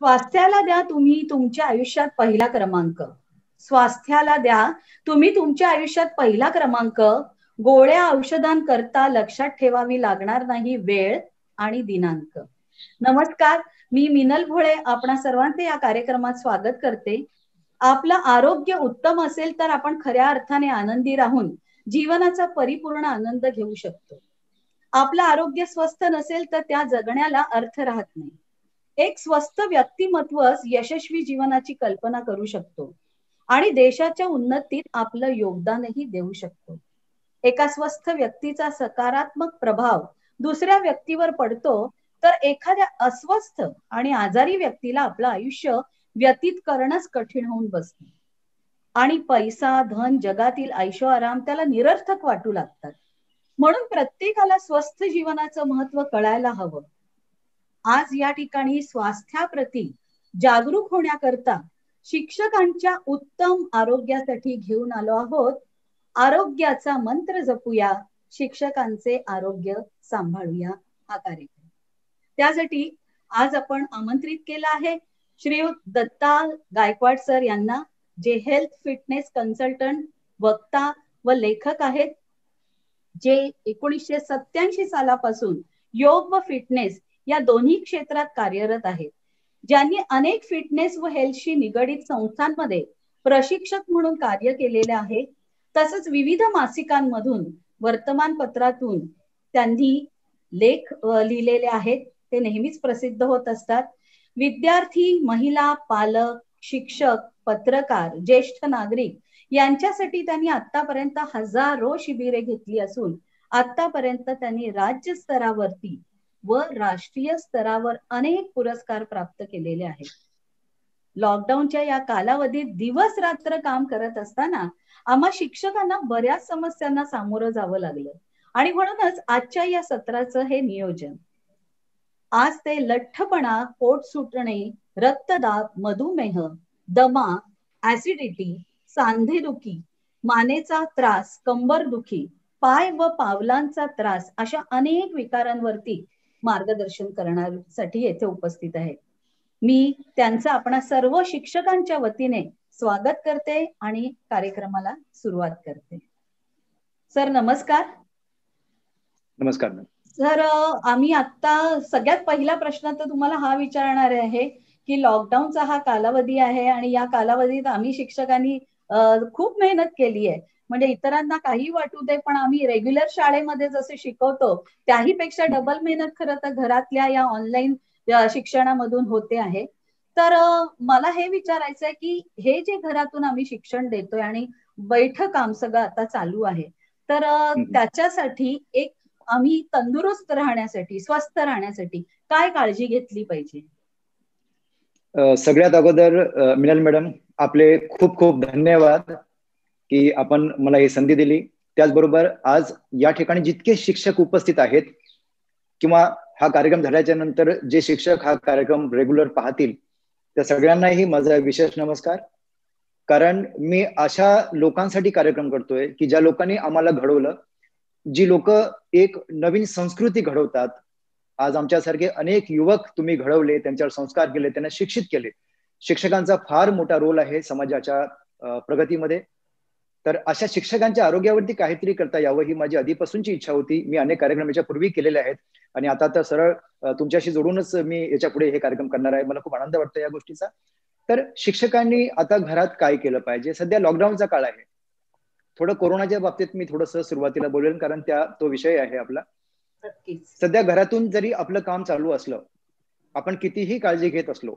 स्वास्थ्याला द्या तुम्ही तुमच्या आयुष्यात पहिला क्रमांक. स्वास्थ्याला द्या तुम्ही तुमच्या आयुष्यात पहिला क्रमांक. गोळ्या औषधांकरता लक्षात ठेवावी लागणार नाही वेळ आणि दिनांक. नमस्कार, मी मिनल भोळे आपणा सर्वांचे या कार्यक्रमात स्वागत करते. आपलं आरोग्य उत्तम असेल तर आपण खऱ्या अर्थाने आनंदी राहून जीवनाचा परिपूर्ण आनंद घेऊ शकतो. आपलं आरोग्य स्वस्थ नसेल तर त्या जगण्याला अर्थ राहत नाही. एक स्वस्थ व्यक्तिमत्वच यशस्वी जीवनाची कल्पना करू शकतो आणि देशाच्या उन्नतीत आपलं योगदानही देऊ शकतो. एका स्वस्थ व्यक्तीचा सकारात्मक प्रभाव दुसऱ्या व्यक्तीवर पडतो, तर एखाद्या अस्वस्थ आणि आजारी व्यक्तीला आपलं आयुष्य व्यतीत करणंच कठीण होऊन बसतं आणि पैसा धन जगातील ऐशो आराम त्याला निरर्थक वाटू लागतात. म्हणून प्रत्येकाला स्वस्थ जीवनाचं महत्व कळायला हवं. आज या ठिकाणी स्वास्थ्याप्रती जागरूक होण्याकरता शिक्षकांच्या उत्तम आरोग्यासाठी घेऊन आलो आहोत. आरोग्याचा मंत्र जपूया, शिक्षकांचे आरोग्य सांभाळूया हा कार्यक्रम. त्यासाठी आज आपण आमंत्रित केलं आहे श्रीयुत दत्ता गायकवाड सर यांना, जे हेल्थ फिटनेस कन्सल्टंट, वक्ता व लेखक आहेत, जे 1987 सालापासून योग व फिटनेस या दोन्ही क्षेत्रात कार्यरत आहेत. ज्यांनी अनेक फिटनेस व हेल्थशी निगडित संस्थांमध्ये प्रशिक्षक म्हणून कार्य केलेले आहे. तसंच विविध मासिकांमधून वर्तमानपत्रातून त्यांनी लेख लिहिलेले आहेत. ते नेहमीच प्रसिद्ध होत असतात. विद्यार्थी, महिला, पालक, शिक्षक, पत्रकार, ज्येष्ठ नागरिक यांच्यासाठी त्यांनी आतापर्यंत हजारो शिबिरे घेतली असून आतापर्यंत त्यांनी राज्य स्तरावरती व राष्ट्रीय स्तरावर अनेक पुरस्कार प्राप्त केलेले आहेत. लॉकडाऊनच्या या कालावधीत दिवस रात्र काम करत असताना आम्हा शिक्षकांना बऱ्याच समस्यांना सामोरं जावं लागलं आणि म्हणूनच आजच्या या सत्राचं हे नियोजन. आज ते लठ्ठपणा, पोट सुटणे, रक्तदाब, मधुमेह, दमा, ऍसिडिटी, सांधेदुखी, मानेचा त्रास, कंबरदुखी, पाय व पावलांचा त्रास अशा अनेक विकारांवरती मार्गदर्शन करण्यासाठी येथे उपस्थित आहेत. मी त्यांचं आपणा सर्व शिक्षकांच्या वतीने स्वागत करते आणि कार्यक्रमाला सुरुवात करते. सर नमस्कार. नमस्कार सर, आम्ही आता सगळ्यात पहिला प्रश्न तर तुम्हाला हा विचारणार आहे की लॉकडाऊनचा हा कालावधी आहे आणि या कालावधीत आम्ही शिक्षकांनी खूप मेहनत केली आहे. म्हणजे इतरांना काही वाटू दे, पण आम्ही रेग्युलर शाळेमध्ये जसे शिकवतो त्याही पेक्षा डबल मेहनत खरं तर घरातल्या या ऑनलाईन शिक्षणामधून होते आहे. तर मला हे विचारायचं आहे की हे जे घरातून आम्ही शिक्षण देतोय आणि बैठक काम सगळं आता चालू आहे, तर त्याच्यासाठी एक आम्ही तंदुरुस्त राहण्यासाठी, स्वस्थ राहण्यासाठी काय काळजी घेतली पाहिजे? सगळ्यात अगोदर मिनल मॅडम, आपले खूप खूप धन्यवाद की आपण मला ही संधी दिली. त्याचबरोबर आज या ठिकाणी जितके शिक्षक उपस्थित आहेत किंवा हा कार्यक्रम झाल्याच्या नंतर जे शिक्षक हा कार्यक्रम रेग्युलर पाहतील त्या सगळ्यांनाही माझा विशेष नमस्कार. कारण मी अशा लोकांसाठी कार्यक्रम करतोय की ज्या लोकांनी आम्हाला घडवलं, जी लोक एक नवीन संस्कृती घडवतात. आज आमच्यासारखे अनेक युवक तुम्ही घडवले, त्यांच्यावर संस्कार केले, त्यांना शिक्षित केले. शिक्षकांचा फार मोठा रोल आहे समाजाच्या प्रगतीमध्ये. तर अशा शिक्षकांच्या आरोग्यावरती काहीतरी करता यावं ही माझी आधीपासूनची इच्छा होती. मी अनेक कार्यक्रम याच्या पूर्वी केलेले आहेत आणि आता तर सरळ तुमच्याशी जोडूनच मी याच्या पुढे हे कार्यक्रम करणार आहे. मला खूप आनंद वाटतो या गोष्टीचा. तर शिक्षकांनी आता घरात काय केलं पाहिजे? सध्या लॉकडाऊनचा काळ आहे. थोडं कोरोनाच्या बाबतीत मी थोडंसं सुरुवातीला बोलेन, कारण तो विषय आहे आपला. सध्या घरातून जरी आपलं काम चालू असलं, आपण कितीही काळजी घेत असलो,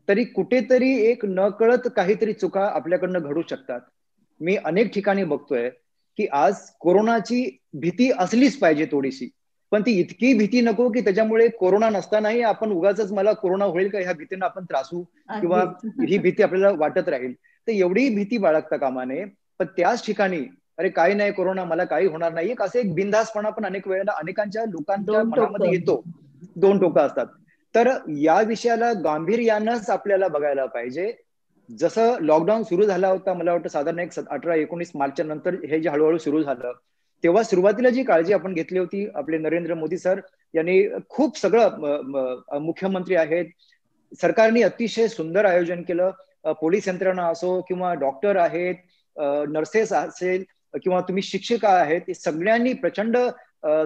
तरी कुठेतरी एक नकळत काहीतरी चुका आपल्याकडनं घडू शकतात. मी अनेक ठिकाणी बघतोय की आज कोरोनाची भीती असलीच पाहिजे थोडीशी, पण ती इतकी भीती नको की त्याच्यामुळे कोरोना नसतानाही आपण उगाच मला कोरोना होईल का ह्या भीतीनं आपण त्रासू किंवा ही भीती आपल्याला वाटत राहील. तर एवढी भीती बाळगता कामा नये. पण त्याच ठिकाणी अरे काही नाही, कोरोना मला काही होणार नाही, असं एक बिनधास्तपणा पण अनेक वेळेला अनेकांच्या लोकांच्या मनामध्ये येतो. दोन टोकं असतात. तर या विषयाला गांभीर्यानंच आपल्याला बघायला पाहिजे. जसं लॉकडाऊन सुरू झाला होता, मला वाटतं साधारण एक 18-19 मार्चच्या नंतर हे जे हळूहळू सुरू झालं, तेव्हा सुरुवातीला जी काळजी आपण घेतली होती, आपले नरेंद्र मोदी सर यांनी खूप सगळं, मुख्यमंत्री आहेत, सरकारने अतिशय सुंदर आयोजन केलं. पोलीस यंत्रणा असो किंवा डॉक्टर आहेत, नर्सेस असेल किंवा तुम्ही शिक्षिका आहेत, सगळ्यांनी प्रचंड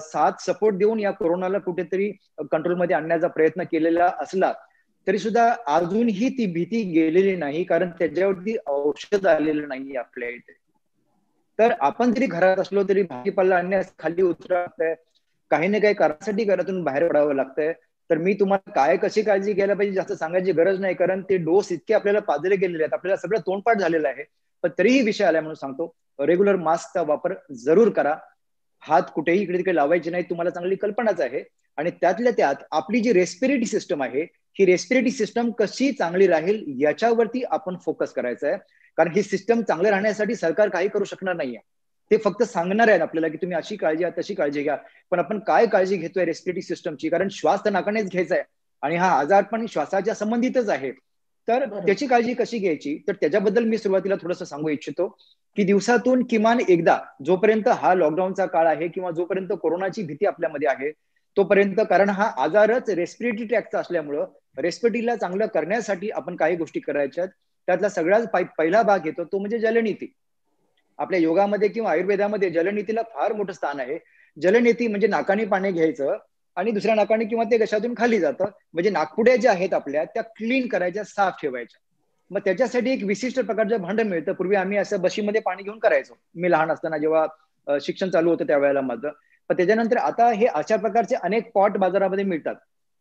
साथ सपोर्ट देऊन या कोरोनाला कुठेतरी कंट्रोलमध्ये आणण्याचा प्रयत्न केलेला असला तरी सुद्धा अजूनही ती भीती गेलेली नाही, कारण त्याच्यावरती औषध आलेलं नाही आपल्या इथे. तर आपण जरी घरात असलो तरी भाजीपाला आणण्यास खाली उतरतंय, काही ना काही कारणासाठी घरातून बाहेर पडावं लागतंय. तर मी तुम्हाला काय कशी काळजी घ्यायला पाहिजे जास्त सांगायची गरज नाही, कारण ते डोस इतके आपल्याला पाजले गेलेले आहेत, आपल्याला सगळं तोंडपाठ झालेलं आहे. पण तरीही विषय आला म्हणून सांगतो, रेग्युलर मास्कचा वापर जरूर करा. हात कुठेही इकडे तिकडे लावायचे नाही, तुम्हाला चांगली कल्पनाच आहे. आणि त्यातल्या त्यात आपली जी रेस्पिरेटरी सिस्टम आहे, ही रेस्पिरेटरी सिस्टम कशी चांगली राहील याच्यावरती आपण फोकस करायचा आहे. कारण ही सिस्टम चांगलं राहण्यासाठी सरकार काही करू शकणार नाहीये. ते फक्त सांगणार आहेत आपल्याला की तुम्ही अशी काळजी घ्या, तशी काळजी घ्या. पण आपण काय काळजी घेतोय रेस्पिरेटरी सिस्टमची? कारण श्वास तर नाकानेच घ्यायचा आहे आणि हा आजार पण श्वासाच्या संबंधितच आहे. तर त्याची काळजी कशी घ्यायची, तर त्याच्याबद्दल मी सुरुवातीला थोडंसं सांगू इच्छितो की दिवसातून किमान एकदा, जोपर्यंत हा लॉकडाऊनचा काळ आहे किंवा जोपर्यंत कोरोनाची भीती आपल्यामध्ये आहे तोपर्यंत, कारण हा आजारच रेस्पिरेटरी ट्रॅकचा असल्यामुळं रेस्पिरेटरीला चांगलं करण्यासाठी आपण काही गोष्टी करायच्यात. त्यातला सगळ्यात पहिला भाग येतो तो म्हणजे जलनीती. आपल्या योगामध्ये किंवा आयुर्वेदामध्ये जलनीतीला फार मोठं स्थान आहे. जलनीती म्हणजे नाकाने पाणी घ्यायचं आणि दुसऱ्या नाकाने किंवा ते घशातून खाली जातं, म्हणजे नाकपुड्या ज्या आहेत आपल्या त्या क्लीन करायच्या, साफ ठेवायच्या. मग त्याच्यासाठी एक विशिष्ट प्रकारचं भांडं मिळतं. पूर्वी आम्ही असं बशीमध्ये पाणी घेऊन करायचो, मी लहान असताना जेव्हा शिक्षण चालू होतं त्यावेळेला माझं. पण त्याच्यानंतर आता हे अशा प्रकारचे अनेक पॉट बाजारामध्ये मिळतात.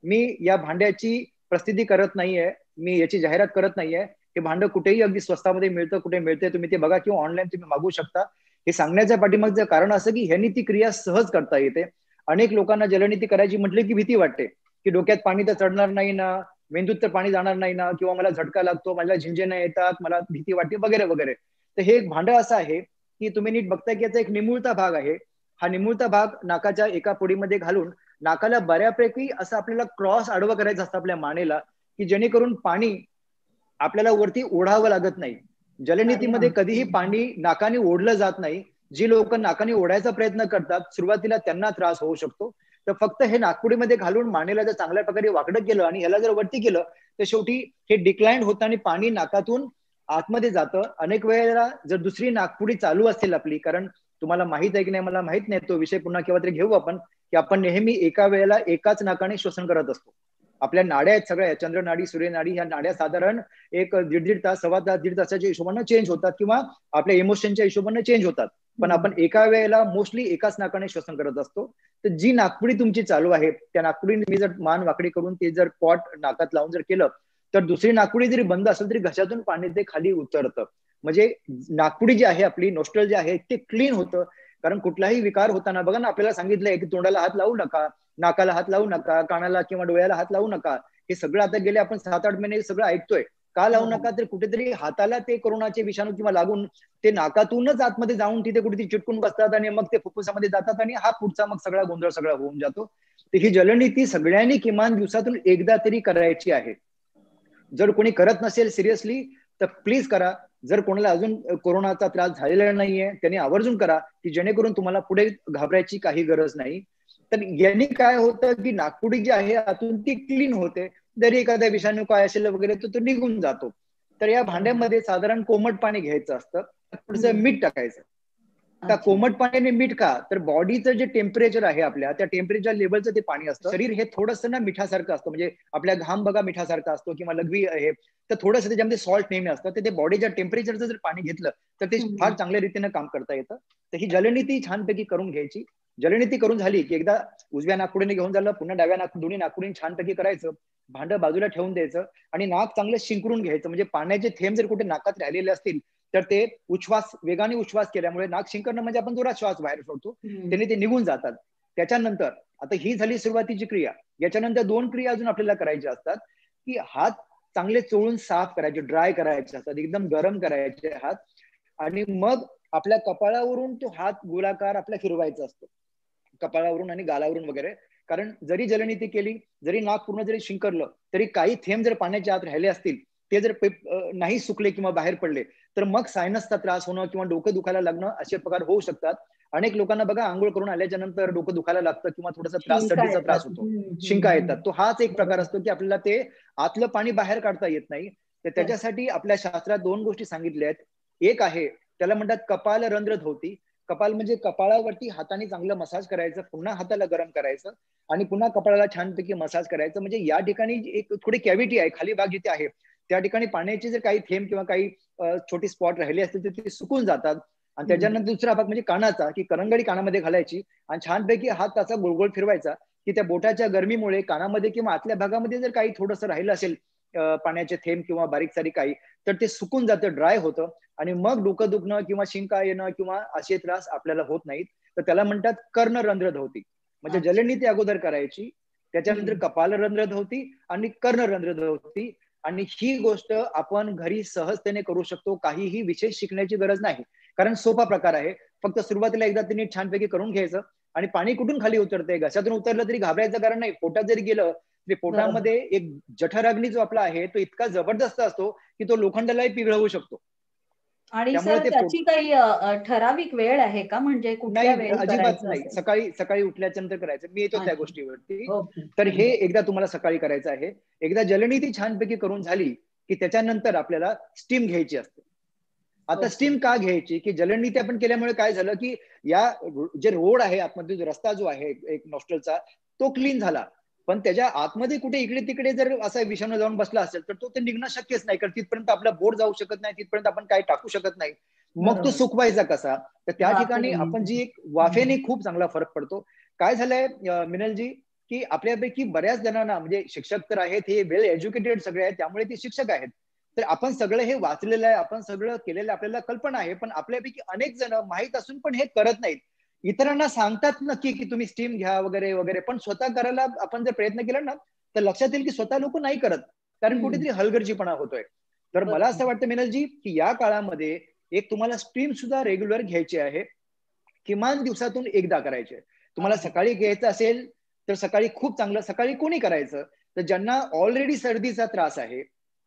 मी या भांड्याची प्रसिद्धी करत नाहीये, मी याची जाहिरात करत नाहीये. हे भांडं कुठेही अगदी स्वस्तामध्ये मिळतं, कुठे मिळते तुम्ही ते बघा किंवा ऑनलाईन तुम्ही मागवू शकता. हे सांगण्याच्या पाठीमागचं कारण असं की ह्यांनी ती क्रिया सहज करता येते. अनेक लोकांना जलनीती करायची म्हटली की भीती वाटते की डोक्यात पाणी तर चढणार नाही ना, मेंदूत तर पाणी जाणार नाही ना, किंवा मला झटका लागतो, मला झिंजेण्या येतात, मला भीती वाटते वगैरे वगैरे. तर हे एक भांडं असं आहे की तुम्ही नीट बघताय की याचा एक निमुळता भाग आहे. हा निमुळता भाग नाकाच्या एका पुडीमध्ये घालून नाकाला बऱ्यापैकी असं आपल्याला क्रॉस आडवं करायचं असतं आपल्या मानेला, की जेणेकरून पाणी आपल्याला वरती ओढावं लागत नाही. जलनीतीमध्ये कधीही पाणी नाकाने ओढलं जात नाही. जी लोक नाकाने ओढायचा प्रयत्न करतात सुरुवातीला त्यांना त्रास होऊ शकतो. तर फक्त हे नाकपुडीमध्ये घालून मानेला जर चांगल्या प्रकारे वाकडं केलं आणि ह्याला जर वरती केलं तर शेवटी हे डिक्लाइंड होतं आणि पाणी नाकातून आतमध्ये जातं. अनेक वेळेला जर दुसरी नाकपुडी चालू असेल आपली, कारण तुम्हाला माहित आहे की नाही मला माहित नाही, तो विषय पुन्हा केव्हा तरी घेऊ आपण, की आपण नेहमी एका वेळेला एकाच नाकाने श्वसन करत असतो. आपल्या नाड्या आहेत सगळ्या, चंद्रनाडी, सूर्यनाडी, ह्या नाड्या साधारण एक दीड तास, सव्वा तास, दीड तासाच्या हिशोबाने चेंज होतात किंवा आपल्या इमोशनच्या हिशोबाने चेंज होतात. पण आपण एका वेळेला मोस्टली एकाच नाकाने श्वसन करत असतो. तर जी नाकपुडी तुमची चालू आहे त्या नाकपुडीने मी जर मान वाकडी करून ते जर पॉट नाकात लावून जर केलं तर दुसरी नाकपुडी जरी बंद असेल तरी घशातून पाणी ते खाली उतरतं. म्हणजे नाकपुडी जी आहे आपली, नोस्ट्रल जे आहे ते क्लीन होतं. कारण कुठलाही विकार होताना बघा ना, आपल्याला सांगितलंय की तोंडाला हात लावू नका, नाकाला हात लावू नका, कानाला किंवा डोळ्याला हात लावू नका. हे सगळं आता गेले आपण 7-8 महिने सगळं ऐकतोय. का लावू नका, तर कुठेतरी हाताला ते कोरोनाचे विषाणू किंवा लागून ते नाकातूनच आतमध्ये जाऊन तिथे कुठेतरी चिटकून बसतात आणि मग ते फुफ्फुसामध्ये जातात आणि हा पुढचा मग सगळा गोंधळ सगळा होऊन जातो. तर ही जलनीती सगळ्यांनी किमान दिवसातून एकदा तरी करायची आहे. जर कोणी करत नसेल सिरियसली तर प्लीज करा. जर कोणाला अजून कोरोनाचा त्रास झालेला नाहीये त्यांनी आवर्जून करा, की जेणेकरून तुम्हाला पुढे घाबरायची काही गरज नाही. तर यांनी काय होतं की नाकपुडी जी आहे आतून ती क्लीन होते. जरी एखादा विषाणू काय असेल वगैरे तर तो निघून जातो. तर या भांड्यामध्ये साधारण कोमट पाणी घ्यायचं असतं, थोडंसं मीठ टाकायचं. त्या कोमट पाण्याने मीठ का, तर बॉडीचं जे टेम्परेचर आहे आपल्या त्या टेम्परेचर लेवलचं ते पाणी असतं. शरीर हे थोडंसं ना मिठासारखं असतं, म्हणजे आपल्या घाम बघा मिठासारखा असतो किंवा लघवी आहे, तर थोडंसं त्याच्यामध्ये सॉल्ट नेहमी असतं. तर ते बॉडीच्या टेम्परेचरचं जर पाणी घेतलं तर ते फार चांगल्या रीतीने काम करता येतं. तर ही जलनीती छानपैकी करून घ्यायची. जलनीती करून झाली की एकदा उजव्या नाकपुडीने घेऊन झालं, पुन्हा डाव्या दोन्ही नाकपुडीने छानपैकी करायचं, भांडं बाजूला ठेवून द्यायचं आणि नाक चांगलं शिंकरून घ्यायचं. म्हणजे पाण्याचे थेंब जर कुठे नाकात राहिलेले असतील तर ते उच्छ्वास, वेगाने उच्छ्वास केल्यामुळे नाक शिंकरणं म्हणजे आपण जोरात श्वास बाहेर सोडतो, त्याने ते निघून जातात. त्याच्यानंतर आता ही झाली सुरुवातीची क्रिया. याच्यानंतर 2 क्रिया अजून आपल्याला करायच्या असतात, की हात चांगले चोळून साफ करायचे, ड्राय करायचे असतात, एकदम गरम करायचे हात. आणि मग आपल्या कपाळावरून तो हात गोलाकार आपला फिरवायचा असतो, कपाळावरून आणि गालावरून वगैरे. कारण जरी जलनीती केली, जरी नाक पूर्ण जरी शिंकरलं तरी काही थेंब जर पाण्याच्या आत राहिले असतील ते जर नाही सुकले किंवा बाहेर पडले तर मग सायनसचा त्रास होणं किंवा डोकं दुखायला लागणं असे प्रकार होऊ शकतात. अनेक लोकांना बघा आंघोळ करून आल्याच्या नंतर डोकं दुखायला लागतं किंवा थोडासा त्रास, शिंका सर्दीचा त्रास येतात. होतो, शिंका येतात. तो हाच एक प्रकार बरोबर. असतो की आपल्याला ते आतलं पाणी बाहेर काढता येत नाही. तर त्याच्यासाठी आपल्या शास्त्रात 2 गोष्टी सांगितल्या आहेत. एक आहे त्याला म्हणतात कपाल रंध्र धोती. कपाल म्हणजे कपाळावरती हाताने चांगलं मसाज करायचं, पुन्हा हाताला गरम करायचं आणि पुन्हा कपाळाला छानपैकी मसाज करायचं. म्हणजे या ठिकाणी एक थोडी कॅव्हिटी आहे, खाली भाग जिथे आहे त्या ठिकाणी पाण्याचे जर काही थेंब किंवा काही छोटी स्पॉट राहिले असतील तर ते सुकून जातात. आणि त्याच्यानंतर दुसरा भाग म्हणजे कानाचा, की करंगडी कानामध्ये घालायची आणि छानपैकी हात त्याचा गोलगोल फिरवायचा, की त्या बोटाच्या गरमीमुळे कानामध्ये किंवा आतल्या भागामध्ये जर काही थोडंसं राहिलं असेल पाण्याचे थेंब किंवा बारीक सारीक काही, तर ते सुकून जातं, ड्राय होतं आणि मग डोकं दुखणं किंवा शिंका येणं किंवा असे त्रास आपल्याला होत नाहीत. तर त्याला म्हणतात कर्णरंध्र धोती. म्हणजे जलनीती अगोदर करायची, त्याच्यानंतर कपालरंध्र धोती आणि कर्णरंध्र धोती. आणि ही गोष्ट आपण घरी सहजतेने करू शकतो, काहीही विशेष शिकण्याची गरज नाही. कारण सोपा प्रकार आहे. फक्त सुरुवातीला एकदा ते नीट छानपैकी करून घ्यायचं आणि पाणी कुठून खाली उतरतंय, घशातून उतरलं तरी घाबरायचं कारण नाही. पोटात जरी गेलं तरी पोटामध्ये एक जठराग्नी जो आपला आहे तो इतका जबरदस्त असतो की तो लोखंडालाही पिघळवू शकतो. आणि त्यामुळे सर ते त्याची काही ठराविक वेळ आहे का, म्हणजे कुठल्या नाही, वेळी अजिबात करायचं नाही. असेल? सकाळी सकाळी उठल्याच्या नंतर करायचं. मी येतो त्या अच्छा. गोष्टीवरती. ओके. तर हे एकदा तुम्हाला सकाळी करायचं आहे. एकदा जलनीती छानपैकी करून झाली की त्याच्यानंतर आपल्याला स्टीम घ्यायची असते. आता ओके. स्टीम का घ्यायची, की जलनीती आपण केल्यामुळे काय झालं की या जे रोड आहे आतमध्ये, जो रस्ता जो आहे एक नॉस्ट्रलचा, तो क्लीन झाला. पण त्याच्या आतमध्ये कुठे इकडे तिकडे जर असा विषाणू जाऊन बसला असेल तर तो ते निघणं शक्यच नाही, कारण तिथपर्यंत आपला बोट जाऊ शकत नाही, तिथपर्यंत आपण काही टाकू शकत नाही. मग तो बरोबर. सुकवायचा कसा? तर त्या ठिकाणी वाफेने. आपण जी एक वाफेने खूप चांगला फरक पडतो. काय झालंय मिनलजी, की आपल्यापैकी बऱ्याच जणांना, म्हणजे शिक्षक तर आहेत, हे वेल एज्युकेटेड सगळे आहेत, त्यामुळे ते शिक्षक आहेत. तर आपण सगळं हे वाचलेलं आहे, आपण सगळं केलेलं, आपल्याला कल्पना आहे. पण आपल्यापैकी अनेक जण माहीत असून पण हे करत नाहीत. इतरांना सांगतात नक्की की तुम्ही स्टीम घ्या वगैरे वगैरे, पण स्वतः करायला आपण जर प्रयत्न केला ना तर लक्षात येईल की स्वतः लोक नाही करत, कारण कुठेतरी हलगर्जीपणा होतोय. तर मला असं वाटतं मिनलजी की या काळामध्ये एक तुम्हाला स्ट्रीम सुद्धा रेग्युलर घ्यायची आहे, किमान दिवसातून एकदा करायची आहे. तुम्हाला अगदी. सकाळी घ्यायचं असेल तर सकाळी खूप चांगलं. सकाळी कोणी करायचं तर ज्यांना ऑलरेडी सर्दीचा त्रास आहे,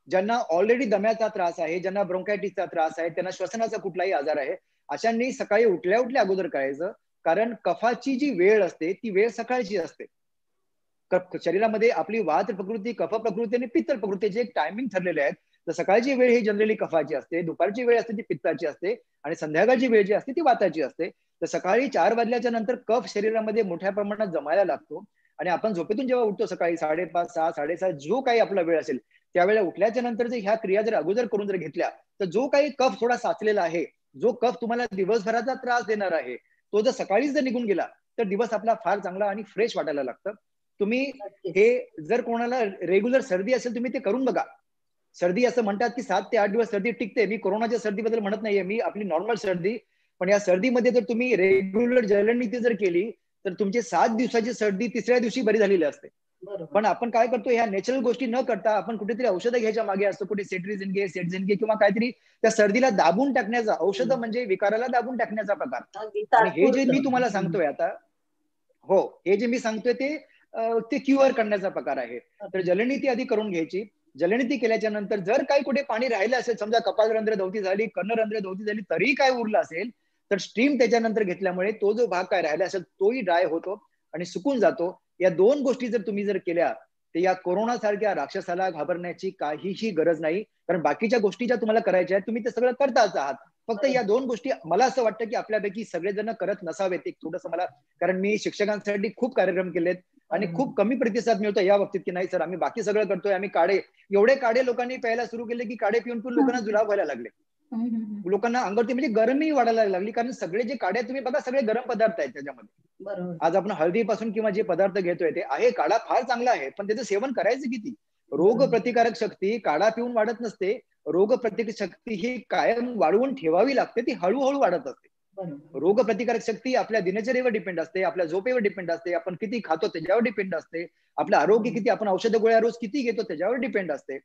ज्यांना ऑलरेडी दम्याचा त्रास आहे, ज्यांना ब्रोंकायटिसचा त्रास आहे, त्यांना श्वसनाचा कुठलाही आजार आहे, अशांनी सकाळी उठल्या उठल्या अगोदर करायचं. कारण कफाची जी वेळ असते ती वेळ सकाळची असते. शरीरामध्ये आपली वात प्रकृती, कफ प्रकृती आणि पित्त प्रकृतीचे एक टायमिंग ठरलेले आहेत. तर सकाळची वेळ ही जनरली कफाची असते, दुपारची वेळ असते ती पित्ताची असते आणि संध्याकाळची वेळ जी असते ती वाताची असते. तर सकाळी 4 वाजल्याच्या नंतर कफ शरीरामध्ये मोठ्या प्रमाणात जमायला लागतो आणि आपण झोपेतून जेव्हा उठतो सकाळी 5:30, 6, 6:30 जो काही आपला वेळ असेल त्यावेळेला उठल्याच्या नंतर जर ह्या क्रिया जर अगोदर करून जर घेतल्या तर जो काही कफ थोडा साचलेला आहे, जो कफ तुम्हाला दिवसभराचा त्रास देणार आहे, तो जर सकाळीच जर निघून गेला तर दिवस आपला फार चांगला आणि फ्रेश वाटायला लागतं. तुम्ही हे जर कोणाला रेग्युलर सर्दी असेल तुम्ही ते करून बघा. सर्दी असं म्हणतात की 7 ते 8 दिवस सर्दी टिकते. मी कोरोनाच्या सर्दीबद्दल म्हणत नाहीये, मी आपली नॉर्मल सर्दी. पण या सर्दीमध्ये जर तुम्ही रेग्युलर जलनीती जर केली तर तुमची 7 दिवसाची सर्दी 3ऱ्या दिवशी बरी झालेली असते. पण आपण काय करतो, ह्या नॅचरल गोष्टी न करता आपण कुठेतरी औषधं घ्यायच्या मागे असतो. कुठे सेट्रिझिन घे, सेटझिन घे किंवा काहीतरी त्या सर्दीला दाबून टाकण्याचा, औषधं म्हणजे विकाराला दाबून टाकण्याचा प्रकार. अगदी आणि हे जे मी तात्पुरतं. तुम्हाला सांगतोय आता, हो, हे जे मी सांगतोय ते क्युअर करण्याचा प्रकार आहे. तर जलनीती आधी करून घ्यायची. जलनीती केल्याच्या नंतर जर काही कुठे पाणी राहिलं असेल, समजा कपालरंध्र धोती झाली, कर्णरंध्र धोती झाली, तरी काय उरलं असेल तर स्ट्रीम त्याच्यानंतर घेतल्यामुळे तो जो भाग काय राहिला असेल तोही ड्राय होतो आणि सुकून जातो. या 2 गोष्टी जर तुम्ही जर केल्या तर या कोरोना सारख्या राक्षसाला घाबरण्याची काहीही गरज नाही. कारण बाकीच्या गोष्टी ज्या तुम्हाला करायच्या आहेत तुम्ही ते सगळं करताच आहात. फक्त या 2 गोष्टी मला असं वाटतं की आपल्यापैकी सगळेजण करत नसावेत. एक थोडंसं मला, कारण मी शिक्षकांसाठी खूप कार्यक्रम केलेत आणि खूप कमी प्रतिसाद मिळतो या बाबतीत की नाही सर आम्ही बाकी सगळं करतोय, आम्ही काढे, एवढे काढे लोकांनी प्यायला सुरू केले की काढे पिऊन पिऊन लोकांना जुलाब व्हायला लागले. लोकांना अंगावरती म्हणजे गरमी वाढायला लागली, कारण सगळे जे काढे तुम्ही बघा सगळे गरम पदार्थ आहेत त्याच्यामध्ये. आज आपण हळदीपासून किंवा जे पदार्थ घेतोय ते आहे, काढा फार चांगला आहे, पण त्याचं सेवन करायचं किती? रोग प्रतिकारक शक्ती काढा पिऊन वाढत नसते. रोग प्रतिकारक शक्ती ही कायम वाढवून ठेवावी लागते, ती हळूहळू वाढत असते. रोग प्रतिकारक शक्ती आपल्या दिनचर्येवर डिपेंड असते, आपल्या झोपेवर डिपेंड असते, आपण किती खातो त्याच्यावर डिपेंड असते, आपलं आरोग्य किती, आपण औषध गोळ्या रोज किती घेतो त्याच्यावर डिपेंड असते.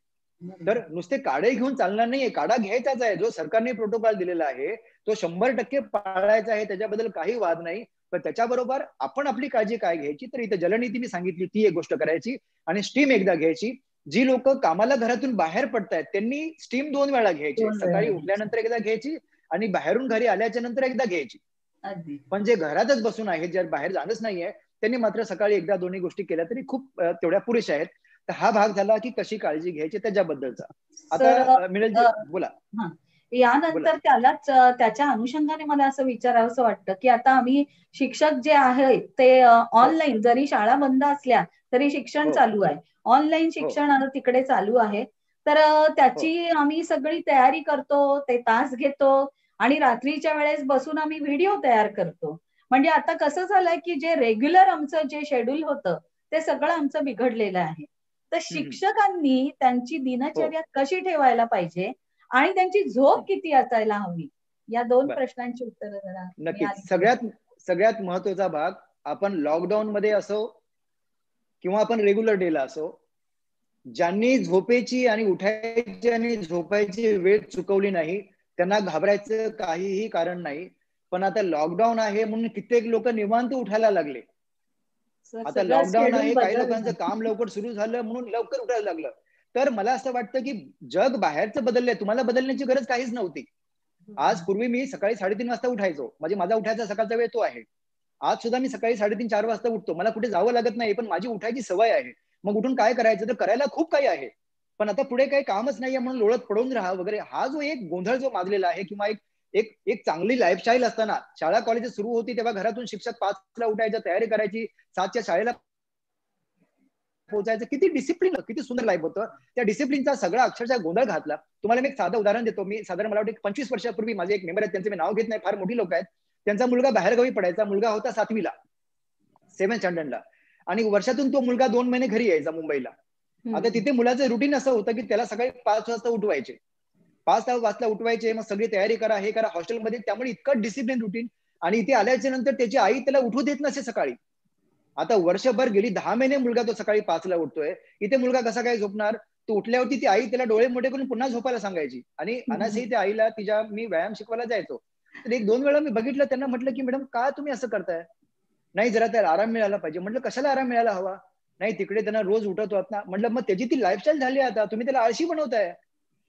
तर नुसते काढे घेऊन चालणार नाहीये, काढा घ्यायचाच आहे. जो सरकारने प्रोटोकॉल दिलेला आहे तो 100% पाळायचा आहे, त्याच्याबद्दल काही वाद नाही. पण त्याच्याबरोबर आपण आपली काळजी काय घ्यायची, तर इथे जलनीती मी सांगितली ती एक गोष्ट करायची आणि स्टीम एकदा घ्यायची. जी लोक कामाला घरातून बाहेर पडतायत त्यांनी स्टीम 2 वेळा घ्यायची, 2 वेळा सकाळी घ्यायची. उठल्यानंतर एकदा घ्यायची आणि बाहेरून घरी आल्याच्या नंतर एकदा घ्यायची. अगदी. पण जे घरातच बसून आहेत, जे बाहेर जाणंच नाहीये, त्यांनी मात्र सकाळी एकदा दोन्ही गोष्टी केल्या तरी खूप तेवढ्या पुरेशा आहेत. तर हा भाग झाला की कशी काळजी घ्यायची त्याच्याबद्दलचा. सर आता मिळेल बोला हां. बोला. यानंतर त्यालाच त्याच्या अनुषंगाने मला असं विचारावंसं वाटतं, की आता आम्ही शिक्षक जे आहेत ते हो ऑनलाईन जरी शाळा बंद असल्या तरी शिक्षण हो चालू आहे. ऑनलाईन हो शिक्षण आता तिकडे चालू आहे. तर हो त्याची आम्ही सगळी तयारी करतो, ते तास घेतो आणि रात्रीच्या वेळेस बसून आम्ही व्हिडिओ तयार करतो. म्हणजे आता कसं झालंय, की जे रेग्युलर आमचं जे शेड्यूल होतं, ते सगळं आमचं बिघडलेलं आहे. तर हम्म, शिक्षकांनी त्यांची हो दिनचर्या कशी ठेवायला पाहिजे आणि त्यांची झोप किती असायला हवी? या 2 बर प्रश्नांची उत्तरं जरा नक्कीच. मिळाली तर. सगळ्यात महत्वाचा भाग, आपण लॉकडाऊन मध्ये असो किंवा आपण रेग्युलर डेला असो, ज्यांनी झोपेची आणि उठायची आणि झोपायची वेळ चुकवली नाही त्यांना घाबरायचं काहीही कारण नाही. पण आता लॉकडाऊन आहे म्हणून कित्येक लोक निवांत उठायला लागले. सर आता सगळं लॉकडाऊन शेड्यूल आहे, काही लोकांचं बदललं. काम लवकर सुरू झालं म्हणून लवकर उठायला लागलं. तर मला असं वाटतं की जग बाहेरचं बदललंय, तुम्हाला बदलण्याची गरज काहीच नव्हती. आज पूर्वी मी सकाळी 3:30 वाजता उठायचो, म्हणजे माझा उठायचा सकाळचा वेळ तो आहे. आज सुद्धा मी सकाळी 3:30-4 वाजता उठतो, मला कुठे जावं लागत नाही, पण माझी उठायची सवय आहे. मग उठून काय करायचं, तर करायला खूप काही आहे. पण आता पुढे काही कामच नाहीये म्हणून लोळत पडून राहा वगैरे, हा जो एक गोंधळ जो माजलेला आहे, किंवा एक एक एक चांगली लाईफस्टाईल असताना शाळा कॉलेज सुरू होती तेव्हा घरातून शिक्षक 5 ला उठायचं, तयारी करायची, 7च्या शाळेला पोहोचायचं, किती डिसिप्लिन, किती सुंदर लाईफ होतं. त्या डिसिप्लिनचा सगळा अक्षरशः गोंधळ घातला. तुम्हाला मी एक साधं उदाहरण देतो. मी साधारण मला वाटतं 25 वर्षापूर्वी माझे एक मेंबर आहेत, त्यांचे मी नाव घेत नाही, फार मोठी लोक आहेत. त्यांचा मुलगा बाहेरगावी पडायचा, मुलगा होता 7वीला, 7th स्टँडर्डला, आणि वर्षातून तो मुलगा 2 महिने घरी यायचा मुंबईला. आता तिथे मुलाचं रुटीन असं होतं की त्याला सकाळी 5 वाजता उठवायचे, 5 वाजता उठवायचे, मग सगळी तयारी करा, हे करा हॉस्टेलमध्ये, त्यामुळे इतकं डिसिप्लिन रुटीन. आणि इथे आल्याच्या नंतर त्याची आई त्याला उठू देत नसे सकाळी. आता वर्षभर गेली 10 महिने मुलगा तो सकाळी 5ला उठतोय, इथे मुलगा कसा काय झोपणार? तो उठल्यावरती ती आई त्याला डोळे मोठे करून पुन्हा झोपायला सांगायची. आणि अनासही त्या आईला तिच्या मी व्यायाम शिकवायला जायचो. तर 1-2 वेळा मी बघितलं, त्यांना म्हटलं की मॅडम का तुम्ही असं करताय? नाही, जरा त्याला आराम मिळाला पाहिजे. म्हटलं कशाला आराम मिळायला हवा? नाही, तिकडे त्यांना रोज उठवतो ना. म्हटलं मग त्याची ती लाईफस्टाईल झाली, आता तुम्ही त्याला आळशी बनवताय.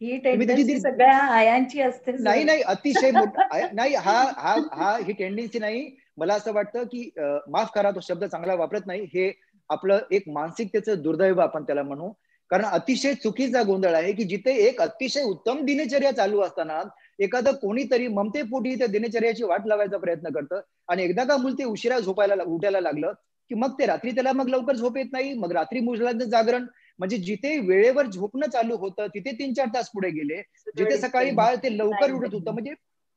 ही तुम्ही त्याची टेंडन्सी ती, सगळ्या आयांची असते नाही सर. नाही अतिशय मोठा नाही, हा हा हा ही टेंडन्सी नाही. मला असं वाटतं की माफ करा, तो शब्द चांगला वापरत नाही, हे आपलं एक मानसिकतेचं दुर्दैव आपण त्याला म्हणू. कारण अतिशय चुकीचा गोंधळ आहे की जिथे एक अतिशय उत्तम दिनचर्या चालू असताना एखादं कोणीतरी ममतेपोटी त्या दिनचर्याची वाट लावायचा प्रयत्न करतं, आणि एकदा का मूल ते उशिरा झोपायला उठायला लागलं की मग ते रात्री त्याला मग लवकर झोप येत नाही, मग रात्री मुलाचं जागरण, म्हणजे जिथे वेळेवर झोपणं चालू होतं तिथे 3-4 तास पुढे गेले. सगळं जिथे सकाळी डिस्टर्ब. बाळ ते लवकर नाही उठत होतं, नाही. म्हणजे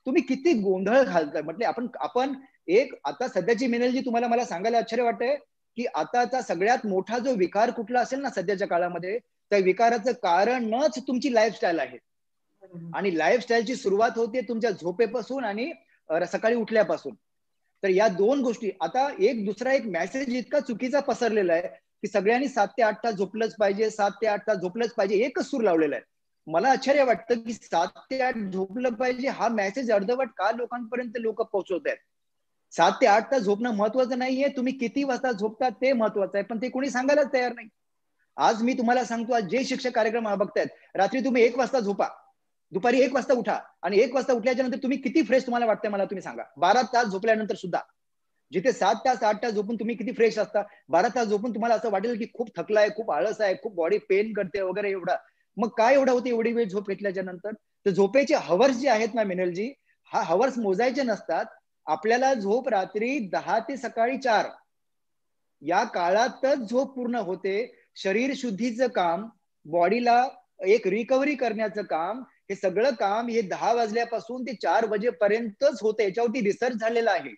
तुम्ही किती गोंधळ घालताय. म्हटले आपण आपण एक आता सध्याची मिनल जी तुम्हाला मला सांगायला आश्चर्य वाटतंय की आताचा सगळ्यात मोठा जो विकार कुठला असेल ना सध्याच्या काळामध्ये, त्या विकाराचं कारणच तुमची लाईफस्टाईल आहे. आणि लाईफस्टाईलची सुरुवात होते तुमच्या झोपेपासून आणि सकाळी उठल्यापासून. तर या 2 गोष्टी, आता एक दुसरा एक मेसेज इतका चुकीचा पसरलेला आहे की सगळ्यांनी 7 ते 8 तास झोपलंच पाहिजे, 7 ते 8 तास झोपलंच पाहिजे, एकच सूर लावलेला आहे. मला आश्चर्य वाटतं की 7 ते 8 झोपलं पाहिजे हा मेसेज अर्धवट का लोकांपर्यंत लोक पोहोचवत आहेत. 7 ते 8 तास झोपणं महत्वाचं नाहीये, तुम्ही किती वाजता झोपता ते महत्वाचं आहे, पण ते कोणी सांगायलाच तयार नाही. आज मी तुम्हाला सांगतो, आज जे शिक्षक कार्यक्रम बघतायत, रात्री तुम्ही 1 वाजता झोपा, दुपारी 1 वाजता उठा, आणि 1 वाजता उठल्याच्या नंतर तुम्ही किती फ्रेश तुम्हाला वाटतंय मला तुम्ही सांगा. 12 तास झोपल्यानंतर सुद्धा, जिथे 7 तास 8 तास झोपून तुम्ही किती फ्रेश असता, 12 तास झोपून तुम्हाला असं वाटेल की खूप थकलाय, खूप आळस आहे, खूप बॉडी पेन करते वगैरे एवढा. मग काय एवढा होते एवढी वेळ झोप घेतल्याच्या नंतर? तर झोपेचे हवर्स जे आहेत ना मिनलजी, हा हवर्स मोजायचे नसतात. आपल्याला झोप रात्री 10 ते सकाळी 4 या काळातच झोप पूर्ण होते. शरीर शुद्धीचं काम, बॉडीला एक रिकव्हरी करण्याचं काम, हे सगळं काम हे 10 वाजल्यापासून ते 4 वाजेपर्यंतच होतं. याच्यावरती रिसर्च झालेला आहे.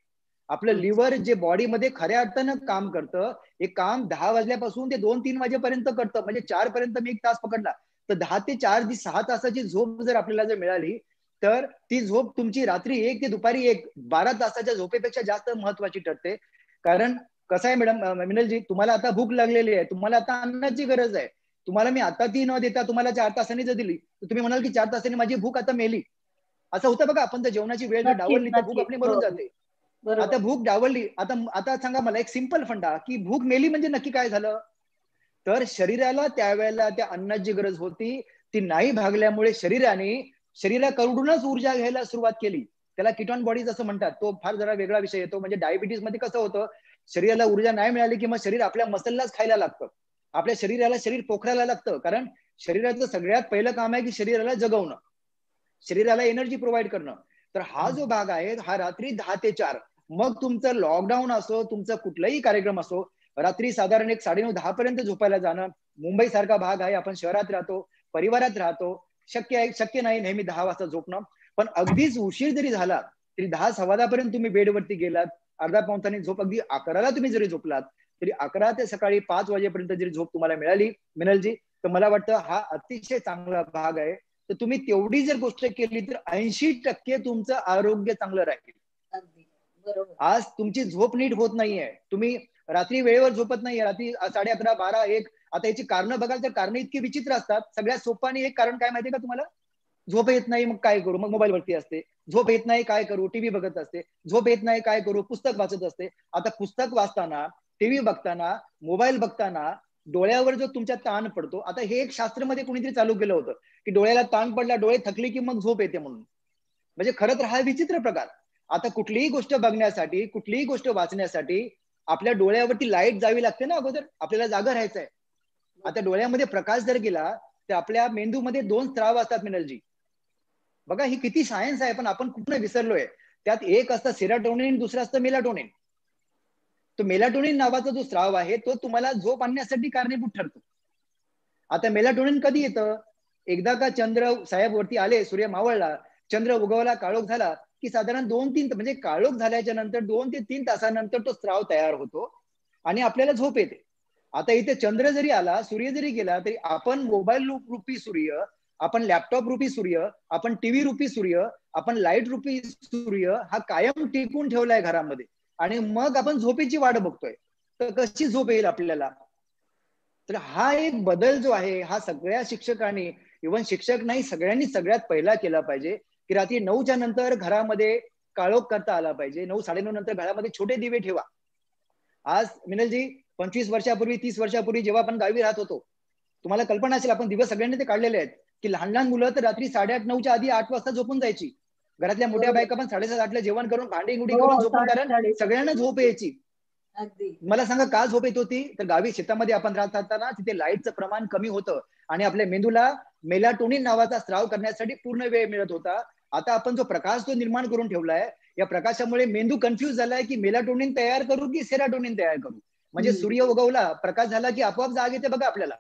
आपलं लिव्हर जे बॉडीमध्ये खऱ्या अर्थानं काम करतं, हे काम 10 वाजल्यापासून ते 2-3 वाजेपर्यंत करतं. म्हणजे 4 पर्यंत मी 1 तास पकडला, तर 10 ते 4 जी 6 तासाची झोप जर आपल्याला जर मिळाली, तर ती झोप तुमची रात्री 1 ते दुपारी 1 12 तासाच्या झोपेपेक्षा जास्त महत्वाची ठरते. कारण कसं आहे मॅडम, मिनलजी, तुम्हाला आता भूक लागलेली आहे, तुम्हाला आता अन्नाची गरज आहे. तुम्हाला मी आता ती न देता तुम्हाला 4 तासांनी जर दिली, तर तुम्ही म्हणाल की 4 तासांनी माझी भूक आता मेली. असं होतं बघा, आपण जर जेवणाची वेळ जर नक्कीच डावलली तर भूक नक्कीच. आपली हो. मरून जाते. आता बरोबर. भूक डावलली, आता आता सांगा मला एक सिंपल फंडा, की भूक मेली म्हणजे नक्की काय झालं? तर शरीराला त्यावेळेला त्या अन्नाची गरज होती, ती नाही भागल्यामुळे शरीराकडूनच ऊर्जा घ्यायला सुरुवात केली. त्याला किटॉन बॉडीज असं म्हणतात. तो फार जरा वेगळा विषय येतो. म्हणजे डायबिटीज मध्ये कसं होतं, शरीराला ऊर्जा नाही मिळाली की मग शरीर आपल्या मसललाच खायला लागतं. आपल्या शरीराला शरीर पोखरायला लागतं. कारण शरीराचं सगळ्यात पहिलं काम आहे की शरीराला जगवणं, शरीराला एनर्जी प्रोव्हाइड करणं. तर हा जो भाग आहे हा रात्री 10 ते 4, मग तुमचं लॉकडाऊन असो, तुमचा कुठलाही कार्यक्रम असो, रात्री साधारण 9:30-10 पर्यंत झोपायला जाणं. मुंबई सारखा भाग आहे, आपण शहरात राहतो, परिवारात राहतो, शक्य नाही नेहमी 10 वाजता झोपणं. पण अगदीच उशीर जरी झाला तरी 10-10:15 पर्यंत तुम्ही बेडवरती गेलात, अर्धा पाऊण तासाने झोप, अगदी 11ला तुम्ही जरी झोपलात तरी 11 ते सकाळी 5 वाजेपर्यंत जरी झोप तुम्हाला मिळाली मिनलजी, तर मला वाटतं हा अतिशय चांगला भाग आहे. तर तुम्ही तेवढी जर गोष्ट केली तर 80% तुमचं आरोग्य चांगलं राहील. आज तुमची झोप नीट होत नाहीये, तुम्ही रात्री वेळेवर झोपत नाहीये, रात्री 11:30, 12, 1. आता याची कारणं बघाल तर कारणं इतकी विचित्र असतात. सगळ्यात सोपं आणि एक कारण काय माहितीये का तुम्हाला? झोप येत नाही मग काय करू, मग मोबाईल वरती असते. झोप येत नाही काय करू, टीव्ही बघत असते. झोप येत नाही काय करू, पुस्तक वाचत असते. आता पुस्तक वाचताना, टीव्ही बघताना, मोबाईल बघताना डोळ्यावर जो तुमच्या ताण पडतो, आता हे एक शास्त्रामध्ये कुणीतरी चालू केलं होतं की डोळ्याला ताण पडला, डोळे थकले की मग झोप येते म्हणून. म्हणजे खरं तर हा विचित्र प्रकार. आता कुठलीही गोष्ट बघण्यासाठी, कुठलीही गोष्ट वाचण्यासाठी आपल्या डोळ्यावरती लाईट जावी लागते ना अगोदर, आपल्याला जागा राहायचंय. आता डोळ्यामध्ये प्रकाश जर गेला तर आपल्या मेंदूमध्ये 2 स्त्राव असतात मिनलजी. बघा ही किती सायन्स आहे, पण आपण कुठं विसरलोय. त्यात एक असतं सेरोटोनिन, दुसरं असतं मेलाटोनिन. तो मेलाटोनिन नावाचा जो स्त्राव आहे तो तुम्हाला झोप आणण्यासाठी कारणीभूत ठरतो. आता मेलाटोनिन कधी येतं? एकदा का चंद्र साहेब वरती आले, सूर्य मावळला, चंद्र उगवला, काळोख झाला की साधारण 2-3 म्हणजे काळोख झाल्याच्या नंतर 2 ते 3 तासानंतर तो स्त्राव तयार होतो आणि आपल्याला झोप येते. आता इथे चंद्र जरी आला, सूर्य जरी गेला, तरी आपण मोबाईल रूपी सूर्य, आपण लॅपटॉप रूपी सूर्य, आपण टीव्ही रूपी सूर्य, आपण लाईट रूपी सूर्य हा कायम टिकून ठेवलाय घरामध्ये. आणि मग आपण झोपेची वाट बघतोय. तर कशी झोप येईल आपल्याला? तर हा एक बदल जो आहे हा सगळ्या शिक्षकांनी, इव्हन शिक्षक नाही सगळ्यांनी सगळ्यात पहिला केला पाहिजे की रात्री 9च्या नंतर घरामध्ये काळोख करता आला पाहिजे. 9-9:30 नंतर घरामध्ये छोटे दिवे ठेवा. आज मिनलजी 25 वर्षापूर्वी, 30 वर्षापूर्वी जेव्हा आपण गावी राहत होतो, तुम्हाला कल्पना असेल, आपण दिवस सगळ्यांनी ते काढलेले आहेत की लहान लहान मुलं तर रात्री 8:30-9च्या आधी 8 वाजता झोपून जायची. घरातल्या मोठ्या बायका पण 7:30-8ला जेवण करून भांडी गुडी करून झोपून, कारण सगळ्यांना झोप यायची. मला सांगा का झोप येत होती? तर गावी शेतामध्ये आपण राहत असताना तिथे लाईटचं प्रमाण कमी होतं आणि आपल्या मेंदूला मेलाटोनिन नावाचा स्त्राव करण्यासाठी पूर्ण वेळ मिळत होता. आता आपण जो प्रकाश तो निर्माण करून ठेवलाय, या प्रकाशामुळे मेंदू कन्फ्युज झालाय की मेलाटोनिन तयार करू की सेरोटोनिन तयार करू. म्हणजे सूर्य उगवला, प्रकाश झाला की आपोआप जाग येते बघा आपल्याला.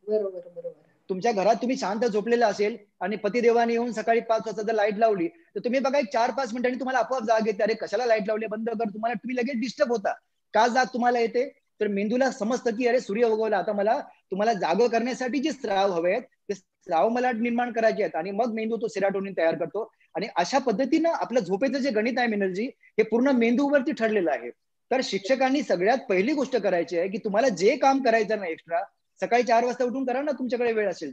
बरोबर बरोबर. तुमच्या घरात तुम्ही शांत झोपलेला असेल आणि पतिदेवाने येऊन सकाळी 5 वाजता जर लाईट लावली तर तुम्ही बघा एक 4-5 मिनिटांनी तुम्हाला आपोआप जाग येते. अरे कशाला लाईट लावली, बंद कर. तुम्हाला तुम्ही लगेच डिस्टर्ब होता. का जाग तुम्हाला येते? तर मेंदूला समजतं की अरे सूर्य उगवला, आता मला तुम्हाला जागं करण्यासाठी जे स्त्राव हवे आहेत ते स्त्राव मला निर्माण करायचे आहेत. आणि मग मेंदू तो सेरोटोनिन तयार करतो. आणि अशा पद्धतीनं आपलं झोपेचं जे गणित आहे मिनलजी, हे पूर्ण मेंदूवरती ठरलेलं आहे. तर शिक्षकांनी सगळ्यात पहिली गोष्ट करायची आहे की तुम्हाला जे काम करायचं ना एक्स्ट्रा, सकाळी 4 वाजता उठून करा ना, तुमच्याकडे वेळ असेल.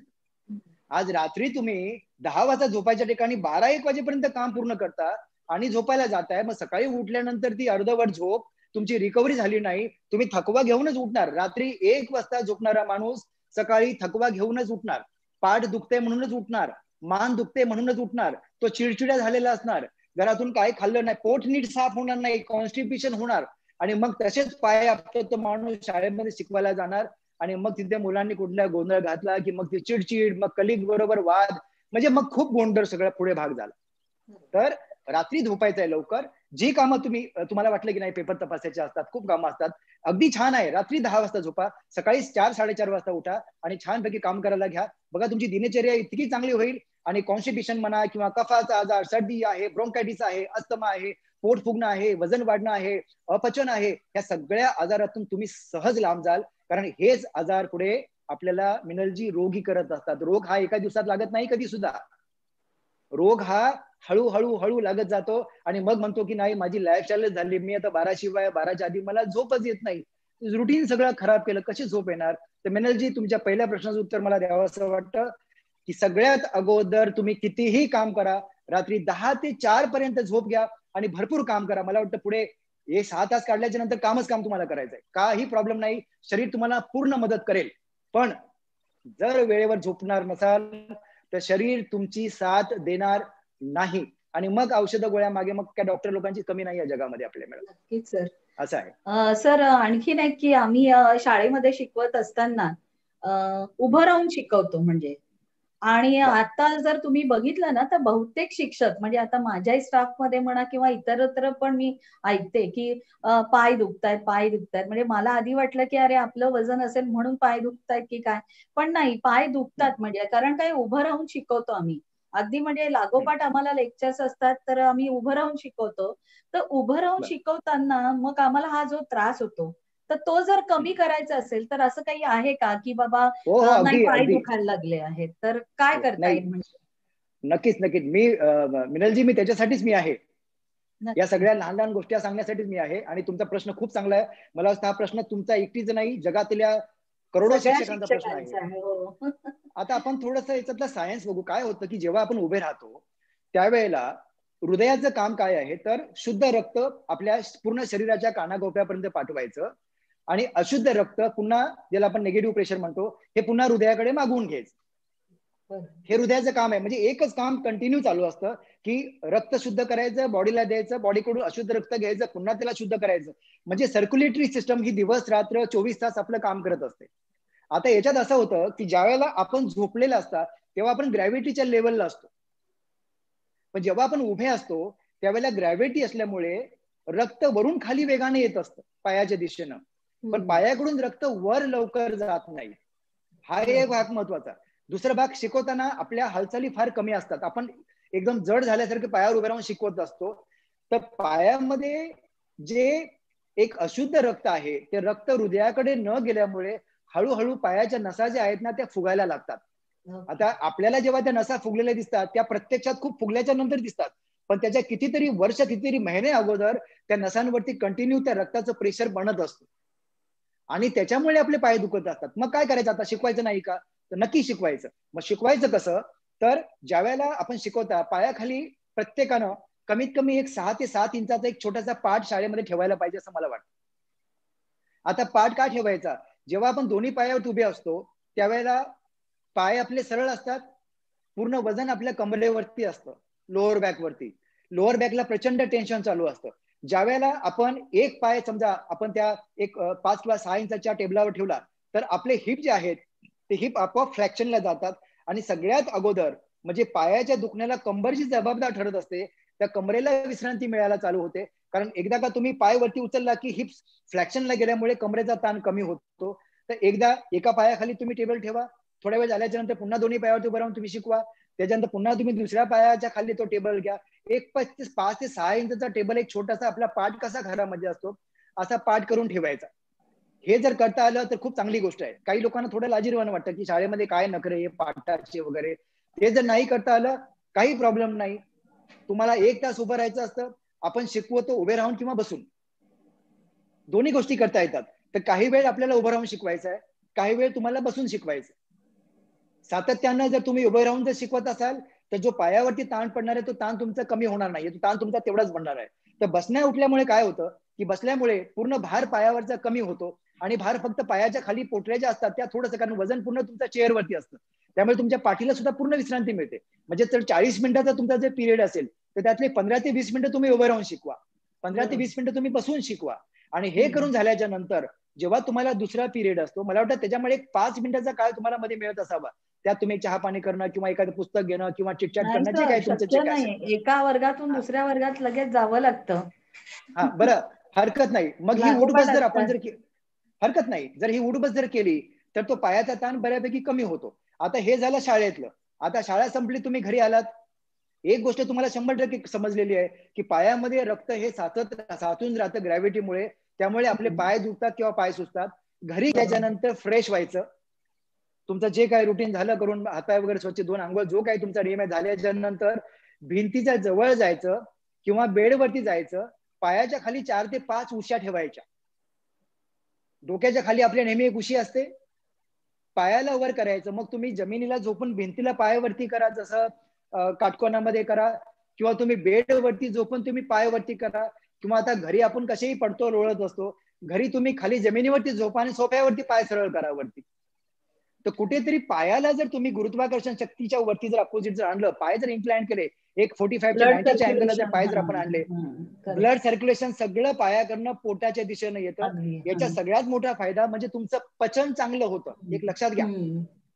आज रात्री तुम्ही 10 वाजता झोपायच्या ठिकाणी 12-1 वाजेपर्यंत काम पूर्ण करता आणि झोपायला जाताय. मग सकाळी उठल्यानंतर ती अर्धवट झोप, तुमची रिकव्हरी झाली नाही, तुम्ही थकवा घेऊनच उठणार. रात्री 1 वाजता झोपणारा माणूस सकाळी थकवा घेऊनच उठणार. पाठ दुखते म्हणूनच उठणार, मान दुखते म्हणूनच उठणार, तो चिडचिड्या झालेला असणार, घरातून काही खाल्लं नाही, पोट नीट साफ होणार नाही, कॉन्स्टिपेशन होणार. आणि मग तसेच पाय आपतो तो माणूस शाळेमध्ये शिकवायला जाणार. आणि मग तिथे मुलांनी कुठला गोंधळ घातला की मग ती चिडचिड, मग कलिग बरोबर वाद, म्हणजे मग खूप गोंधळ सगळा पुढे भाग झाला. तर रात्री झोपायचंय लवकर. जी कामं तुम्हाला वाटलं की नाही पेपर तपासायचे असतात, खूप कामं असतात, अगदी छान आहे, रात्री 10 वाजता झोपा, सकाळी 4-4:30 वाजता उठा आणि छानपैकी काम करायला घ्या. बघा तुमची दिनचर्या इतकी चांगली होईल. आणि कॉन्स्टिपेशन म्हणा किंवा कफाचा आजार, सर्दी आहे, ब्रोंकायटिस आहे, अस्थमा आहे, पोट फुगणं आहे, वजन वाढणं आहे, अपचन आहे, या सगळ्या आजारातून तुम्ही सहज लांब जाल. कारण हेच आजार पुढे आपल्याला मिनलजी रोगी करत असतात. रोग हा एका दिवसात लागत नाही कधी सुद्धा. रोग हा हळूहळू हळू लागत जातो आणि मग म्हणतो की नाही माझी लाईफस्टाईलच झाली, मी आता 12 शिवाय 12च्या आधी मला झोपच येत नाही, रुटीन सगळं खराब केलं, कशी झोप येणार? तर मिनलजी तुमच्या पहिल्या प्रश्नाचं उत्तर मला द्यावं असं वाटतं की सगळ्यात अगोदर तुम्ही कितीही काम करा, रात्री 10 ते 4 पर्यंत झोप घ्या आणि भरपूर काम करा. मला वाटतं पुढे हे 6 तास काढल्याच्या नंतर कामच काम तुम्हाला करायचंय, काही प्रॉब्लेम नाही, शरीर तुम्हाला पूर्ण मदत करेल. पण जर वेळेवर झोपणार नसाल तर शरीर तुमची साथ देणार नाही, आणि मग औषध गोळ्या मागे मग त्या डॉक्टर लोकांची कमी नाही या जगामध्ये आपल्या मिळत. नक्कीच सर. असं आहे. सर आणखीन एक की आम्ही शाळेमध्ये शिकवत असताना उभं राहून शिकवतो म्हणजे, आणि आता जर तुम्ही बघितलं ना तर बहुतेक शिक्षक म्हणजे आता माझ्याही स्टाफमध्ये म्हणा किंवा इतरत्र पण मी ऐकते की पाय दुखतायत पाय दुखतायत. म्हणजे मला आधी वाटलं की अरे आपलं वजन असेल म्हणून पाय दुखतायत की काय, पण नाही, पाय दुखतात म्हणजे कारण काय उभं राहून शिकवतो आम्ही. अगदी म्हणजे लागोपाठ आम्हाला लेक्चर्स असतात तर आम्ही उभं राहून शिकवतो. तर उभं राहून शिकवताना मग आम्हाला हा जो त्रास होतो तर तो जर कमी करायचा असेल तर असं काही आहे का की बाबा हो हो, नाही अगदी पाय अगदी. दुखायला लागले आहेत तर काय करता नाही, येईल म्हणजे? नक्कीच नक्कीच. मिनलजी, मी त्याच्यासाठीच मी आहे. या नक्की. सगळ्या लहान लहान गोष्टी सांगण्यासाठीच मी आहे. आणि तुमचा प्रश्न खूप चांगला आहे. मला वाटतं हा प्रश्न तुमचा एकटीच नाही, जगातल्या करोडो सगळ्या शिक्षकांचा प्रश्न आहे. शिक्षकांचा आहे. हो. आता आपण थोडस याच्यातलं सायन्स बघू. काय होतं की जेव्हा आपण उभे राहतो त्यावेळेला हृदयाचं काम काय आहे, तर शुद्ध रक्त आपल्या पूर्ण शरीराच्या कानाकोपऱ्यापर्यंत पाठवायचं, आणि अशुद्ध रक्त पुन्हा, ज्याला आपण निगेटिव्ह प्रेशर म्हणतो, हे पुन्हा हृदयाकडे मागवून घ्यायचं. हे हृदयाचं काम आहे. म्हणजे एकच काम कंटिन्यू चालू असतं की रक्त शुद्ध करायचं, बॉडीला द्यायचं, बॉडीकडून अशुद्ध रक्त घ्यायचं, पुन्हा त्याला शुद्ध करायचं. म्हणजे सर्क्युलेटरी सिस्टम ही दिवस रात्र 24 तास आपलं काम करत असते. आता याच्यात असं होतं की ज्या वेळेला आपण झोपलेलं असतात तेव्हा आपण ग्रॅव्हिटीच्या लेवलला असतो, पण जेव्हा आपण उभे असतो त्यावेळेला ग्रॅव्हिटी असल्यामुळे रक्त वरून खाली वेगाने येत असतं पायाच्या दिशेनं, पण पायाकडून रक्त वर लवकर जात नाही. हा एक भाग महत्वाचा. दुसरा भाग, शिकवताना आपल्या हालचाली फार कमी असतात. आपण एकदम जड झाल्यासारखे पायावर उभे राहून शिकवत असतो, तर पायामध्ये जे एक अशुद्ध रक्त आहे ते रक्त हृदयाकडे न गेल्यामुळे हळूहळू पायाच्या नसा ज्या आहेत ना त्या फुगायला लागतात. आता आपल्याला जेव्हा त्या नसा फुगलेल्या दिसतात त्या प्रत्यक्षात खूप फुगल्याच्या नंतर दिसतात, पण त्याच्या कितीतरी वर्ष, कितीतरी महिने अगोदर त्या नसांवरती कंटिन्यू त्या रक्ताचं प्रेशर बनत असतं, आणि त्याच्यामुळे आपले पाय दुखत असतात. मग काय करायचं? आता शिकवायचं नाही का? तर नक्की शिकवायचं. मग शिकवायचं कसं? तर ज्या वेळेला आपण शिकवता पायाखाली प्रत्येकानं कमीत कमी एक 6 ते 7 इंचाचा एक छोटासा पाठ शाळेमध्ये ठेवायला पाहिजे असं मला वाटतं. आता पाठ का ठेवायचा? जेव्हा आपण दोन्ही पायावर उभे असतो त्यावेळेला पाय आपले सरळ असतात, पूर्ण वजन आपल्या कमरेवरती असतं, लोअर बॅकवरती. लोअर बॅकला प्रचंड टेन्शन चालू असतं. ज्या वेळेला आपण एक पाय समजा आपण त्या एक 5 किंवा 6 इंचाच्या टेबलावर ठेवला तर आपले हिप जे आहेत ते हिप आपोआप फ्लॅक्शनला जातात, आणि सगळ्यात अगोदर म्हणजे पायाच्या दुखण्याला कंबर जी जबाबदार ठरत असते त्या कमरेला विश्रांती मिळायला चालू होते. कारण एकदा का तुम्ही पाय वरती उचलला की हिप फ्लॅक्शनला गेल्यामुळे कमरेचा ताण कमी होतो. तर एकदा एका पायाखाली तुम्ही टेबल ठेवा, थोड्या वेळ झाल्याच्या नंतर पुन्हा दोन्ही पायावरती उभं राहून तुम्ही शिकवा, त्याच्यानंतर पुन्हा तुम्ही दुसऱ्या पायाच्या खाली तो टेबल घ्या. एक 5 ते 6 इंचचा टेबल एक छोटासा आपला पाठ कसा घरामध्ये असतो असा पाठ करून ठेवायचा. हे जर करता आलं तर खूप चांगली गोष्ट आहे. काही लोकांना थोडं लाजिरवाणं वाटतं की शाळेमध्ये काय नखरे हे पाठाचे वगैरे. ते जर नाही करता आलं काही प्रॉब्लेम नाही. तुम्हाला 1 तास उभं राहायचं असतं, आपण शिकवतो उभे राहून किंवा बसून, दोन्ही गोष्टी करता येतात. तर काही वेळ आपल्याला उभं राहून शिकवायचं आहे, काही वेळ तुम्हाला बसून शिकवायचं. सातत्यानं जर तुम्ही उभे राहून जर शिकवत असाल तर जो पायावरती ताण पडणार आहे तो ताण तुमचा कमी होणार नाही, तो ताण तुमचा तेवढाच बनणार आहे. तर बसण्या उठल्यामुळे काय होतं की बसल्यामुळे पूर्ण भार पायावरचा कमी होतो, आणि भार फक्त पायाच्या खाली पोटऱ्या ज्या असतात त्या थोडंसं, कारण वजन पूर्ण तुमच्या चेअरवरती असतं, त्यामुळे तुमच्या पाठीला सुद्धा पूर्ण विश्रांती मिळते. म्हणजे जर 40 मिनिटाचा तुमचा जर पिरियड असेल तर त्यातले 15 ते 20 मिनिटं तुम्ही उभे राहून शिकवा, 15 ते 20 मिनिटं तुम्ही बसून शिकवा. आणि हे करून झाल्याच्या नंतर जेव्हा तुम्हाला दुसरा पिरियड असतो, मला वाटतं त्याच्यामुळे एक 5 मिनिटाचा काळ तुम्हाला मध्ये मिळत असावा, त्यात तुम्ही चहा पाणी करणं किंवा एखादं पुस्तक घेणं किंवा चिटचॅट नाही करणं, जे सर, काही तुमचं जे शक्य काय नाही. असेल. एका वर्गातून दुसऱ्या वर्गात लगेच जावं लागतं. हा, बरं, हरकत नाही. मग ही उठबस लागोपाठ जर आपण असतात. जर हरकत नाही, जर ही उठबस जर केली तर तो पायाचा ताण बऱ्यापैकी कमी होतो. आता हे झालं शाळेतलं. आता शाळा संपली, तुम्ही घरी आलात, एक गोष्ट तुम्हाला 100% समजलेली आहे की पायामध्ये रक्त हे साचून राहतं ग्रॅव्हिटीमुळे, त्यामुळे आपले पाय दुखतात किंवा पाय सुचतात. घरी गेल्यानंतर फ्रेश व्हायचं, तुमचं जे काही रुटीन झालं करून, हाताय वगैरे स्वच्छ धुवून, आंघोळ जो काही तुमचा नियम आहे झाल्याच्या नंतर भिंतीच्या जवळ जायचं किंवा बेडवरती जायचं, पायाच्या खाली 4 ते 5 उश्या ठेवायच्या. डोक्याच्या खाली आपल्या नेहमी एक उशी असते, पायाला वर करायचं. मग तुम्ही जमिनीला झोपून भिंतीला पायावरती करा, जसं काटकोनामध्ये करा, किंवा तुम्ही बेडवरती झोपून तुम्ही पायावरती करा, किंवा आता घरी आपण कसेही पडतो लोळत असतो, घरी तुम्ही खाली जमिनीवरती झोपा आणि सोफ्यावरती पाय सरळ करा वरती. तर कुठेतरी पायाला जर तुम्ही गुरुत्वाकर्षण शक्तीच्या वरती जर अपोजिट जर आणलं, पाय जर इन्क्लाइन केले, एक 45 च्या 90च्या अँगलला जर पाय जर आपण आणले, ब्लड सर्क्युलेशन सगळं पायाकडनं पोटाच्या दिशेनं येतं. याचा सगळ्यात मोठा फायदा म्हणजे तुमचं पचन चांगलं होतं. एक लक्षात घ्या,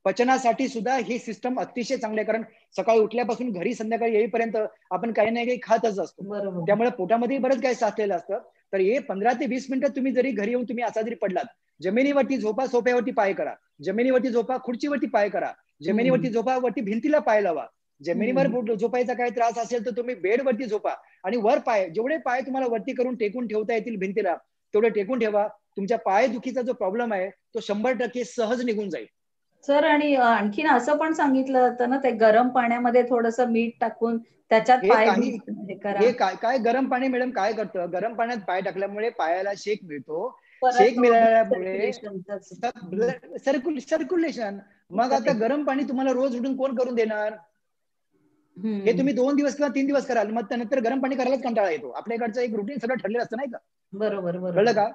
पचनासाठी सुद्धा ही सिस्टम अतिशय चांगली आहे. कारण सकाळी उठल्यापासून घरी संध्याकाळी येईपर्यंत आपण काही ना काही खातच असतो, त्यामुळे पोटामध्ये बरंच काही साचलेलं असतं. तर हे 15 ते 20 मिनिटं तुम्ही जरी घरी येऊन तुम्ही असा जरी पडलात, जमिनीवरती झोपा, सोफ्यावरती पाय करा, जमिनीवरती झोपा, खुर्चीवरती पाय करा, जमिनीवरती झोपा, वरती भिंतीला पाय लावा. जमिनीवर झोपायचा काही त्रास असेल तर तुम्ही बेडवरती झोपा आणि वर पाय, जेवढे पाय तुम्हाला वरती करून टेकून ठेवता येतील भिंतीला तेवढे टेकून ठेवा. तुमच्या पाय दुखीचा जो प्रॉब्लेम आहे तो 100% सहज निघून जाईल. सर, आणि आणखीन असं पण सांगितलं जातं ना, ते गरम पाण्यामध्ये थोडंसं मीठ टाकून त्याच्यात पाय करा. हे काय गरम पाणी मॅडम काय करतं, गरम पाण्यात पाय टाकल्यामुळे पायाला शेक मिळतो, शेक मिळाल्यामुळे सर्क्युलेशन. मग आता गरम पाणी तुम्हाला रोज उठून कोण करून देणार? हे तुम्ही 2 दिवस किंवा 3 दिवस कराल, मग त्यानंतर गरम पाणी करायलाच कंटाळा येतो. आपल्याकडचं एक रुटीन सगळं ठरलेलं असतं नाही का? बरोबर, कळलं का?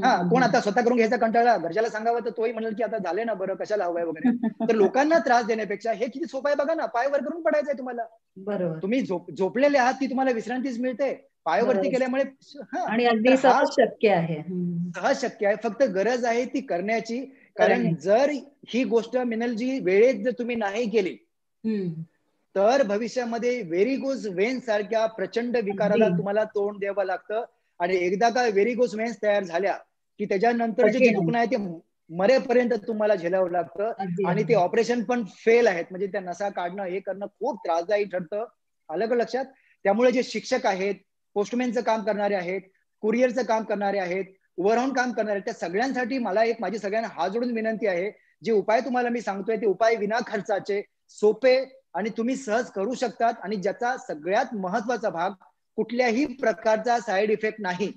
हा, कोण आता स्वतः करून घ्यायचा कंटाळा, घरच्याला सांगावं तर तोही म्हणेल की आता झाले ना बरं, कशाला हवंय वगैरे. तर लोकांना त्रास देण्यापेक्षा हे किती सोपं आहे बघा ना, पाय वर करून पडायचंय तुम्हाला. बरोबर, तुम्ही झोपलेले आहात ती तुम्हाला विश्रांतीच मिळते पायावरती केल्यामुळे. आणि अगदी सहज शक्य आहे. सहज शक्य आहे, फक्त गरज आहे ती करण्याची. कारण जर ही गोष्ट मिनलजी वेळेत जर तुम्ही नाही केली तर भविष्यामध्ये व्हेरिगोज वेन्स सारख्या प्रचंड विकाराला तुम्हाला तोंड द्यावं लागतं. आणि एकदा का व्हेरिगोज वेन्स तयार झाल्या की त्याच्यानंतर जे दुखणं आहे ते मरेपर्यंत तुम्हाला झेलावं लागतं. आणि ते ऑपरेशन पण फेल आहेत, म्हणजे त्या नसा काढणं हे करणं खूप त्रासदायी ठरतं. आलं का लक्षात? त्यामुळे जे शिक्षक आहेत, पोस्टमॅनचं काम करणारे आहेत, कुरिअरचं काम करणारे आहेत, ओव्हरऑल काम करणारे, त्या सगळ्यांसाठी मला एक माझी सगळ्यांना हात जोडून विनंती आहे, जे उपाय तुम्हाला मी सांगतोय ते उपाय विना खर्चाचे, सोपे आणि तुम्ही सहज करू शकतात. आणि ज्याचा सगळ्यात महत्वाचा भाग, कुठल्याही प्रकारचा साईड इफेक्ट नाही,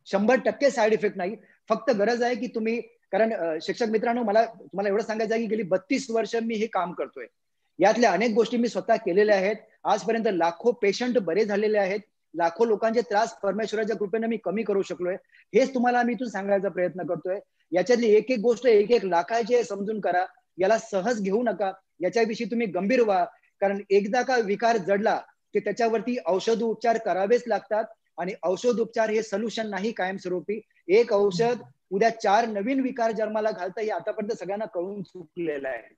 100% साईड इफेक्ट नाही. फक्त गरज आहे की तुम्ही, कारण शिक्षक मित्रांनो, मला तुम्हाला एवढं सांगायचं आहे की गेली 32 वर्ष मी हे काम करतोय. यातल्या अनेक गोष्टी मी स्वतः केलेल्या आहेत. आजपर्यंत लाखो पेशंट बरे झालेले आहेत, लाखो लोकांचे त्रास परमेश्वराच्या कृपेने मी कमी करू शकलोय. हेच तुम्हाला मी इथून सांगायचा प्रयत्न करतोय. याच्यातली एक एक गोष्ट एक एक लाखाची आहे, समजून करा. याला सहज घेऊ नका, याच्याविषयी तुम्ही गंभीर व्हा. कारण एकदा का विकार जडला की त्याच्यावरती औषध उपचार करावेच लागतात. आणि औषध उपचार हे सोल्युशन नाही कायमस्वरूपी. एक औषध उद्या 4 नवीन विकार जन्माला घालतं, हे आतापर्यंत सगळ्यांना कळून चुकलेलं आहे.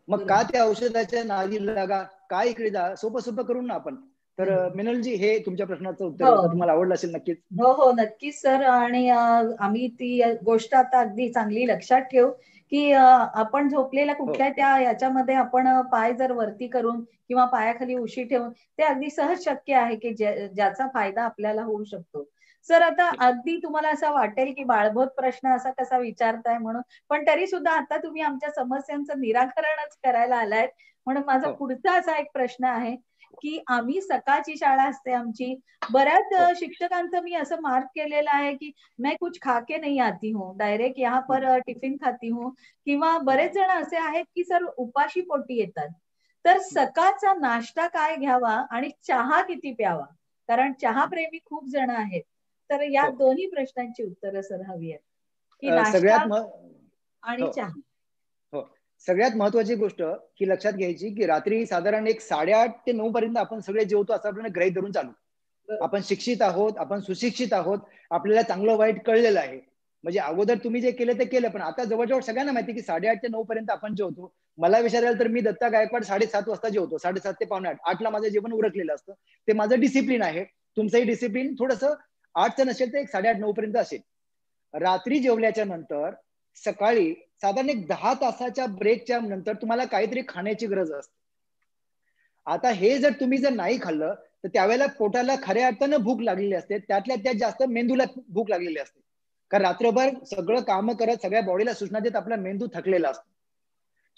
मग का त्या औषधाच्या नादी लागा, काय इकडे जा, सोपं सोपं करून ना आपण. तर मिनलजी, हे तुमच्या प्रश्नाचं उत्तर तुम्हाला आवडलं असेल नक्कीच. हो हो, नक्कीच सर. आणि आम्ही ती गोष्ट आता अगदी चांगली लक्षात ठेवू की आपण झोपलेल्या कुठल्या त्या याच्यामध्ये आपण पाय जर वरती करून किंवा पायाखाली उशी ठेवून, ते अगदी सहज शक्य आहे की ज्याचा फायदा आपल्याला होऊ शकतो. सर, आता अगदी तुम्हाला असं वाटेल की बाळबोध प्रश्न असा कसा विचारताय म्हणून, पण तरी सुद्धा आता तुम्ही आमच्या समस्यांचं निराकरणच करायला आलाय. म्हणून माझा पुढचा असा एक प्रश्न आहे की आम्ही सकाळची शाळा असते आमची, बऱ्याच शिक्षकांचं मी असं मार्क केलेलं आहे की मैं कुछ खा के नहीं आती हूँ, डायरेक्ट यहाँ पर टिफिन खाती हूँ. किंवा बरेच जण असे आहेत की सर उपाशी पोटी येतात. तर सकाळचा नाश्ता काय घ्यावा आणि चहा किती प्यावा? कारण चहा प्रेमी खूप जण आहेत. तर या दोन्ही प्रश्नांची उत्तरं सर हवी आहेत की नाश्ता आणि चहा. हो, सगळ्यात महत्वाची गोष्ट ही लक्षात घ्यायची की रात्री साधारण एक 8:30 ते 9 पर्यंत आपण सगळे जेवतो असं आपल्याला गृहीत धरून चालू. आपण शिक्षित आहोत, आपण सुशिक्षित आहोत, आपल्याला चांगलं वाईट कळलेलं आहे. म्हणजे अगोदर तुम्ही जे केलं ते केलं, पण आता जवळजवळ सगळ्यांना माहिती की 8:30 ते 9 पर्यंत आपण जेवतो. मला विचारायला तर मी दत्ता गायकवाड 7:30 वाजता जेवतो, 7:30 ते 7:45, 8ला माझं जेवण उरकलेलं असतं. ते माझं डिसिप्लिन आहे. तुमचंही डिसिप्लिन थोडंसं 8चं नसेल तर 8:30-9 पर्यंत असेल. रात्री जेवल्याच्या नंतर सकाळी साधारण एक 10 तासाच्या ब्रेकच्या नंतर तुम्हाला काहीतरी खाण्याची गरज असते. आता हे जर तुम्ही नाही खाल्लं तर त्यावेळेला पोटाला खऱ्या अर्थानं भूक लागलेली असते, त्यातल्या त्यात जास्त मेंदूला भूक लागलेली असते. कारण रात्रभर सगळं काम करत सगळ्या बॉडीला सूचना देत आपला मेंदू थकलेला असतो,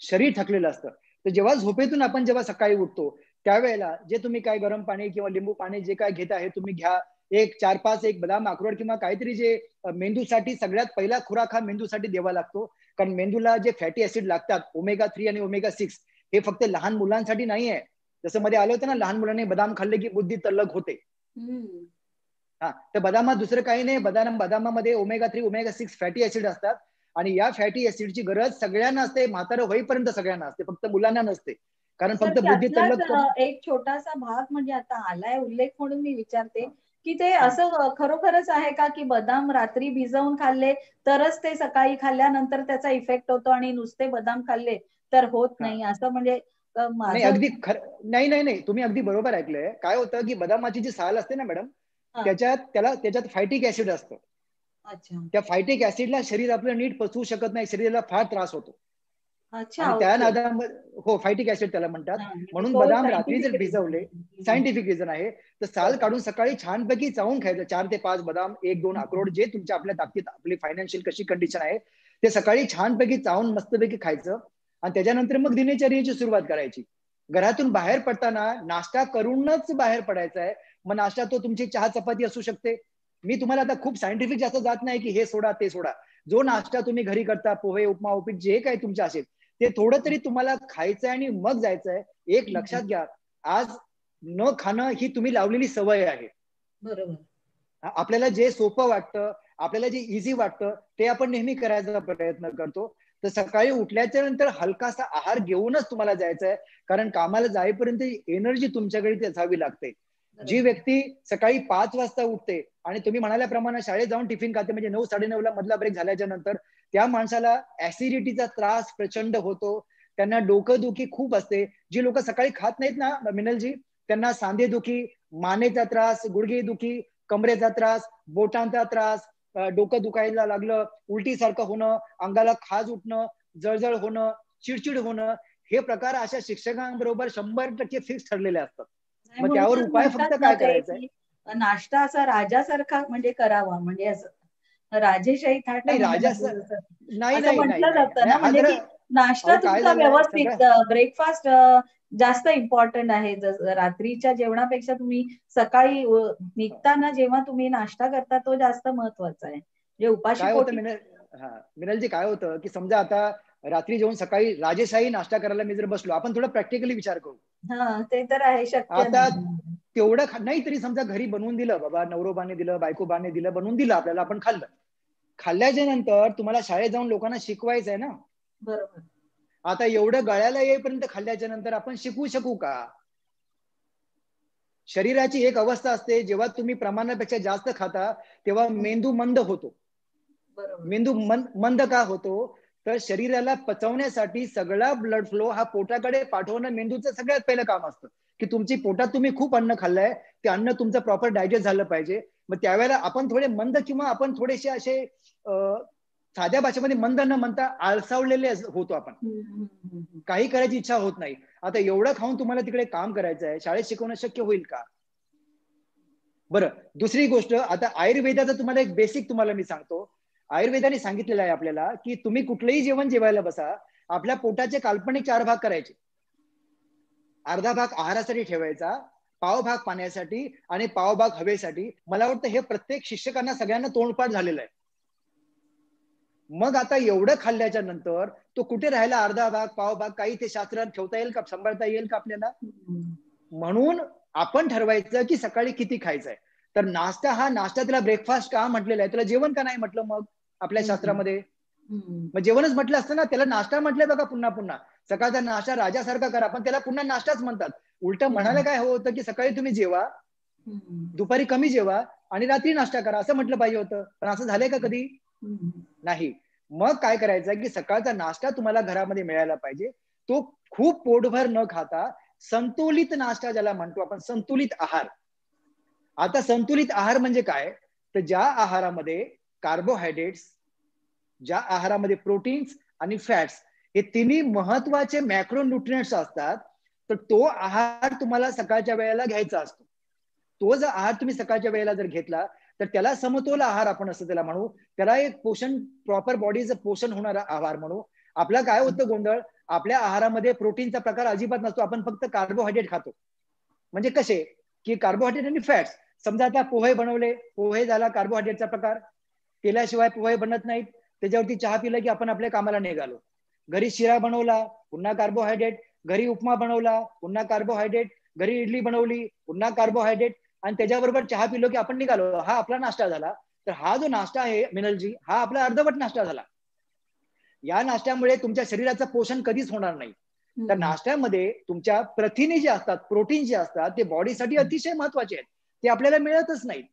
शरीर थकलेलं असतं. तर जेव्हा झोपेतून आपण जेव्हा सकाळी उठतो त्यावेळेला जे तुम्ही काय गरम पाणी किंवा लिंबू पाणी जे काय घेत आहे तुम्ही घ्या. एक 4-5 एक बदाम अक्रोड किंवा काहीतरी जे मेंदूसाठी सगळ्यात पहिला खुराक हा मेंदूसाठी द्यावा लागतो. कारण मेंदूला जे फॅटी ऍसिड लागतात ओमेगा 3 आणि ओमेगा 6, हे फक्त लहान मुलांसाठी नाही आहे. जसं मध्ये आलं होतं ना, लहान मुलांनी बदाम खाल्ले की बुद्धी तल्लख होते. हा, तर बदामात दुसरं काही नाही. बदामामध्ये ओमेगा 3 ओमेगा 6 फॅटी ऍसिड असतात. आणि या फॅटी ऍसिडची गरज सगळ्यांना असते, म्हातारं होईपर्यंत सगळ्यांना असते, फक्त मुलांना नसते. कारण तर फक्त बुद्धी तल्लख त्यातलाच एक छोटासा भाग म्हणजे आता आलाय उल्लेख म्हणून मी विचारते हा, की ते हा. असं खरोखरच आहे का की बदाम रात्री भिजवून खाल्ले तरच ते सकाळी खाल्ल्यानंतर त्याचा इफेक्ट होतो आणि नुसते बदाम खाल्ले तर होत हा. नाही असं म्हणजे नाही माझं. अगदी नाही नाही नाही, तुम्ही अगदी बरोबर ऐकलंय. काय होतं की बदामाची जी साल असते ना मॅडम, हा. त्याच्यात फायटिक ऍसिड असतं. अच्छा त्या फायटिक ऍसिडला शरीर आपलं नीट पचवू शकत नाही, शरीराला फार त्रास होतो. अच्छा आणि त्या ओके. नादामध्ये हो फायटिक ऍसिड त्याला म्हणतात. हा म्हणजे म्हणून तो बदाम रात्री जर सायंटिफिक रिझन भिजवले, आहे. सायंटिफिक रिझन आहे, तर साल बरं. काढून सकाळी छानपैकी चावून खायचं. 4 ते 5 बदाम, 1-2 अक्रोड, जे तुमच्या आपल्या ताकदीत, आपली फायनान्शियल कशी कंडिशन आहे ते सकाळी छानपैकी चावून मस्तपैकी खायचं. आणि त्याच्यानंतर मग दिनचर्येची सुरुवात करायची. घरातून बाहेर पडताना नाश्ता करूनच बाहेर पडायचा आहे. मग नाश्ता तो तुमची चहा चपाती असू शकते. मी तुम्हाला आता खूप सायंटिफिक जास्त जात नाही की हे सोडा ते सोडा. जो नाश्ता तुम्ही घरी करता, पोहे, उपमा, उपीट, जे काही तुमच्या असेल ते थोडं तरी तुम्हाला खायचंय आणि मग जायचंय. एक लक्षात घ्या, आज न खाणं ही तुम्ही लावलेली सवय आहे. बरोबर. आपल्याला जे सोपं वाटतं, आपल्याला जे इझी वाटतं ते आपण नेहमी करायचा प्रयत्न करतो. तर सकाळी उठल्याच्या नंतर हलकासा आहार घेऊनच तुम्हाला जायचं आहे. कारण कामाला जाईपर्यंत एनर्जी तुमच्याकडे असावी लागते. जी बरोबर. व्यक्ती सकाळी 5 वाजता उठते आणि तुम्ही म्हणाल्याप्रमाणे शाळेत जाऊन टिफिन खाते, म्हणजे 9-9:30 ला मधला ब्रेक झाल्याच्या नंतर, त्या माणसाला ऍसिडिटीचा त्रास प्रचंड होतो. त्यांना डोकंदुखी खूप असते. जी लोक सकाळी खात नाहीत ना मिनलजी, त्यांना सांधेदुखी, मानेचा त्रास, गुडघेदुखी, कमरेचा त्रास, बोटांचा त्रास, डोकं दुखायला लागलं, उलटीसारखं होणं, अंगाला खाज उठणं, जळजळ होणं, चिडचिड होणं, हे प्रकार अशा शिक्षकांबरोबर 100% फिक्स ठरलेले असतात. नाही मग त्यावर म्हणूनच उपाय म्हणतात फक्त ना काय ते करायचा आहे? की नाश्ता असा राजासारखा म्हणजे करावा म्हणजे असं राजेशाही थाटा नाही म्हणजे राजा असं नाही असं नाही नाही म्हटलं नाही जातं नाही ना हा म्हणजे जरा, की नाश्ता अहो काय तुमचा झालंय व्यवस्थित सगळं. ब्रेकफास्ट जास्त इम्पॉर्टंट आहे रात्रीच्या जेवणापेक्षा तुम्ही सकाळी निघताना जेव्हा तुम्ही नाश्ता करता तो जास्त महत्वाचा आहे म्हणजे उपाशी काय होतं पोटी. हा मिनलजी, काय होतं की समजा आता रात्री जेवून सकाळी राजेशाही नाश्ता करायला मी जर बसलो, आपण थोडं प्रॅक्टिकली विचार करू. हा ते तर आहे शक्य आता नाही. तेवढं नाही तरी समजा घरी बनवून दिलं, बाबा नवरोबाने दिलं, बायकोबाने दिलं, बनवून दिलं आपल्याला, आपण खाल्लं. खाल्ल्याच्या नंतर तुम्हाला शाळेत जाऊन लोकांना शिकवायचं आहे ना. बरोबर. आता एवढं गळ्याला येईपर्यंत खाल्ल्याच्या नंतर आपण शिकवू शकू का? शरीराची एक अवस्था असते, जेव्हा तुम्ही प्रमाणापेक्षा जास्त खाता तेव्हा मेंदू मंद होतो. बरोबर. मेंदू मंद का होतो? तर शरीराला पचवण्यासाठी सगळा ब्लड फ्लो हा पोटाकडे पाठवणं मेंदूचं सगळ्यात पहिलं काम असतं. की तुमची पोटात तुम्ही खूप अन्न खाल्लंय, ते अन्न तुमचं प्रॉपर डायजेस्ट झालं पाहिजे. मग त्यावेळेला आपण थोडे मंद किंवा आपण थोडेसे असे साध्या भाषेमध्ये मंद न म्हणता आळसावलेले होतो आपण. काही करायची इच्छा होत नाही. आता एवढं खाऊन तुम्हाला तिकडे काम करायचं आहे, शाळेत शिकवणं शक्य होईल का? बरं, दुसरी गोष्ट, आता आयुर्वेदाचं तुम्हाला एक बेसिक तुम्हाला मी सांगतो. आयुर्वेदाने सांगितलेलं आहे आपल्याला की तुम्ही कुठलंही जेवण जेवायला बसा, आपल्या पोटाचे काल्पनिक 4 भाग करायचे. अर्धा भाग आहारासाठी ठेवायचा, पाव भाग पाण्यासाठी आणि पाव भाग हवेसाठी. मला वाटतं हे प्रत्येक शिक्षकांना सगळ्यांना तोंडपाठ झालेलं आहे. मग आता एवढं खाल्ल्याच्या नंतर तो कुठे राहिला अर्धा भाग, पाव भाग, काही ते शास्त्रात ठेवता येईल का, सांभाळता येईल का आपल्याला? म्हणून आपण ठरवायचं की सकाळी किती खायचंय. तर नाश्ता हा नाश्ता, त्याला ब्रेकफास्ट का म्हटलेला आहे, त्याला जेवण का नाही म्हटलं मग आपल्या शास्त्रामध्ये? मग जेवणच म्हटलं असतं ना, त्याला नाश्ता म्हटलंय बघा पुन्हा पुन्हा. सकाळचा नाश्ता राजासारखा करा, पण त्याला पुन्हा नाश्ताच म्हणतात. उलट म्हणायला काय होतं की सकाळी तुम्ही जेवा, दुपारी कमी जेवा आणि रात्री नाश्ता करा, असं म्हटलं पाहिजे होतं. पण असं झालंय का कधी? नाही. मग काय करायचं की सकाळचा नाश्ता तुम्हाला घरामध्ये मिळायला पाहिजे. तो खूप पोटभर न खाता संतुलित नाश्ता ज्याला म्हणतो आपण, संतुलित आहार. आता संतुलित आहार म्हणजे काय? तर ज्या आहारामध्ये कार्बोहायड्रेट्स, ज्या आहारामध्ये प्रोटीन्स आणि फॅट्स हे तिन्ही महत्वाचे मॅक्रो न्यूट्रिएंट्स असतात, तर तो आहार तुम्हाला सकाळच्या वेळेला घ्यायचा असतो. तो जर आहार तुम्ही सकाळच्या वेळेला जर घेतला तर त्याला समतोल आहार आपण असं त्याला म्हणू. त्याला एक पोषण, प्रॉपर बॉडीचं पोषण होणारा आहार म्हणू. आपला काय होतं गोंधळ, आपल्या आहारामध्ये प्रोटीनचा प्रकार अजिबात नसतो, आपण फक्त कार्बोहायड्रेट खातो. म्हणजे कसे की कार्बोहायड्रेट आणि फॅट्स. समजा आता पोहे बनवले, पोहे झाला कार्बोहायड्रेटचा प्रकार, केल्याशिवाय पोहे बनत नाहीत. त्याच्यावरती चहा पिलं की आपण आपल्या कामाला निघालो. घरी शिरा बनवला, पुन्हा कार्बोहायड्रेट. घरी उपमा बनवला, पुन्हा कार्बोहायड्रेट. घरी इडली बनवली, पुन्हा कार्बोहायड्रेट. आणि त्याच्याबरोबर चहा पिलो की आपण निघालो. हा आपला नाश्ता झाला. तर हा जो नाश्ता आहे मिनलजी, हा आपला अर्धवट नाश्ता झाला. या नाश्त्यामुळे तुमच्या शरीराचं पोषण कधीच होणार नाही. तर नाश्त्यामध्ये तुमच्या प्रथिने जे असतात, प्रोटीन जे असतात, ते बॉडीसाठी अतिशय महत्वाचे आहेत. ते आपल्याला मिळतच नाहीत.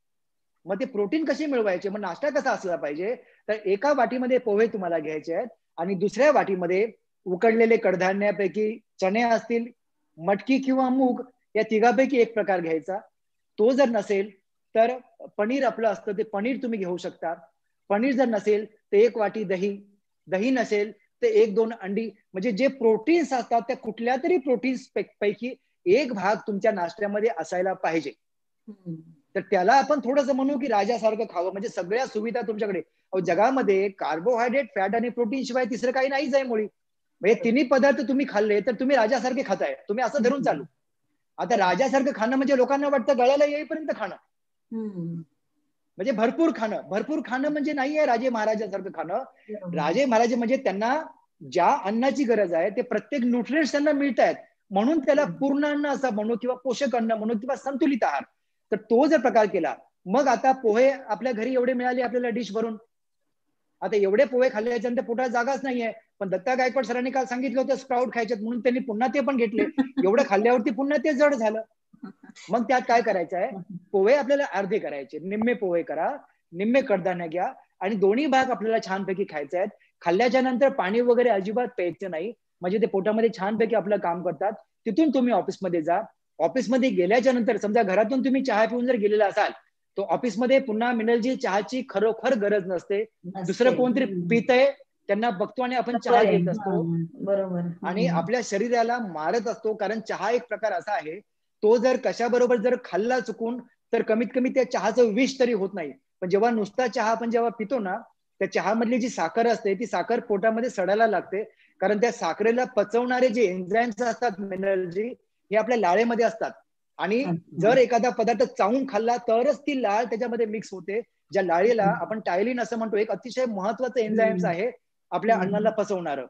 मग ते प्रोटीन कसे मिळवायचे, मग नाश्ता कसा असला पाहिजे, तर एका वाटीमध्ये पोहे तुम्हाला घ्यायचे आहेत आणि दुसऱ्या वाटीमध्ये उकडलेले कडधान्यापैकी चणे असतील, मटकी किंवा मूग, या तिघापैकी एक प्रकार घ्यायचा. तो जर नसेल तर पनीर आपलं असतं, ते पनीर तुम्ही घेऊ शकता. पनीर जर नसेल तर एक वाटी दही, दही नसेल तर 1-2 अंडी. म्हणजे जे प्रोटीन्स असतात त्या कुठल्या तरी प्रोटीन्स पैकी एक भाग तुमच्या नाश्त्यामध्ये असायला पाहिजे. तर त्याला आपण थोडंसं म्हणू की राजासारखं खावं, म्हणजे सगळ्या सुविधा तुमच्याकडे. जगामध्ये कार्बोहायड्रेट, फॅट आणि प्रोटीन शिवाय तिसरं काही नाहीच आहे मुळी. म्हणजे तिन्ही पदार्थ तुम्ही खाल्ले तर तुम्ही राजासारखे खाताय, तुम्ही असं धरून चालू. आता राजासारखं खाणं म्हणजे लोकांना वाटतं गळ्याला येईपर्यंत खाणं, म्हणजे भरपूर खाणं. भरपूर खाणं म्हणजे नाहीये राजे महाराजांसारखं खाणं. राजे महाराज म्हणजे त्यांना ज्या अन्नाची गरज आहे ते प्रत्येक न्यूट्रिएंट्स त्यांना मिळत आहेत, म्हणून त्याला पूर्ण अन्न असं म्हणू किंवा पोषक अन्न म्हणू किंवा संतुलित आहार. तर तो जर प्रकार केला, मग आता पोहे आपल्या घरी एवढे मिळाले आपल्याला डिश भरून. आता एवढे पोहे खाल्ल्याच्या नंतर पोटात जागाच नाहीये. पण दत्ता गायकवाड सरांनी काल सांगितलं होतं स्प्राउट खायचे, म्हणून त्यांनी पुन्हा ते पण घेतले. एवढं खाल्ल्यावरती पुन्हा ते जड झालं. मग त्यात काय करायचं आहे, पोहे आपल्याला अर्धे करायचे, निम्मे पोहे करा, निम्मे कडधान्य घ्या आणि दोन्ही भाग आपल्याला छानपैकी खायचे आहेत. खाल्ल्याच्या नंतर पाणी वगैरे अजिबात प्यायचं नाही, म्हणजे ते पोटामध्ये छानपैकी आपलं काम करतात. तिथून तुम्ही ऑफिसमध्ये जा. ऑफिसमध्ये गेल्याच्या नंतर समजा घरातून तुम्ही चहा पिऊन जर गेलेला असाल, तो ऑफिसमध्ये पुन्हा मिनलजी चहाची खरोखर गरज नसते. दुसरं कोणतरी पितय त्यांना बघतो आणि आपण चहा घेत असतो. बरोबर. आणि आपल्या शरीराला मारत असतो, कारण चहा एक प्रकार असा आहे, तो जर कशाबरोबर जर खाल्ला चुकून तर कमीत कमी त्या चहाचं विष तरी होत नाही. पण जेव्हा नुसता चहा आपण जेव्हा पितो ना, त्या चहामधली जी साखर असते ती साखर पोटामध्ये सडायला लागते, कारण त्या साखरेला पचवणारे जे एन्झाईम्स असतात मिनरलजी, हे आपल्या लाळेमध्ये असतात. आणि जर एखादा पदार्थ चावून खाल्ला तरच ती लाळ त्याच्यामध्ये मिक्स होते, ज्या लाळेला आपण टायलिन असं म्हणतो. एक अतिशय महत्वाचं एन्झाईम्स आहे आपल्या अन्नाला पचवणारं.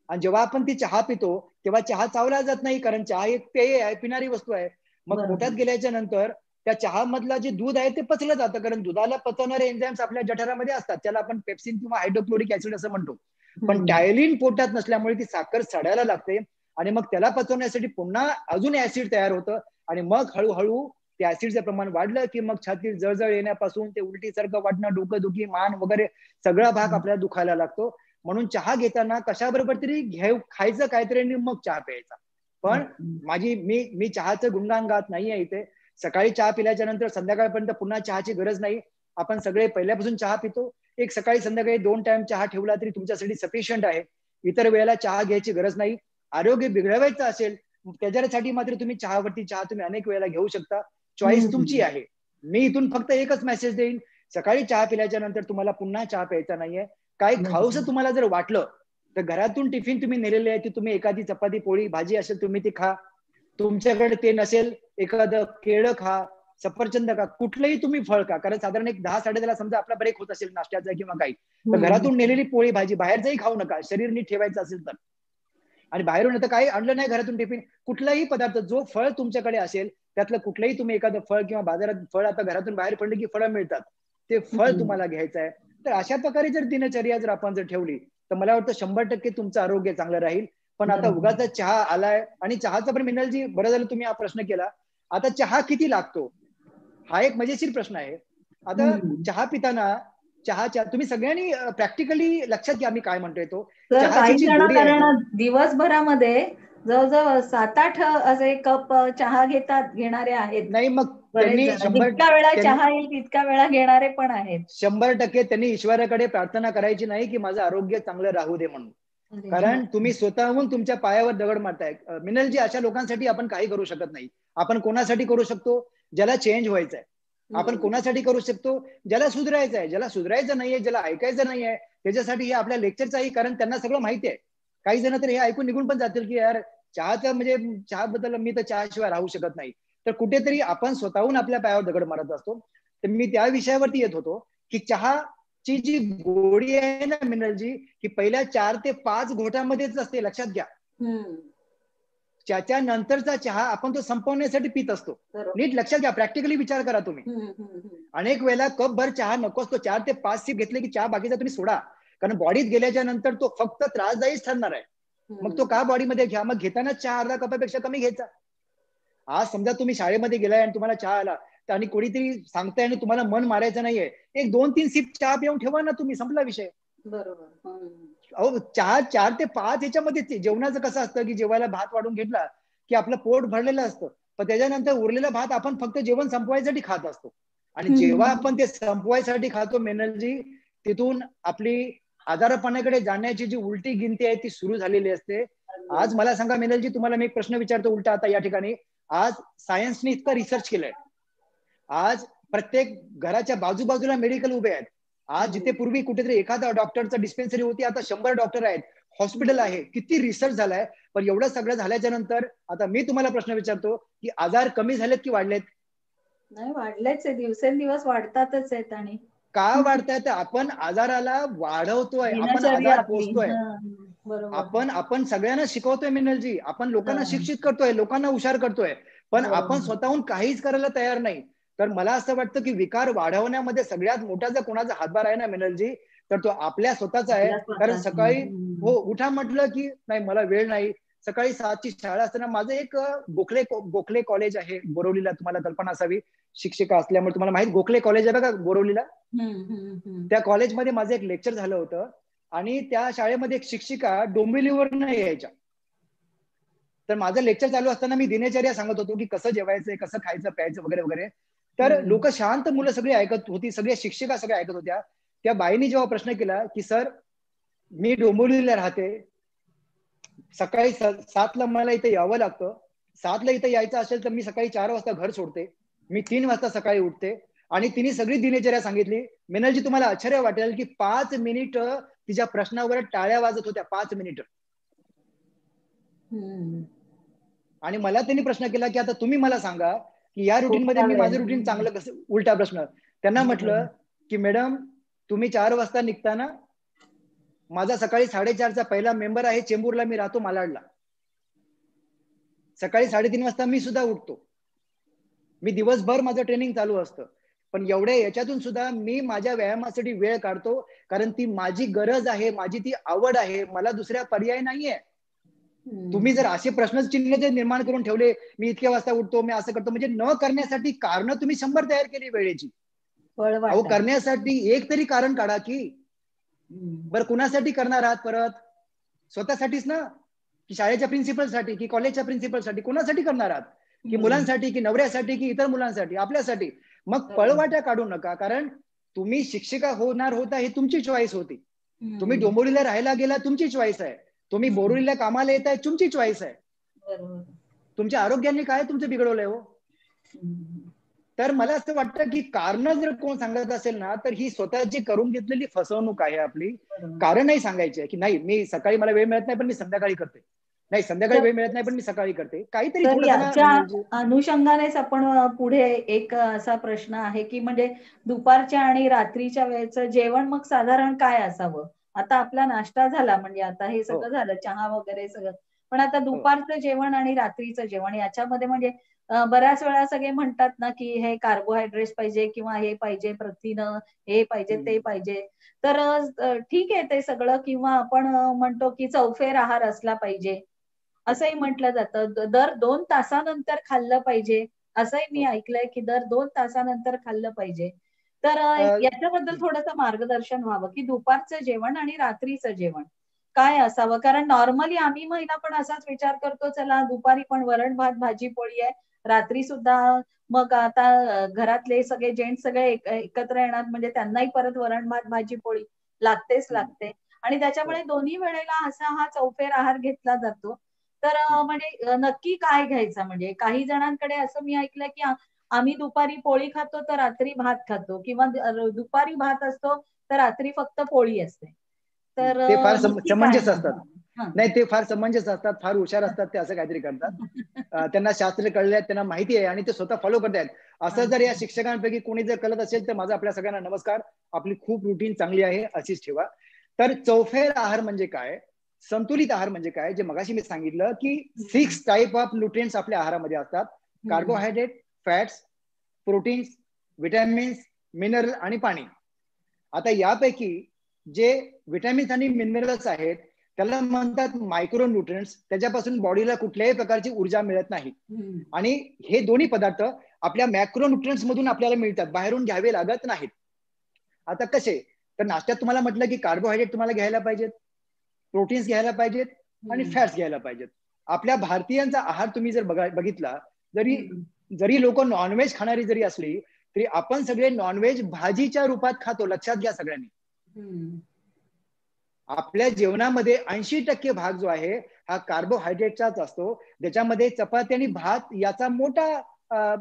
आणि जेव्हा आपण ती चहा पितो तेव्हा चहा चावला जात नाही, कारण चहा एक पेय आहे, पिणारी वस्तू आहे. मग पोटात गेल्याच्या नंतर त्या चहा मधला जे दूध आहे ते पचलं जातं, कारण दुधाला पचवणारे एन्झाईम्स आपल्या जठरामध्ये असतात, त्याला आपण पेप्सिन किंवा हायड्रोक्लोरिक ऍसिड असं म्हणतो. पण टायलिन पोटात नसल्यामुळे ती साखर सडायला लागते आणि मग त्याला पचवण्यासाठी पुन्हा अजून ऍसिड तयार होतं आणि मग हळूहळू ते ऍसिडचं प्रमाण वाढलं की मग छातीत जळजळ येण्यापासून ते उलटीसारखं वाटणं, डोकंदुखी, मान वगैरे सगळा भाग आपल्याला दुखायला लागतो. म्हणून चहा घेताना कशाबरोबर तरी खायचं काहीतरी आणि मग चहा प्यायचा. पण मी चहाचं गुणगान गात नाहीये इथे. सकाळी चहा पिल्याच्या नंतर संध्याकाळपर्यंत पुन्हा चहाची गरज नाही. आपण सगळे पहिल्यापासून चहा पितो. एक सकाळी संध्याकाळी 2 टाइम चहा ठेवला तरी तुमच्यासाठी सफिशियंट आहे. इतर वेळेला चहा घ्यायची गरज नाही. आरोग्य बिघडवायचं असेल त्याच्यासाठी मात्र तुम्ही चहावरती चहा तुम्ही अनेक वेळेला घेऊ शकता. चॉईस तुमची आहे. मी इथून फक्त एकच मेसेज देईन, सकाळी चहा पिल्याच्या नंतर तुम्हाला पुन्हा चहा प्यायचा नाहीये. काय खाऊसं तुम्हाला जर वाटलं तर घरातून टिफिन तुम्ही नेलेले आहे, ती तुम्ही एखादी चपाती पोळी भाजी असेल तुम्ही ती खा. तुमच्याकडे ते नसेल एखादं केळं खा, सफरचंद खा, कुठलंही तुम्ही फळ खा. कारण साधारण एक 10-10:30 समजा आपला ब्रेक होत असेल नाश्त्याचा किंवा काही, तर घरातून नेलेली पोळी भाजी बाहेरचंही खाऊ नका, शरीर नीट ठेवायचं असेल तर. आणि बाहेरून आता काही आणलं नाही घरातून टिफिन, कुठलाही पदार्थ जो फळ तुमच्याकडे असेल त्यातलं कुठलंही तुम्ही एखादं फळ, किंवा बाजारात फळ आता घरातून बाहेर पडले की फळं मिळतात, ते फळ तुम्हाला घ्यायचं आहे. तर अशा प्रकारे जर दिनचर्या जर आपण जर ठेवली तर मला वाटतं 100% तुमचं आरोग्य चांगलं राहील. पण आता उगाच चहा आलाय, आणि चहाचा पण मिनलजी बरं झालं तुम्ही हा प्रश्न केला. आता चहा किती लागतो हा एक मजेशीर प्रश्न आहे. आता चहा पिताना चहाच्या तुम्ही सगळ्यांनी प्रॅक्टिकली लक्षात घ्या मी काय म्हणतोय तो. चहाची जी गोडी आहे, कारण दिवसभरामध्ये जवळजवळ 7-8 असे कप चहा घेणारे आहेत. नाही मग त्यांनी जितका वेळा चहा येईल तितका वेळा घेणारे पण आहेत. 100% त्यांनी ईश्वराकडे प्रार्थना करायची नाही की माझं आरोग्य चांगलं राहू दे म्हणून, कारण तुम्ही स्वतःहून तुमच्या पायावर दगड मारताय. मिनलजी, अशा लोकांसाठी आपण काही करू शकत नाही. आपण कोणासाठी करू शकतो? ज्याला चेंज व्हायचंय. आपण कोणासाठी करू शकतो? ज्याला सुधारायचं आहे. ज्याला सुधारायचं नाहीये, ज्याला ऐकायचं नाहीये, त्याच्यासाठी हे आपल्या लेक्चरचं आहे, कारण त्यांना सगळं माहिती आहे. काही जण तर हे ऐकून निघून पण जातील की यार चहाचं म्हणजे चहाबद्दल मी तर चहाशिवाय राहू शकत नाही. तर कुठेतरी आपण स्वतःहून आपल्या पायावर दगड मारत असतो. तर मी त्या विषयावरती येत होतो की चहाची जी गोडी आहे ना मिनलजी, की पहिल्या 4 ते 5 घोटामध्येच असते, लक्षात घ्या. त्याच्या नंतरचा चहा आपण तो संपवण्यासाठी पित असतो. नीट लक्षात घ्या, प्रॅक्टिकली विचार करा तुम्ही. अनेक वेळेला कप भर चहा नको असतो, 4 ते 5 सिप घेतले की चहा बाकीचा तुम्ही सोडा. कारण बॉडीत गेल्याच्या नंतर तो फक्त त्रासदायीच ठरणार आहे. मग तो का बॉडीमध्ये घ्या, मग घेताना चहा अर्धा कपापेक्षा कमी घ्यायचा. आज समजा तुम्ही शाळेमध्ये गेलाय आणि तुम्हाला चहा आला आणि कोणीतरी सांगताय आणि तुम्हाला मन मारायचं नाहीये, एक 2-3 सिप चहा पिऊन ठेवा ना तुम्ही, संपला विषय. बरोबर. अहो चहा 4 ते 5 याच्यामध्ये जेवणाचं कसं असतं की जेवायला भात वाढून घेतला की आपलं पोट भरलेलं असतं, पण त्याच्यानंतर उरलेला भात आपण फक्त जेवण संपवायसाठी खात असतो. आणि जेव्हा आपण ते संपवायसाठी खातो मेनलजी, तिथून आपली आजारपणाकडे जाण्याची जी उलटी गिनती आहे ती सुरू झालेली असते. आज मला सांगा मेनलजी, तुम्हाला मी एक प्रश्न विचारतो उलटा आता या ठिकाणी. आज सायन्सने इतकं रिसर्च केलंय, आज प्रत्येक घराच्या बाजूबाजूला मेडिकल उभे आहेत. आज जिथे पूर्वी कुठेतरी एखादा डॉक्टरचं डिस्पेन्सरी होती, आता 100 डॉक्टर आहेत, हॉस्पिटल आहे. किती रिसर्च झालाय. पण एवढं सगळं झाल्याच्या नंतर आता मी तुम्हाला प्रश्न विचारतो की आजार कमी झालेत की वाढलेत? नाही, वाढलेच आहे, दिवसेंदिवस वाढतातच आहेत. आणि का वाढतायत? आपण आजाराला वाढवतोय, आपण दिनचर्या आजार आपली. पोचतोय. बरोबर. आपण सगळ्यांना शिकवतोय मेनलजी, आपण लोकांना शिक्षित करतोय, लोकांना हुशार करतोय, पण आपण स्वतःहून काहीच करायला तयार नाही. तर मला असं वाटतं की विकार वाढवण्यामध्ये सगळ्यात मोठा जर कोणाचा हातभार आहे ना मेनलजी, तर तो आपल्या स्वतःचा आहे. कारण सकाळी उठा म्हटलं की नाही मला वेळ नाही, सकाळी 7ची शाळा असताना माझं एक गोखले कॉलेज आहे बोरिवलीला, तुम्हाला कल्पना असावी, शिक्षिका असल्यामुळे तुम्हाला माहित, गोखले कॉलेज आहे बघा बोरिवलीला. त्या कॉलेजमध्ये माझं एक लेक्चर झालं होतं आणि त्या शाळेमध्ये एक शिक्षिका डोंबिवलीवरून यायच्या. तर माझं लेक्चर चालू असताना मी दिनचर्या सांगत होतो की कसं जेवायचंय, कसं खायचं प्यायचं वगैरे वगैरे. तर लोक शांत, मुलं सगळी ऐकत होती, सगळ्या शिक्षिका सगळ्या ऐकत होत्या. त्या बाईनी जेव्हा प्रश्न केला की सर मी डोंबिवलीला राहते, सकाळी 7ला मला इथे यावं लागतं, 7ला इथे यायचं असेल तर मी सकाळी 4 वाजता घर सोडते, मी 3 वाजता सकाळी उठते. आणि तिने सगळी दिनचर्या सांगितली. मेनलजी तुम्हाला आश्चर्य वाटेल की 5 मिनिट तिच्या प्रश्नावर टाळ्या वाजत होत्या, 5 मिनिट. आणि मला त्यांनी प्रश्न केला की आता तुम्ही मला सांगा की या रुटीन मध्ये मी माझं रुटीन चांगलं कसं. उलटा प्रश्न. त्यांना म्हटलं की मॅडम तुम्ही 4 वाजता निघताना, माझा सकाळी 4:30चा पहिला मेंबर आहे चेंबूरला, मी राहतो मालाडला. सकाळी 3:30 वाजता मी सुद्धा उठतो, मी दिवसभर माझं ट्रेनिंग चालू असतं, पण एवढ्या याच्यातून सुद्धा मी माझ्या व्यायामासाठी वेळ काढतो, कारण ती माझी गरज आहे, माझी ती आवड आहे, मला दुसऱ्या पर्याय नाहीये. तुम्ही जर असे प्रश्नचिन्ह जे निर्माण करून ठेवले, मी इतक्या वाजता उठतो, मी असं करतो, म्हणजे न करण्यासाठी कारण तुम्ही 100 तयार केली वेळेची. अहो करण्यासाठी एक तरी कारण काढा की. बरं कुणासाठी करणार आहात परत? स्वतःसाठीच ना, की शाळेच्या प्रिन्सिपलसाठी, की कॉलेजच्या प्रिन्सिपलसाठी, कोणासाठी करणार आहात? की मुलांसाठी, की नवऱ्यासाठी, की इतर मुलांसाठी, आपल्यासाठी? मग पळवाट्या काढू नका, कारण तुम्ही शिक्षिका होणार होता ही तुमची चॉईस होती. तुम्ही डोंबिवलीला राहायला गेला, तुमची चॉईस आहे. तुम्ही बोरिवलीला कामाला येत आहे, तुमची चॉईस आहे. तुमच्या आरोग्याने काय तुमचं बिघडवलंय हो? तर मला असं वाटतं की कारण जर कोण सांगत असेल ना, तर ही स्वतःची करून घेतलेली फसवणूक आहे आपली. कारणही सांगायची आहे की नाही मी सकाळी मला वेळ मिळत नाही पण मी संध्याकाळी करते, नाही संध्याकाळी वेळ मिळत नाही पण मी सकाळी करते, काहीतरी थोडंसं. अनुषंगानेच आपण पुढे एक असा प्रश्न आहे की म्हणजे दुपारच्या आणि रात्रीच्या वेळेचं जेवण मग साधारण काय असावं? आता आपला नाश्ता झाला, म्हणजे आता हे सगळं झालं, चहा वगैरे सगळं, पण आता दुपारचं जेवण आणि रात्रीचं जेवण याच्यामध्ये म्हणजे बऱ्याच वेळा सगळे म्हणतात ना की हे कार्बोहायड्रेट्स पाहिजे किंवा हे पाहिजे, प्रथिन हे पाहिजे, ते पाहिजे. तर ठीक आहे ते सगळं, किंवा आपण म्हणतो की चौफेर आहार असला पाहिजे असंही म्हटलं जातं. दर 2 तासानंतर खाल्लं पाहिजे असंही मी ऐकलंय की दर 2 तासानंतर खाल्लं पाहिजे. तर याच्याबद्दल थोडंसं मार्गदर्शन व्हावं की दुपारचं जेवण आणि रात्रीचं जेवण काय असावं? कारण नॉर्मली आम्ही महिला पण असाच विचार करतो, चला दुपारी पण वरण भात भाजी पोळी आहे, रात्री सुद्धा मग आता घरातले सगळे जेंट्स सगळे एकत्र येणार, म्हणजे त्यांनाही परत वरण भात भाजी पोळी लागतेच लागते. आणि त्याच्यामुळे दोन्ही वेळेला असा हा चौफेर आहार घेतला जातो. तर म्हणजे नक्की काय घ्यायचं? म्हणजे काही जणांकडे असं मी ऐकलंय की आम्ही दुपारी पोळी खातो तर रात्री भात खातो, किंवा दुपारी भात असतो तर रात्री फक्त पोळी असते. तर ते फार समंजस असतात. नाही ते फार समंजस असतात, फार हुशार असतात, ते असं काहीतरी करतात. त्यांना शास्त्र कळले, त्यांना माहिती आहे आणि ते स्वतः फॉलो करतायत. असं जर या शिक्षकांपैकी कोणी जर कळत असेल तर माझा आपल्या सगळ्यांना नमस्कार. आपली खूप रुटीन चांगली आहे, अशीच ठेवा. तर चौफेर आहार म्हणजे काय, संतुलित आहार म्हणजे काय, जे मगाशी मी सांगितलं की 6 टाईप ऑफ न्यूट्रिएंट्स आपल्या आहारामध्ये असतात. Carbohydrate, fats, proteins, vitamins, mineral आणि पाणी. आता यापैकी जे विटॅमिन्स आणि मिनरल्स आहेत त्याला म्हणतात मायक्रो न्यूट्रिएंट्स. त्याच्यापासून बॉडीला कुठल्याही प्रकारची ऊर्जा मिळत नाही. आणि हे दोन्ही पदार्थ आपल्या मॅक्रो न्यूट्रिएंट्स मधून आपल्याला मिळतात, बाहेरून घ्यावे लागत नाहीत. आता कसे, तर नाश्त्यात तुम्हाला म्हटलं की कार्बोहायड्रेट तुम्हाला घ्यायला पाहिजेत, प्रोटीन्स घ्यायला पाहिजेत आणि फॅट्स घ्यायला पाहिजेत. आपल्या भारतीयांचा आहार तुम्ही जर बघितला, जरी लोक नॉनव्हेज खाणारी जरी असली तरी आपण सगळे नॉनव्हेज भाजीच्या रूपात खातो. लक्षात घ्या सगळ्यांनी. आपल्या जेवणामध्ये 80% भाग जो आहे हा कार्बोहायड्रेटचाच असतो. त्याच्यामध्ये चपाती आणि भात याचा मोठा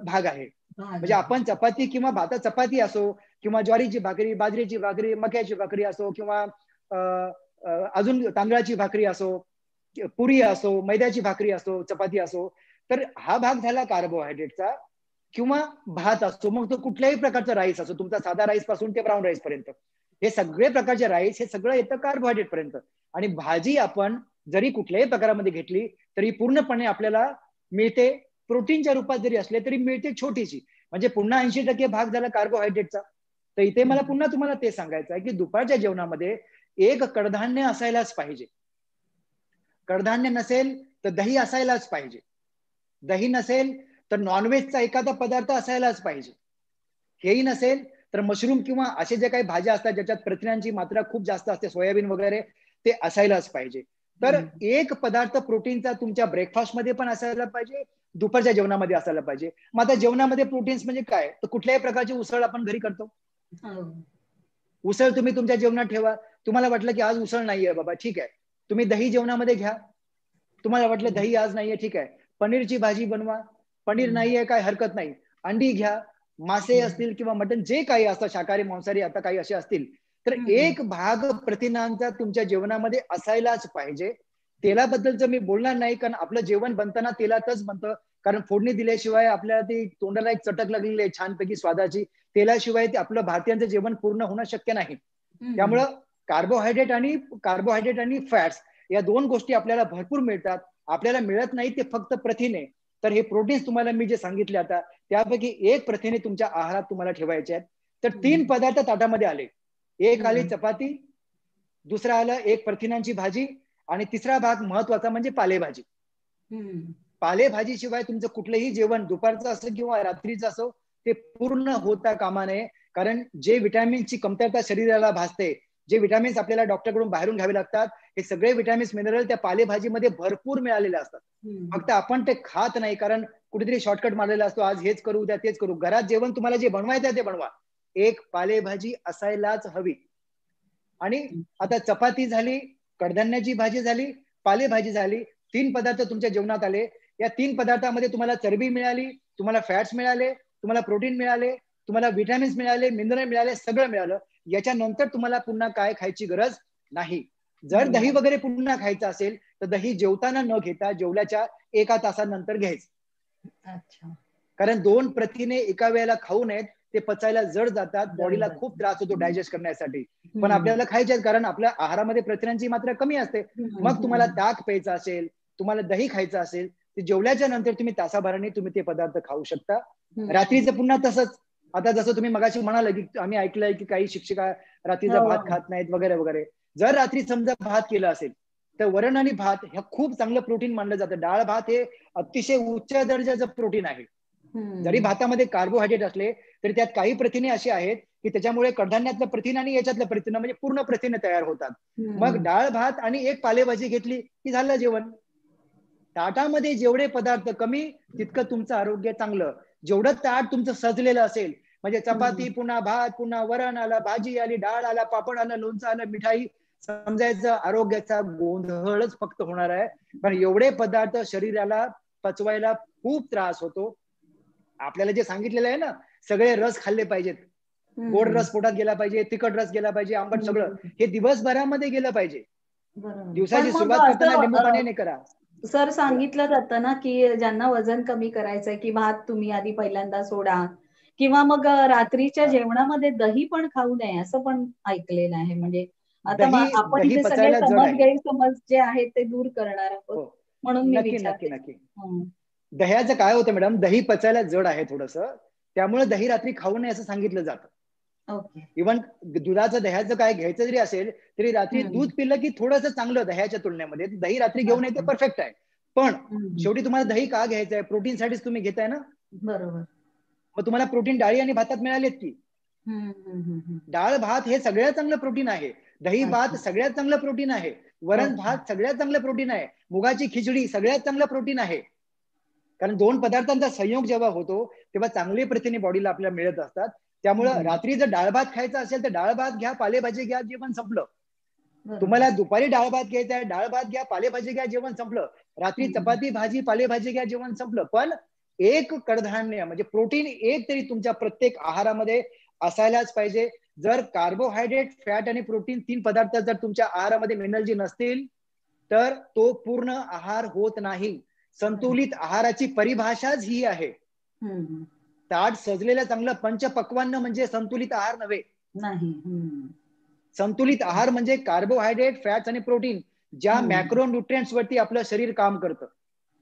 भाग आहे. म्हणजे आपण चपाती किंवा भाता, चपाती असो किंवा ज्वारीची भाकरी, बाजरीची भाकरी, मक्याची भाकरी असो किंवा अजून तांदळाची भाकरी असो, पुरी असो, मैद्याची भाकरी असो, चपाती असो, तर हा भाग झाला कार्बोहायड्रेटचा. किंवा भात असतो, मग तो कुठल्याही प्रकारचा राईस असो, तुमचा साधा राईस पासून ते ब्राऊन राईस पर्यंत, हे सगळे प्रकारचे राईस हे सगळं येतं कार्बोहायड्रेट पर्यंत. आणि भाजी आपण जरी कुठल्याही प्रकारामध्ये घेतली तरी पूर्णपणे आपल्याला मिळते प्रोटीनच्या रूपात जरी असले तरी मिळते छोटीशी. म्हणजे पुन्हा 80% भाग झाला कार्बोहायड्रेटचा. तर इथे मला पुन्हा तुम्हाला ते सांगायचं आहे की दुपारच्या जेवणामध्ये एक कडधान्य असायलाच पाहिजे. कडधान्य नसेल तर दही असायलाच पाहिजे. दही नसेल तर नॉनव्हेजचा एखादा पदार्थ असायलाच पाहिजे. हेही नसेल तर मशरूम किंवा असे जे काही भाज्या असतात ज्याच्यात प्रथिनांची मात्रा खूप जास्त असते, सोयाबीन वगैरे, ते असायलाच पाहिजे. तर एक पदार्थ प्रोटीनचा तुमच्या ब्रेकफास्टमध्ये पण असायला पाहिजे, दुपारच्या जेवणामध्ये असायला पाहिजे. मग आता जेवणामध्ये प्रोटीन्स म्हणजे काय, तर कुठल्याही प्रकारची उसळ आपण घरी करतो. उसळ तुम्ही तुमच्या जेवणात ठेवा. तुम्हाला वाटलं की आज उसळ नाहीये बाबा, ठीक आहे, तुम्ही दही जेवणामध्ये घ्या. तुम्हाला वाटलं दही आज नाहीये, ठीक आहे, पनीरची भाजी बनवा. पनीर नाहीये काय हरकत नाही, अंडी घ्या. मासे असतील किंवा मटण, जे काही असतं, शाकाहारी मांसाहारी आता काही असे असतील, तर एक भाग प्रथिनांचा तुमच्या जेवणामध्ये असायलाच पाहिजे. तेलाबद्दलचं मी बोलणार नाही, कारण आपलं जेवण बनताना तेलातच बनतं. कारण फोडणी दिल्याशिवाय आपल्याला ती तोंडाला एक चटक लागलेली आहे छानपैकी स्वादाची, तेलाशिवाय ते आपलं भारतीयांचं जेवण पूर्ण होणं शक्य नाही. त्यामुळं कार्बोहायड्रेट आणि फॅट्स या दोन गोष्टी आपल्याला भरपूर मिळतात. आपल्याला मिळत नाही ते फक्त प्रथिने. तर हे प्रोटीन्स तुम्हाला मी जे सांगितले आता, त्यापैकी एक प्रथिने तुमच्या आहारात तुम्हाला ठेवायचे आहेत. तर 3 पदार्थ ताटामध्ये आले. एक आली चपाती, दुसरा आलं एक प्रथिनांची भाजी, आणि तिसरा भाग महत्वाचा म्हणजे पालेभाजी. पालेभाजी शिवाय तुमचं कुठलंही जेवण दुपारचं असो किंवा रात्रीचं असो ते पूर्ण होता कामा नये. कारण जे विटॅमिनची कमतरता शरीराला भासते, जे विटॅमिन्स आपल्याला डॉक्टरकडून बाहेरून घ्यावे लागतात, हे सगळे विटॅमिन्स मिनरल त्या पालेभाजीमध्ये भरपूर मिळालेले असतात. फक्त आपण ते खात नाही, कारण कुठेतरी शॉर्टकट मारलेला असतो, आज हेच करू उद्या तेच करू. घरात जेवण तुम्हाला जे बनवायचं ते बनवा, एक पालेभाजी असायलाच हवी. आणि आता चपाती झाली, कडधान्याची भाजी झाली, पालेभाजी झाली, 3 पदार्थ तुमच्या जेवणात आले. या 3 पदार्थामध्ये तुम्हाला चरबी मिळाली, तुम्हाला फॅट्स मिळाले, तुम्हाला प्रोटीन मिळाले, तुम्हाला विटॅमिन्स मिळाले, मिनरल मिळाले, सगळं मिळालं. याच्यानंतर तुम्हाला पुन्हा काय खायची गरज नाही. जर दही वगैरे पुन्हा खायचं असेल तर दही जेवताना न घेता जेवल्याच्या 1 तासानंतर घ्यायचं. अच्छा. कारण 2 प्रथिने एका वेळेला खाऊ नयेत, ते पचायला जड जातात, बॉडीला खूप त्रास होतो डायजेस्ट करण्यासाठी. पण आपल्याला खायचे, कारण आपल्या आहारामध्ये प्रथिनांची मात्रा कमी असते. मग तुम्हाला ताक प्यायचं असेल, तुम्हाला दही खायचं असेल, ते जेवल्याच्या नंतर तुम्ही तासाभराने तुम्ही ते पदार्थ खाऊ शकता. रात्रीचं पुन्हा तसंच. आता जसं तुम्ही मगाशी म्हणाला की आम्ही ऐकलंय की काही शिक्षिका रात्रीचा भात खात नाहीत वगैरे वगैरे. जर रात्री समजा भात केलं असेल तर वरण आणि भात हे खूप चांगलं प्रोटीन मानलं जातं. डाळ भात हे अतिशय उच्च दर्जाचं प्रोटीन आहे. जरी भातामध्ये कार्बोहायड्रेट असले तरी त्यात काही प्रथिने अशी आहेत की त्याच्यामुळे कडधान्यातलं प्रथिन आणि याच्यातलं प्रथिन म्हणजे पूर्ण प्रथिने तयार होतात. मग डाळ भात आणि एक पालेभाजी घेतली की झालं जेवण. ताटामध्ये जेवढे पदार्थ कमी तितकं तुमचं आरोग्य चांगलं. जेवढं ताट तुमचं सजलेलं असेल, म्हणजे चपाती पुन्हा भात पुन्हा वरण आलं, भाजी आली, डाळ आला, पापड आलं, लोणचं आलं, मिठाई, समजायचं आरोग्याचा गोंधळच फक्त होणार आहे. कारण एवढे पदार्थ शरीराला पचवायला खूप त्रास होतो. आपल्याला जे सांगितलेलं आहे ना, सगळे रस खाल्ले पाहिजेत, गोड रस पोटात गेला पाहिजे, तिखट रस गेला पाहिजे, आंबट, सगळं हे दिवसभरामध्ये गेलं पाहिजे. दिवसाची सुरुवात करताना लिंबू पाण्याने करा. सर, सांगितलं जातं ना की ज्यांना वजन कमी करायचंय की भात तुम्ही आधी पहिल्यांदा सोडा, किंवा मग रात्रीच्या जेवणामध्ये दही पण खाऊ नये असं पण ऐकलेलं आहे. म्हणजे आता आपण दही ते सगळे पचायला जड समज आहे. गैरसमज जे आहेत ते दूर करणार आहोत, म्हणून मी नक्की नक्की विचारते. नक्की. दह्याचं काय होतं मॅडम, दही पचायला जड आहे थोडंसं, त्यामुळे दही रात्री खाऊ नये असं सांगितलं जातं. ओके. इव्हन दुधाचं दह्याचं काय घ्यायचं जरी असेल तरी रात्री दूध पिलं की थोडंसं चांगलं दह्याच्या तुलनेमध्ये. दही रात्री घेऊन येते परफेक्ट आहे, पण शेवटी तुम्हाला दही का घ्यायचं आहे? प्रोटीनसाठीच तुम्ही घेताय ना. बरोबर. मग तुम्हाला प्रोटीन डाळी आणि भातात मिळालेत की. डाळ भात हे सगळ्यात चांगलं प्रोटीन आहे. दही भात सगळ्यात चांगलं प्रोटीन आहे. वरण भात सगळ्यात चांगलं प्रोटीन आहे. मुगाची खिचडी सगळ्यात चांगलं प्रोटीन आहे. कारण दोन पदार्थांचा संयोग जेव्हा होतो तेव्हा चांगले प्रथिने बॉडीला आपल्याला मिळत असतात. त्यामुळं रात्री जर डाळ भात खायचा असेल तर डाळ भात घ्या, पालेभाजी घ्या, जेवण संपलं. तुम्हाला दुपारी डाळ भात घ्यायचा आहे, डाळ भात घ्या, पालेभाजी घ्या, जेवण संपलं. रात्री चपाती भाजी पालेभाजी घ्या, जेवण संपलं. पण एक कडधान्य म्हणजे प्रोटीन एक तरी तुमच्या प्रत्येक आहारामध्ये असायलाच पाहिजे. जर कार्बोहायड्रेट, फॅट आणि प्रोटीन 3 पदार्थ जर तुमच्या आहारामध्ये मिनरल नसतील तर तो पूर्ण आहार होत नाही. संतुलित आहाराची परिभाषाच ही आहे. ताट सजलेलं चांगलं पंचपक्वान्न म्हणजे संतुलित आहार नव्हे. नाही. संतुलित आहार म्हणजे कार्बोहायड्रेट, फॅट्स आणि प्रोटीन ज्या मॅक्रो न्यूट्रिएंट्स वरती आपलं शरीर काम करतं.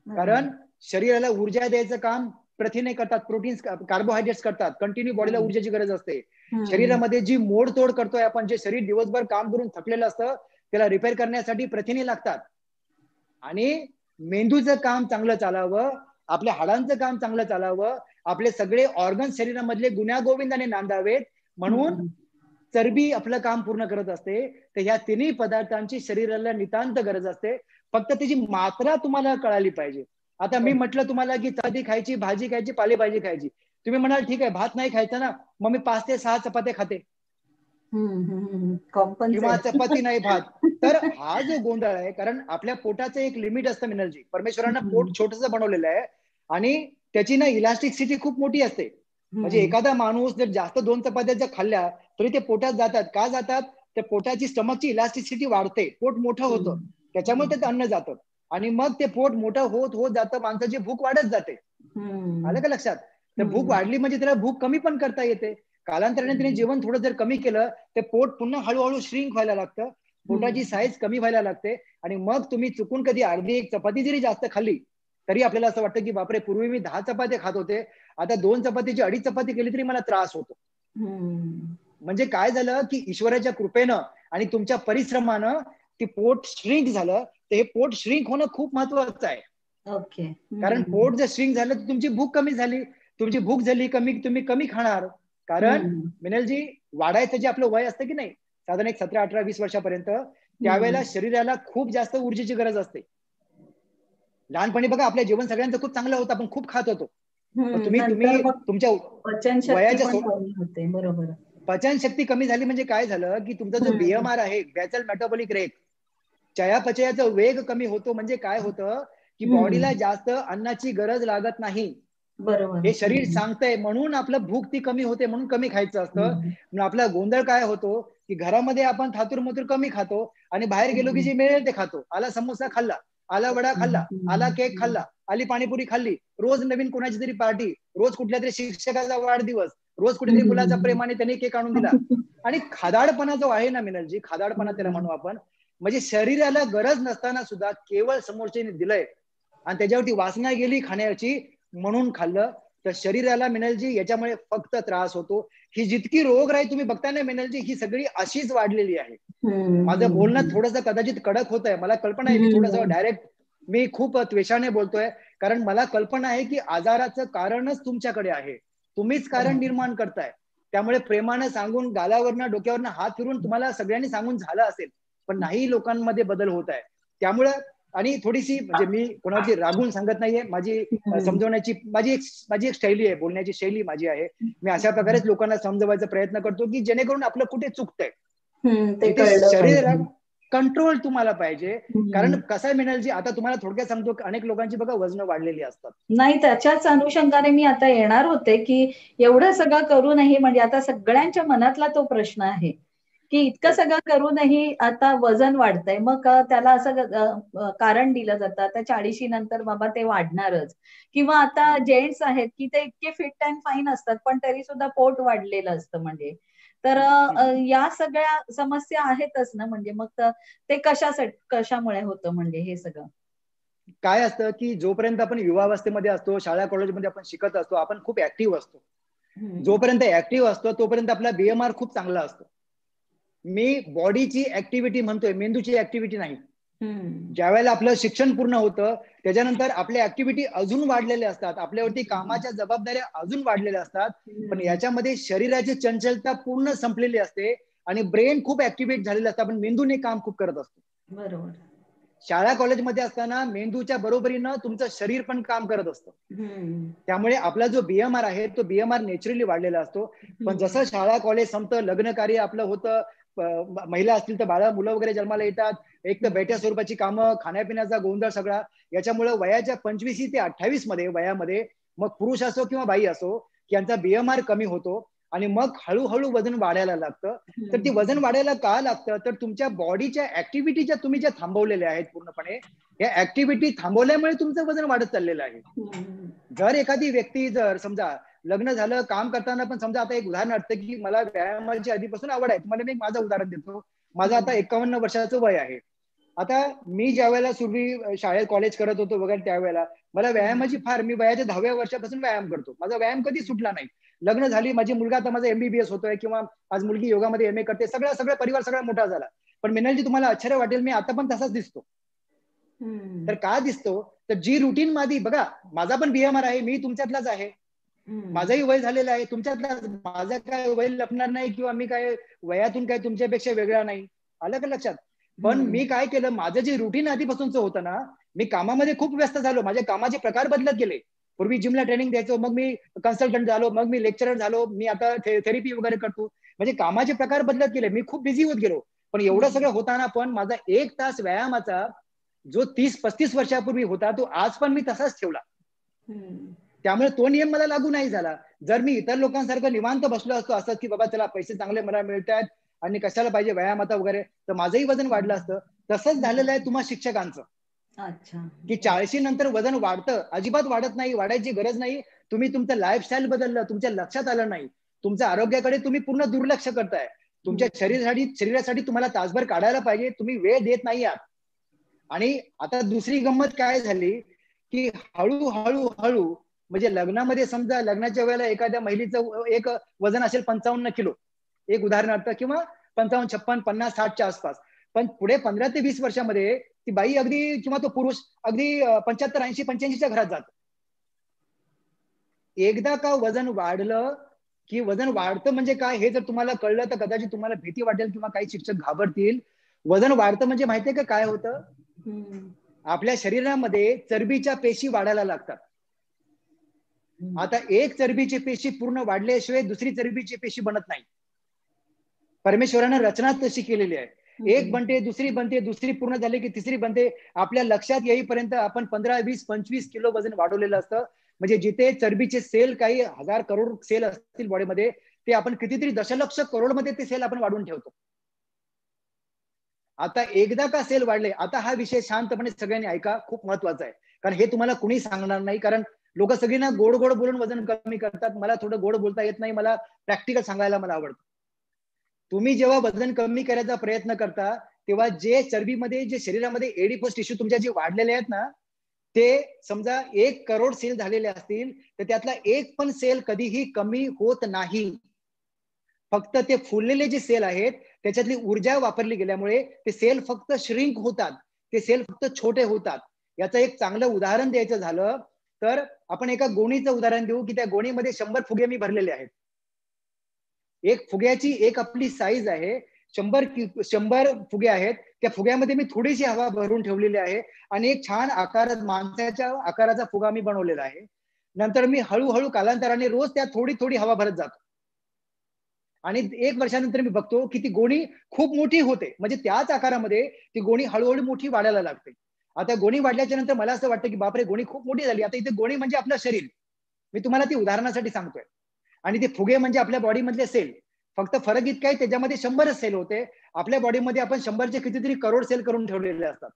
कारण शरीराला ऊर्जा द्यायचं काम प्रथिने करतात, प्रोटीन्स कार्बोहायड्रेट्स करतात. कंटिन्यू बॉडीला ऊर्जेची गरज असते. शरीरामध्ये जी मोडतोड करतोय आपण, जे शरीर दिवसभर काम करून थकलेलं असतं त्याला रिपेअर करण्यासाठी प्रथिने लागतात. आणि मेंदूचं काम चांगलं चालावं, आपल्या हाडांचं काम चांगलं चालावं, आपले सगळे ऑर्गन शरीरामधले गुण्यागोविंदाने नांदावेत म्हणून चरबी आपलं काम पूर्ण करत असते. तर ह्या तिन्ही पदार्थांची शरीराला नितांत गरज असते. फक्त त्याची मात्रा तुम्हाला कळाली पाहिजे. आता मी म्हटलं तुम्हाला की चपाती खायची, भाजी खायची, पालेभाजी खायची. तुम्ही म्हणाल ठीक आहे भात नाही खायचा ना, मग मी 5 ते 6 चपात्या खाते किंवा चपाती नाही भात. तर हा जो गोंधळ आहे, कारण आपल्या पोटाचं एक लिमिट असतं मिनरलजी. परमेश्वरानं पोट छोटंसं बनवलेलं आहे आणि त्याची ना इलास्टिसिटी खूप मोठी असते. म्हणजे एखादा माणूस जर जास्त 2 चपात्या जर खाल्ल्या तरी ते पोटात जातात. का जातात? त्या पोटाची स्टमकची इलास्टिसिटी वाढते, पोट मोठं होतं, त्याच्यामुळे त्याचं अन्न जातं आणि मग ते पोट मोठं होत होत जातं, माणसाची भूक वाढत जाते. आलं का लक्षात? तर भूक वाढली म्हणजे त्याला भूक कमी पण करता येते. कालांतराने त्याने जेवण थोडं जर कमी केलं तर पोट पुन्हा हळूहळू श्रिंक व्हायला लागतं, पोटाची साईज कमी व्हायला लागते आणि मग तुम्ही चुकून कधी अर्धी एक चपाती जरी जास्त खाल्ली तरी आपल्याला असं वाटतं की बापरे, पूर्वी मी 10 चपात्या खात होते, आता 2 चपातीची 2.5 चपाती केली तरी मला त्रास होतो. म्हणजे काय झालं की ईश्वराच्या कृपेनं आणि तुमच्या परिश्रमानं ती पोट श्रिंक झालं. तर हे पोट श्रिंक होणं खूप महत्वाचं आहे. ओके. कारण पोट जर श्रिंक झालं तर तुमची भूक कमी झाली. तुमची भूक झाली कमी, तुम्ही कमी खाणार. कारण मिनलजी वाढायचं जे आपलं वय असतं की नाही, साधारण एक 17, 18, 20 वर्षापर्यंत, त्यावेळेला शरीराला खूप जास्त ऊर्जेची गरज असते. लहानपणी बघा आपल्या जीवन सगळ्यांचं खूप चांगलं होतं, आपण खूप खात होतो. तुम्ही तुमच्या वयाच्या होते. बरोबर. पचनशक्ती कमी झाली म्हणजे काय झालं की तुमचा जो बीएमआर आहे, बेसल मेटाबॉलिक रेट, चयापचयाचा वेग कमी होतो. म्हणजे काय होतं की बॉडीला जास्त अन्नाची गरज लागत नाही. बरोबर. हे शरीर सांगतंय म्हणून आपलं भूक ती कमी होते, म्हणून कमी खायचं असतं. आपला गोंधळ काय होतो की घरामध्ये आपण थातूर मथूर कमी खातो आणि बाहेर गेलो की जे मिळेल ते खातो. आला समोसा खाल्ला, आला वडा खाल्ला, आला केक खाल्ला, आली पाणीपुरी खाल्ली, रोज नवीन कोणाची तरी पार्टी, रोज कुठल्या तरी शिक्षकाचा वाढदिवस, रोज कुठेतरी मुलाचा प्रेमाने त्यांनी केक आणून दिला. आणि खादाडपणा जो आहे ना मिनलजी, खादाडपणा त्याला म्हणू आपण, म्हणजे शरीराला गरज नसताना सुद्धा केवळ समोरच्याने दिलंय आणि त्याच्यावरती वासना गेली खाण्याची म्हणून खाल्लं, तर शरीराला मिनलजी याच्यामुळे फक्त त्रास होतो. ही जितकी रोगराई तुम्ही बघताय ना मिनलजी, ही सगळी अशीच वाढलेली आहे. माझं बोलणं थोडंसं कदाचित कडक होत आहे, मला कल्पना आहे. मी थोडंसं डायरेक्ट, मी खूप त्वेषाने बोलतोय, कारण मला कल्पना आहे की आजाराचं कारणच तुमच्याकडे आहे. तुम्हीच कारण निर्माण करताय. त्यामुळे प्रेमानं सांगून, गालावरनं डोक्यावरनं हात फिरून तुम्हाला सगळ्यांनी सांगून झालं असेल, पण नाही लोकांमध्ये बदल होत आहे. त्यामुळं आणि थोडीशी, म्हणजे मी कोणावरती रागून सांगत नाहीये, माझी समजवण्याची माझी एक शैली आहे, बोलण्याची शैली माझी आहे. मी अशा प्रकारेच लोकांना समजवायचा प्रयत्न करतो की जेणेकरून आपलं कुठे चुकतंय, तिथे शरीर कंट्रोल तुम्हाला पाहिजे. कारण कसं आहे मिनलजी, आता तुम्हाला थोडक्यात सांगतो, अनेक लोकांची बघा वजन वाढलेली असतात. नाही, त्याच्याच अनुषंगाने मी आता येणार होते की एवढं सगळं करूनही, म्हणजे आता सगळ्यांच्या मनातला तो प्रश्न आहे की इतकं सगळं करूनही आता वजन वाढतंय. मग त्याला असं कारण दिलं जातं आता 40 नंतर बाबा ते वाढणारच. किंवा आता जेंट्स आहेत की ते इतके फिट अँड फाईन असतात पण तरी सुद्धा पोट वाढलेलं असतं. म्हणजे तर या सगळ्या समस्या आहेतच ना. म्हणजे मग ते कशामुळे होतं म्हणजे हे सगळं? काय असतं की जोपर्यंत आपण युवावस्थेमध्ये असतो, शाळा कॉलेजमध्ये आपण शिकत असतो, आपण खूप ऍक्टिव्ह असतो. जोपर्यंत ऍक्टिव्ह असतो तोपर्यंत आपला बीएमआर खूप चांगला असतो. मी बॉडीची ऍक्टिव्हिटी म्हणतोय, मेंदूची ऍक्टिव्हिटी नाही. ज्या वेळेला आपलं शिक्षण पूर्ण होतं त्याच्यानंतर आपल्या ऍक्टिव्हिटी अजून वाढलेल्या असतात, आपल्यावरती कामाच्या जबाबदाऱ्या अजून वाढलेल्या असतात, पण याच्यामध्ये शरीराची चंचलता पूर्ण संपलेली असते आणि ब्रेन खूप ऍक्टिव्हेट झालेला असतं, पण मेंदूने काम खूप करत असतो. बरोबर. शाळा कॉलेजमध्ये असताना मेंदूच्या बरोबरीनं तुमचं शरीर पण काम करत असतं. त्यामुळे आपला जो बीएमआर आहे तो बीएमआर नॅचरली वाढलेला असतो. पण जसं शाळा कॉलेज संपतं, लग्न कार्य आपलं होतं, महिला असतील तर बाळा मुलं वगैरे जन्माला येतात, एक तर बेट्या स्वरूपाची कामं, खाण्यापिण्याचा गोंधळ सगळा, याच्यामुळे वयाच्या 25 ते 28 मध्ये वयामध्ये मग पुरुष असो किंवा बाई असो यांचा बीएमआर कमी होतो आणि मग हळूहळू वजन वाढायला लागतं. तर ती वजन वाढायला का लागतं, तर तुमच्या बॉडीच्या ऍक्टिव्हिटी ज्या तुम्ही ज्या थांबवलेल्या आहेत पूर्णपणे, या ऍक्टिव्हिटी थांबवल्यामुळे तुमचं वजन वाढत चाललेलं आहे. जर एखादी व्यक्ती जर समजा लग्न झालं, काम करताना पण समजा आता एक उदाहरण की मला व्यायामाची आधीपासून आवड आहे, तुम्हाला मी माझं उदाहरण देतो. माझं आता 51 वर्षाचं वय आहे. आता मी ज्या वेळेला पूर्वी शाळेत कॉलेज करत होतो वगैरे त्यावेळेला मला व्यायामाची फार, मी वयाच्या 10व्या वर्षापासून व्यायाम करतो, माझा व्यायाम कधी सुटला नाही. लग्न झाली माझी मुलगा, आता माझा एमबीबीएस होतोय किंवा आज मुलगी योगामध्ये एमए करते, सगळा परिवार सगळा मोठा झाला. पण मिनलजी तुम्हाला आश्चर्य वाटेल, मी आता पण तसाच दिसतो. तर का दिसतो, तर जी रुटीन माझी बघा, माझा पण बीएमआर आहे, मी तुमच्यातलाच आहे, माझंही वय झालेलं आहे तुमच्यातलाच, माझं काय वय लपणार नाही किंवा मी काय वयातून काय तुमच्यापेक्षा वेगळा नाही, आलं का लक्षात. पण मी काय केलं, माझं जे रुटीन आधीपासूनच होतं ना, मी कामामध्ये खूप व्यस्त झालो, माझे कामाचे प्रकार बदलत गेले. पूर्वी जिमला ट्रेनिंग द्यायचो, मग मी कन्सल्टंट झालो, मग मी लेक्चरर झालो, मी आता थेरपी वगैरे करतो, म्हणजे कामाचे प्रकार बदलत गेले, मी खूप बिझी होत गेलो. पण एवढं सगळं होताना पण माझा 1 तास व्यायामाचा जो 30-35 वर्षापूर्वी होता तो आज पण मी तसाच ठेवला. त्यामुळे तो नियम मला लागू नाही झाला. जर मी इतर लोकांसारखं निवांत बसलो असतो असं की बाबा चला पैसे चांगले मला मिळतात आणि कशाला पाहिजे व्यायाम आता वगैरे, तर माझंही वजन वाढलं असतं. तसंच झालेलं आहे तुम्हा शिक्षकांचं. अच्छा. की 40 नंतर वजन वाढतं, अजिबात वाढत नाही, वाढायची गरज नाही. तुम्ही तुमचं लाईफस्टाईल बदललं, तुमच्या लक्षात आलं नाही, तुमच्या आरोग्याकडे तुम्ही पूर्ण दुर्लक्ष करताय. तुमच्या शरीरासाठी तुम्हाला तासभर काढायला पाहिजे, तुम्ही वेळ देत नाही आहात. आणि आता दुसरी गंमत काय झाली की हळूहळू म्हणजे लग्नामध्ये समजा लग्नाच्या वेळेला एखाद्या महिलेचं एक वजन असेल 55 किलो, एक उदाहरणार्थ, किंवा 55, 56, 50, 60च्या आसपास. पण पुढे 15 ते 20 वर्षामध्ये ती बाई अगदी किंवा तो पुरुष अगदी 75, 80, 85च्या घरात जात. एकदा का वजन वाढलं की वजन वाढतं म्हणजे काय हे जर तुम्हाला कळलं तर कदाचित तुम्हाला भीती वाटेल किंवा काही शिक्षक घाबरतील. वजन वाढतं म्हणजे माहितीये का काय होतं, आपल्या शरीरामध्ये चरबीच्या पेशी वाढायला लागतात. आता एक चरबीची पेशी पूर्ण वाढल्याशिवाय दुसरी चरबीची पेशी बनत नाही. परमेश्वरानं रचना तशी केलेली आहे. एक बनते, दुसरी बनते, दुसरी पूर्ण झाली की तिसरी बनते. आपल्या लक्षात येईपर्यंत आपण 15, 20, 25 किलो वजन वाढवलेलं असतं. म्हणजे जिथे चरबीचे सेल काही हजार करोड सेल असतील बॉडीमध्ये, ते आपण कितीतरी दशलक्ष करोड मध्ये ते सेल आपण वाढवून ठेवतो. आता एकदा का सेल वाढले, आता हा विषय शांतपणे सगळ्यांनी ऐका, खूप महत्वाचा आहे. कारण हे तुम्हाला कुणी सांगणार नाही, कारण लोक सगळी ना गोड गोड बोलून वजन कमी करतात. मला थोडं गोड बोलता येत नाही, मला प्रॅक्टिकल सांगायला मला आवडतं. तुम्ही जेव्हा वजन कमी करायचा प्रयत्न करता तेव्हा जे चरबीमध्ये जे शरीरामध्ये एडिपोस टिश्यू तुमच्या जे वाढलेले आहेत ना, ते समजा 1 करोड सेल झालेले असतील तर त्यातला एक पण सेल कधीही कमी होत नाही. फक्त ते फुललेले जे सेल आहेत त्याच्यातली ऊर्जा वापरली गेल्यामुळे ते सेल फक्त श्रिंक होतात, ते सेल फक्त छोटे होतात. याचं एक चांगलं उदाहरण द्यायचं झालं तर आपण एका गोणीचं उदाहरण देऊ की त्या गोणीमध्ये 100 फुगे मी भरलेले आहेत. एक फुग्याची एक आपली साईज आहे, 100 फुगे आहेत, त्या फुग्यामध्ये मी थोडीशी हवा भरून ठेवलेली आहे आणि एक छान आकारात माणसाच्या आकाराचा फुगा मी बनवलेला आहे. नंतर मी हळूहळू कालांतराने रोज त्यात थोडी थोडी हवा भरत जातो आणि 1 वर्षानंतर मी बघतो की ती गोणी खूप मोठी होते, म्हणजे त्याच आकारामध्ये ती गोणी हळूहळू मोठी वाढायला लागते. आता गोणी वाढल्याच्या नंतर मला असं वाटतं की बापरे गोणी खूप मोठी झाली. आता इथे गोणी म्हणजे आपलं शरीर, मी तुम्हाला ती उदाहरणासाठी सांगतोय, आणि ते फुगे म्हणजे आपल्या बॉडी मधले सेल. फक्त फरक इतका आहे त्याच्यामध्ये 100 सेल होते, आपल्या बॉडीमध्ये आपण 100चे कितीतरी करोड सेल करून ठेवलेले असतात.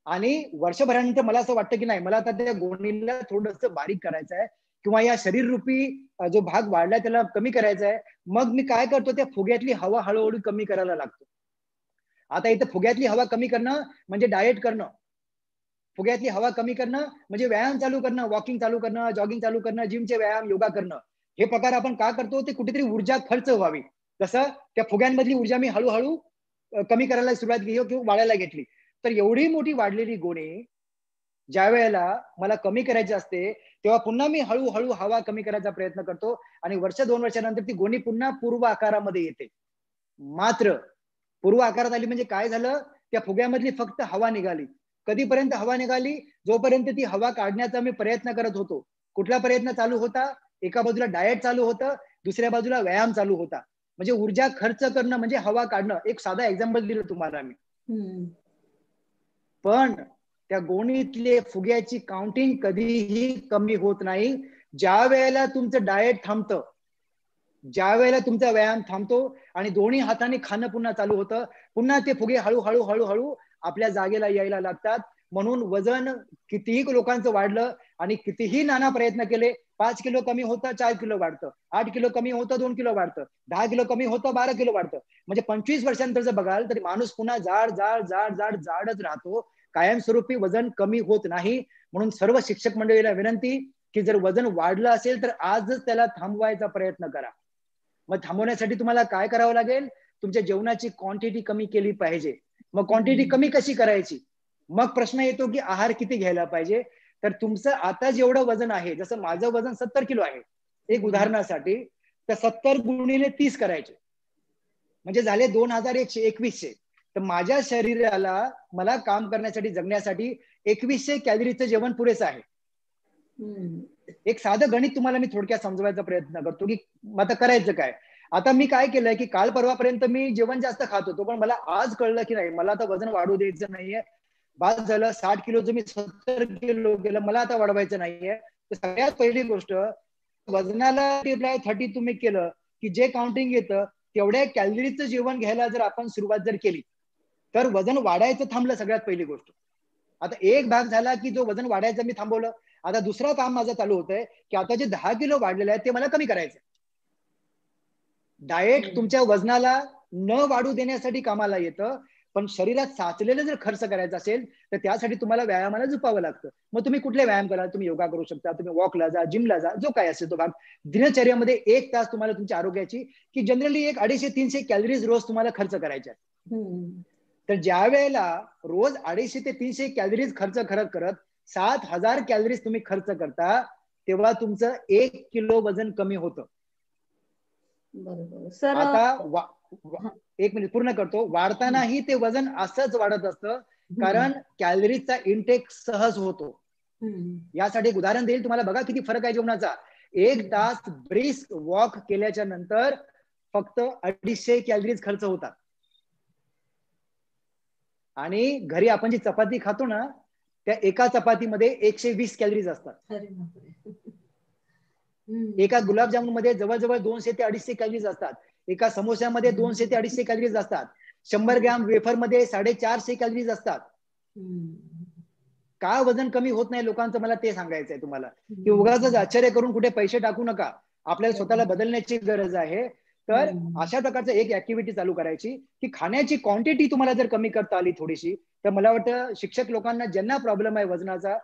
आणि वर्षभरानंतर मला असं वाटतं की नाही, मला आता त्या गोणीला थोडंसं बारीक करायचं आहे किंवा या शरीररूपी जो भाग वाढलाय त्याला कमी करायचा आहे. मग मी काय करतो, त्या फुग्यातली हवा हळूहळू कमी करायला लागतो. आता इथं फुग्यातली हवा कमी करणं म्हणजे डाएट करणं, फुग्यातली हवा कमी करणं म्हणजे व्यायाम चालू करणं, वॉकिंग चालू करणं, जॉगिंग चालू करणं, जिमचे व्यायाम, योगा करणं. हे प्रकार आपण का करतो, ते कुठेतरी ऊर्जा खर्च व्हावी. जसं त्या फुग्यांमधली ऊर्जा मी हळूहळू कमी करायला सुरुवात केली किंवा वाढायला घेतली. तर एवढी मोठी वाढलेली गोणी ज्या वेळेला मला कमी करायची असते, तेव्हा पुन्हा मी हळूहळू हवा कमी करायचा प्रयत्न करतो आणि वर्ष 2 वर्षानंतर ती गोणी पुन्हा पूर्व आकारामध्ये येते. मात्र पूर्व आकारात आली म्हणजे काय झालं, त्या फुग्यामधली फक्त हवा निघाली. कधीपर्यंत हवा निघाली? जोपर्यंत ती हवा काढण्याचा मी प्रयत्न करत होतो. कुठला प्रयत्न चालू होता? एका बाजूला डाएट चालू होतं, दुसऱ्या बाजूला व्यायाम चालू होता. म्हणजे ऊर्जा खर्च करणं म्हणजे हवा काढणं. एक साधा एक्झाम्पल दिलं तुम्हाला मी. पण त्या गोणीतले फुग्याची काउंटिंग कधीही कमी होत नाही. ज्या वेळेला तुमचं डाएट थांबतं, ज्या वेळेला तुमचा व्यायाम थांबतो आणि दोन्ही हाताने खाणं पुन्हा चालू होतं, पुन्हा ते फुगे हळूहळू हळूहळू आपल्या जागेला यायला लागतात. म्हणून वजन कितीही लोकांचं वाढलं आणि कितीही नाना प्रयत्न केले, 5 किलो कमी होतं 4 किलो वाढतं, 8 किलो कमी होतं 2 किलो वाढतं, 10 किलो कमी होतं 12 किलो वाढतं. म्हणजे 25 वर्षांनंतर जर बघाल तरी माणूस पुन्हा जाड जाड जाड जाड जाडच राहतो. कायमस्वरूपी वजन कमी होत नाही. म्हणून सर्व शिक्षक मंडळीला विनंती की जर वजन वाढलं असेल तर आजच त्याला थांबवायचा प्रयत्न करा. मग थांबवण्यासाठी तुम्हाला काय करावं लागेल? तुमच्या जेवणाची क्वांटिटी कमी केली पाहिजे. मग क्वांटिटी कमी कशी करायची? मग प्रश्न येतो की आहार किती घ्यायला पाहिजे. तर तुमचं आता जेवढं वजन आहे, जसं माझं वजन 70 किलो आहे एक उदाहरणासाठी, तर 70 गुणिले 30 करायचे म्हणजे झाले 2100. तर माझ्या शरीराला मला काम करण्यासाठी जगण्यासाठी 2100 कॅलरीचं जेवण पुरेसं आहे. एक साधं गणित तुम्हाला मी थोडक्यात समजवायचा प्रयत्न करतो की आता करायचं काय. आता मी काय केलंय की काल परवापर्यंत मी जेवण जास्त खात होतो, पण मला आज कळलं की नाही, मला आता वजन वाढू द्यायचं नाहीये. बाद झालं 60 किलोचं मी 70 किलो केलं, मला आता वाढवायचं नाहीये. तर सगळ्यात पहिली गोष्ट, वजनाला 30 तुम्ही केलं की जे काउंटिंग येतं तेवढ्या कॅलरीचं जेवण घ्यायला जर आपण सुरुवात जर केली तर वजन वाढायचं थांबलं. सगळ्यात पहिली गोष्ट. आता एक भाग झाला की जो वजन वाढायचं मी थांबवलं. आता दुसरं काम माझं चालू होतंय की आता जे 10 किलो वाढलेले आहेत ते मला कमी करायचं. डाएट तुमच्या वजनाला न वाढू देण्यासाठी कामाला येतं, पण शरीरात साचलेलं जर खर्च करायचा असेल तर त्यासाठी तुम्हाला व्यायामाला झुकावं लागतं. मग तुम्ही कुठले व्यायाम करा, तुम्ही योगा करू शकता, तुम्ही वॉकला जा, जिमला जा, जो काय असेल तो भाग. दिनचर्यामध्ये 1 तास तुम्हाला तुमच्या आरोग्याची की जनरली 250-300 कॅलरीज रोज तुम्हाला खर्च करायच्या. तर ज्या वेळेला रोज 250 ते 300 कॅलरीज खर्च करत 7000 कॅलरीज तुम्ही खर्च करता, तेव्हा तुमचं 1 किलो वजन कमी होतं. बरोबर सर. आता 1 मिनिट पूर्ण करतो. वाढतानाही ते वजन असंच वाढत असतं, कारण कॅलरीजचा इंटेक सहज होतो. यासाठी एक उदाहरण देईल तुम्हाला. बघा किती फरक आहे जेवणाचा. 1 तास ब्रिस्क वॉक केल्याच्या नंतर फक्त 250 कॅलरीज खर्च होतात. आणि घरी आपण जी चपाती खातो ना, त्या एका चपातीमध्ये 120 कॅलरीज असतात. एका गुलाबजामुन मध्ये जवळजवळ 200 ते 250 कॅलरीज असतात. एका समोस्यामध्ये 200 ते 250 कॅलरीज असतात. 100 ग्रॅम वेफर मध्ये 450 कॅलरीज असतात. का वजन कमी होत नाही लोकांचं, मला ते सांगायचंय तुम्हाला. की उगाच आश्चर्य करून कुठे पैसे टाकू नका. आपल्याला स्वतःला बदलण्याची गरज आहे. तर अशा प्रकारचं एक ऍक्टिव्हिटी चालू करायची की खाण्याची क्वांटिटी तुम्हाला जर कमी करता आली थोडीशी, तर मला वाटतं शिक्षक लोकांना ज्यांना प्रॉब्लेम आहे वजनाचा,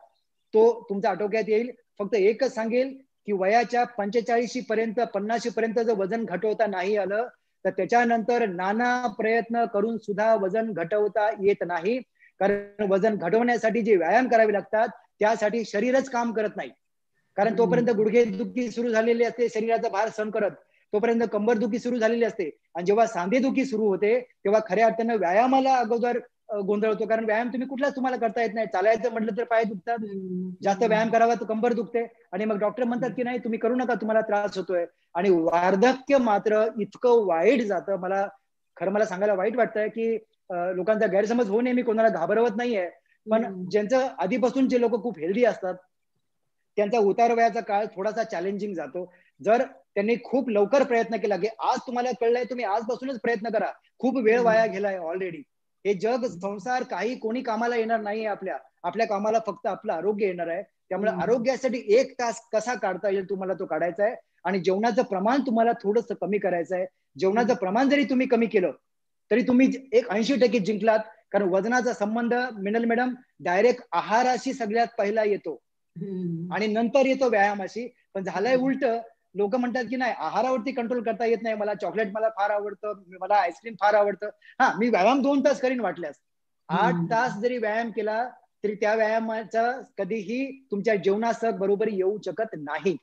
तो तुमचा आटोक्यात येईल. फक्त एकच सांगेल की वयाच्या 45 पर्यंत 50 पर्यंत जर वजन घटवता नाही आलं तर त्याच्यानंतर नाना प्रयत्न करून सुद्धा वजन घटवता येत नाही. कारण वजन घटवण्यासाठी जे व्यायाम करावे लागतात त्यासाठी शरीरच काम करत नाही. कारण तोपर्यंत गुडघेदुखी सुरू झालेली असते शरीराचा भार सहन करत, तोपर्यंत कंबरदुखी सुरू झालेली असते. आणि जेव्हा सांधेदुखी सुरू होते तेव्हा खऱ्या अर्थानं व्यायामाला अगोदर गोंधळतो. कारण व्यायाम तुम्ही कुठलाच तुम्हाला करता येत नाही. चालायचं म्हटलं तर पाय दुखतात, जास्त व्यायाम करावा तर कंबर दुखते, आणि मग डॉक्टर म्हणतात की नाही तुम्ही करू नका, तुम्हाला त्रास होतोय. आणि वार्धक्य मात्र इतकं वाईट जातं. मला सांगायला वाईट वाटतंय की लोकांचा गैरसमज होऊ नये, मी कोणाला घाबरवत नाहीये. पण ज्यांचं आधीपासून जे लोक खूप हेल्दी असतात त्यांचा उतार वयाचा काळ थोडासा चॅलेंजिंग जातो. जर त्यांनी खूप लवकर प्रयत्न केला की आज तुम्हाला कळलंय, तुम्ही आजपासूनच प्रयत्न करा. खूप वेळ वाया गेलाय ऑलरेडी. हे जग संसार काही कोणी कामाला येणार नाहीये. आपल्या कामाला फक्त आपलं आरोग्य येणार आहे. त्यामुळे आरोग्यासाठी 1 तास कसा काढता येईल तुम्हाला तो काढायचा आहे. आणि जेवणाचं प्रमाण तुम्हाला थोडंसं कमी करायचं आहे. जेवणाचं प्रमाण जरी तुम्ही कमी केलं तरी तुम्ही 80% जिंकलात. कारण वजनाचा संबंध मिनल मॅडम डायरेक्ट आहाराशी सगळ्यात पहिला येतो आणि नंतर येतो व्यायामाशी. पण झालंय उलट, लोक म्हणतात की नाही आहारावरती कंट्रोल करता येत नाही, मला चॉकलेट मला फार आवडतं, मला आईस्क्रीम फार आवडतं. हा, मी व्यायाम 2 तास करीन वाटल्यास. 8 तास जरी व्यायाम केला तरी त्या व्यायामाचा कधीही तुमच्या जेवणासह बरोबरी येऊ शकत नाही.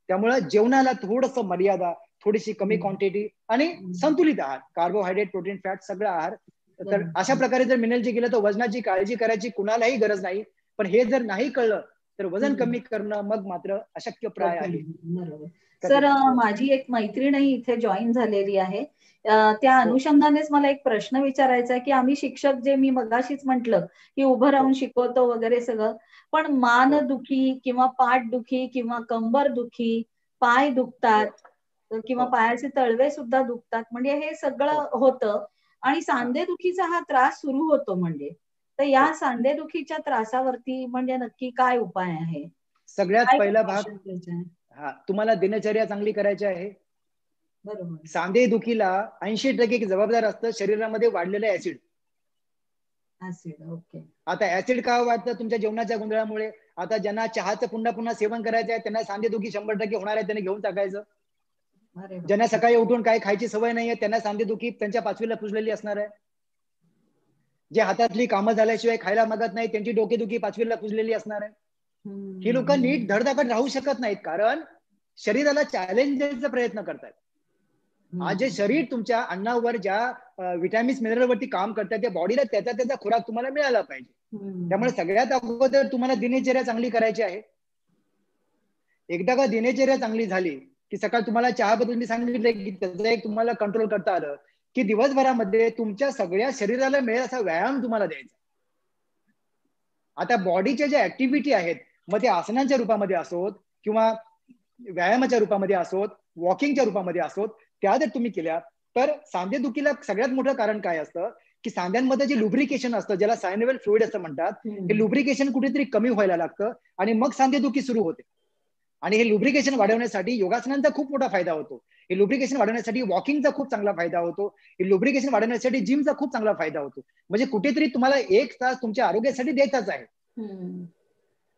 त्यामुळे जेवणाला थोडंसं मर्यादा, थोडीशी कमी क्वांटिटी आणि संतुलित आहार, कार्बोहायड्रेट, प्रोटीन, फॅट सगळं आहार. तर अशा प्रकारे जर मॅनेज केलं तर वजनाची काळजी करायची कुणालाही गरज नाही. पण हे जर नाही कळलं तर वजन कमी करणं मग मात्र अशक्यप्राय आहे. बरोबर. सर, माझी एक मैत्रीणही इथे जॉईन झालेली आहे. त्या अनुषंगानेच मला एक प्रश्न विचारायचा आहे की आम्ही शिक्षक, जे मी मगाशीच म्हटलं की उभं राहून शिकवतो वगैरे सगळं, पण मान दुखी किंवा पाठ दुखी किंवा कंबर दुखी, पाय दुखतात किंवा पायाचे तळवे सुद्धा दुखतात, म्हणजे हे सगळं होतं. आणि सांधेदुखीचा हा त्रास सुरू होतो म्हणजे, तर या सांधेदुखीच्या त्रासावरती म्हणजे नक्की काय उपाय आहे? सगळ्यात पहिला भाग, तुम्हाला दिनचर्या चांगली करायची आहे. बरोबर. सांधेदुखीला 80% जबाबदार असतं शरीरामध्ये वाढलेलं ऍसिड. ओके. आता ऍसिड का वाढतं? तुमच्या जेवणाच्या गोंधळामुळे. आता ज्यांना चहाचं पुन्हा पुन्हा सेवन करायचं आहे त्यांना सांधेदुखी 100% होणार आहे, त्यांनी घेऊन टाकायचं. ज्यांना सकाळी उठून काय खायची सवय नाहीये त्यांना सांधेदुखी त्यांच्या 5वीला पुजलेली असणार आहे. जे हातातली कामं झाल्याशिवाय खायला मागत नाही त्यांची डोकेदुखी 5वीला पुजलेली असणार आहे. ही लोक नीट धडधाकट राहू शकत नाहीत कारण शरीराला चॅलेंज द्यायचा प्रयत्न करतात. आज जे शरीर तुमच्या अन्नावर ज्या विटॅमिन्स मिनरलवरती काम करतात त्या बॉडीला त्याचा खुराक तुम्हाला मिळाला पाहिजे. त्यामुळे सगळ्यात अगोदर तुम्हाला दिनचर्या चांगली करायची आहे. एकदा का दिनचर्या चांगली झाली की सकाळ तुम्हाला चहाबद्दल मी सांगितलं की त्याचा एक तुम्हाला कंट्रोल करता आलं की दिवसभरामध्ये तुमच्या सगळ्या शरीराला मिळेल असा व्यायाम तुम्हाला द्यायचा. आता बॉडीच्या ज्या ऍक्टिव्हिटी आहेत, मग ते आसनांच्या रूपामध्ये असोत किंवा व्यायामाच्या रूपामध्ये असोत, वॉकिंगच्या रूपामध्ये असोत, त्या जर तुम्ही केल्या तर सांधेदुखीला सगळ्यात मोठं कारण काय असतं की सांध्यांमध्ये जे लुब्रिकेशन असतं, ज्याला सायनोव्हेल फ्लुइड असं म्हणतात, हे लुब्रिकेशन कुठेतरी कमी व्हायला लागतं आणि मग सांधेदुखी सुरू होते. आणि हे लुब्रिकेशन वाढवण्यासाठी योगासनांचा खूप मोठा फायदा होतो. हे लुब्रिकेशन वाढवण्यासाठी वॉकिंगचा खूप चांगला फायदा होतो. हे लुब्रिकेशन वाढवण्यासाठी जिमचा खूप चांगला फायदा होतो. म्हणजे कुठेतरी तुम्हाला 1 तास तुमच्या आरोग्यासाठी द्यायचाच आहे.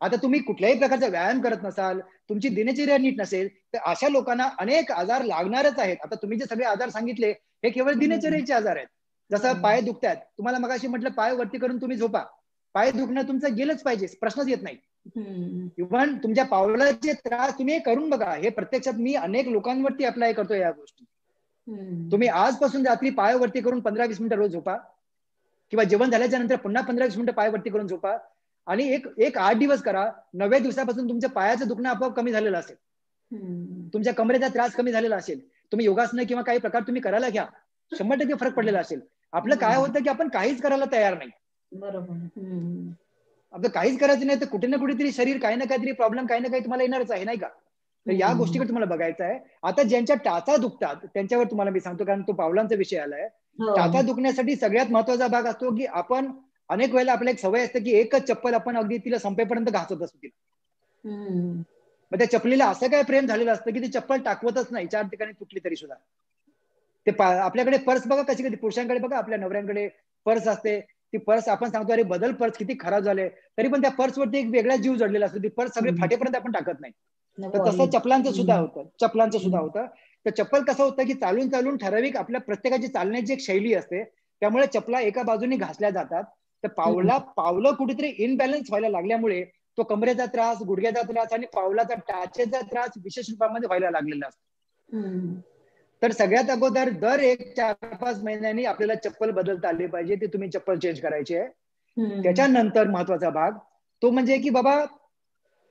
आता तुम्ही कुठल्याही प्रकारचा व्यायाम करत नसाल, तुमची दिनचर्या नीट नसेल तर अशा लोकांना अनेक आजार लागणारच आहेत. आता तुम्ही जे सगळे आजार सांगितले हे केवळ दिनचर्याचे आजार आहेत. जसं पाय दुखतात, तुम्हाला मगाशी म्हटलं पाय वरती करून तुम्ही झोपा, पाय दुखणं तुमचं गेलंच पाहिजे, प्रश्नच येत नाही. इव्हन तुमच्या पावलाचे त्रास तुम्ही करून बघा, हे प्रत्यक्षात मी अनेक लोकांवरती अप्लाय करतो या गोष्टी. तुम्ही आजपासून रात्री पाय वरती करून 15-20 मिनिटं रोज झोपा किंवा जेवण झाल्याच्या नंतर पुन्हा 15-20 मिनिटं पाय वरती करून झोपा आणि एक 8 दिवस करा. 9व्या दिवसापासून तुमच्या पायाचं दुखणं आपोआप कमी झालेलं असेल, तुमच्या कमरेचा त्रास कमी झालेला असेल. तुम्ही योगासनं किंवा काही प्रकार तुम्ही करायला घ्या, 100% फरक पडलेला असेल. आपलं काय होतं की आपण काहीच करायला तयार नाही. बरोबर. आपलं काहीच करायचं नाही तर कुठे ना कुठेतरी शरीर काही ना काहीतरी प्रॉब्लेम काही ना काही तुम्हाला येणारच आहे, नाही का? तर या गोष्टीकडे तुम्हाला बघायचं आहे. आता ज्यांच्या टाचा दुखतात त्यांच्यावर तुम्हाला मी सांगतो, कारण तो पावलांचा विषय आलाय. टाचा दुखण्यासाठी सगळ्यात महत्वाचा भाग असतो की आपण अनेक वेळेला आपल्याला एक सवय असते की एकच चप्पल आपण अगदी तिला संपेपर्यंत घासत असतो तिला. मग त्या चप्पलीला असं काय प्रेम झालेलं असतं की ती चप्पल टाकवतच नाही 4 ठिकाणी तुटली तरी सुद्धा. ते आपल्याकडे पर्स बघा कशी कधी, पुरुषांकडे बघा आपल्या नवऱ्यांकडे पर्स असते, ती पर्स आपण सांगतो अरे बदल पर्स किती खराब झाले, तरी पण त्या पर्सवरती एक वेगळा जीव जडलेला असतो. ती पर्स सगळे फाटेपर्यंत आपण टाकत नाही. तर तसं चपलांचं सुद्धा होतं. तर चप्पल कसं होतं की चालून चालून ठराविक आपल्या प्रत्येकाची चालण्याची एक शैली असते, त्यामुळे चपला एका बाजूने घासल्या जातात. तर पावलं कुठेतरी इनबॅलन्स व्हायला लागल्यामुळे तो कमरेचा त्रास, गुडघ्याचा त्रास आणि पावलाचा टाचेचा त्रास विशेष रूपामध्ये व्हायला लागलेला असतो. तर सगळ्यात अगोदर दर 4-5 महिन्यांनी आपल्याला चप्पल बदलता आली पाहिजे, ती तुम्ही चप्पल चेंज करायची आहे. त्याच्यानंतर महत्वाचा भाग तो म्हणजे की बाबा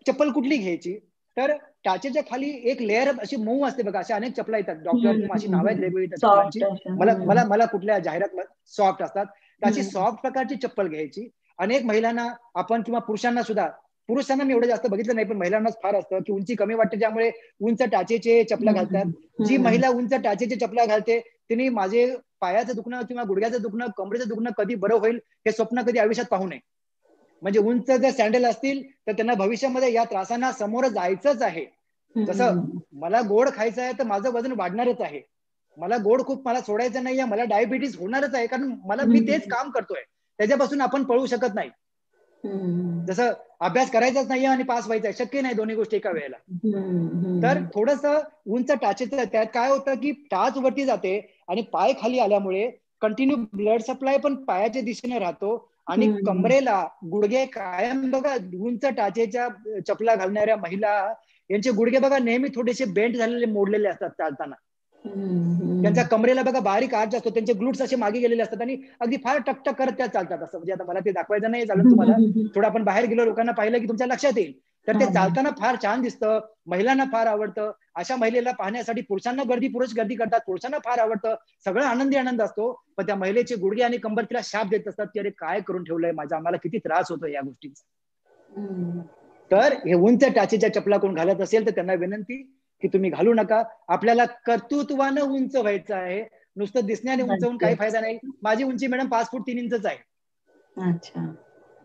चप्पल कुठली घ्यायची, तर टाचेच्या खाली एक लेअर अशी मऊ असते बघा, अशा अनेक चपला येतात, डॉक्टर किंवा अशी नाव आहेत वेगवेगळी त्या चपलांची. मला कुठल्या जाहिरात सॉफ्ट असतात, त्याची सॉफ्ट प्रकारची चप्पल घ्यायची. अनेक महिलांना आपण किंवा पुरुषांना सुद्धा, पुरुषांना मी एवढं जास्त बघितलं नाही पण महिलांनाच फार असतं की उंची कमी वाटते त्यामुळे उंच टाचेचे चपला घालतात. जी महिला उंच टाचेचे चपला घालते तिने माझे पायाचं दुखणं किंवा गुडघ्याचं दुखणं, कमरेचं दुखणं कधी बरं होईल हे स्वप्न कधी आयुष्यात पाहू नये. म्हणजे उंच जर सँडल असतील तर त्यांना भविष्यामध्ये या त्रासांना समोर जायचंच आहे. जसं मला गोड खायचं आहे तर माझं वजन वाढणारच आहे, मला गोड खूप मला सोडायचं नाहीये, मला डायबिटीस होणारच आहे, कारण मी तेच काम करतोय, त्याच्यापासून आपण पळू शकत नाही. जसं अभ्यास करायचाच नाही आणि पास व्हायचा, शक्य नाही दोन्ही गोष्टी एका वेळेला. तर थोडस उंच टाचेचं त्यात काय होतं की टाच वरती जाते आणि पाय खाली आल्यामुळे कंटिन्यू ब्लड सप्लाय पण पायाच्या दिशेने राहतो आणि कमरेला गुडघे कायम बघा, उंच टाचेच्या चपला घालणाऱ्या महिला यांचे गुडघे बघा नेहमी थोडेसे बेंड झालेले, मोडलेले असतात चालताना. त्यांच्या कमरेला बघा बारीक आर्च असतो, त्यांचे ग्लूट्स असे मागे गेलेले असतात आणि अगदी फार टकटक करत त्या चालतात. असं म्हणजे आता मला ते दाखवायचं नाही चालत तुम्हाला, थोडं आपण बाहेर गेलो लोकांना पाहिलं की तुमच्या लक्षात येईल. तर ते चालताना फार छान दिसतं, महिलांना फार आवडतं. अशा महिलेला पाहण्यासाठी पुरुषांना पुरुष गर्दी करतात, पुरुषांना फार आवडतं, सगळं आनंदी आनंद असतो. पण त्या महिलेचे गुडघे आणि कंबर तिला शाप देत असतात की अरे काय करून ठेवलंय माझा, आम्हाला किती त्रास होतो या गोष्टीचा. तर हे उंच टाचेच्या चपला कोण घालत असेल तर त्यांना विनंती की तुम्ही घालू नका. आपल्याला कर्तृत्वानं उंच व्हायचं आहे, नुसतं दिसण्याने उंच होऊन काही फायदा नाही. माझी उंची मॅडम 5 फूट 3 इंचच आहे.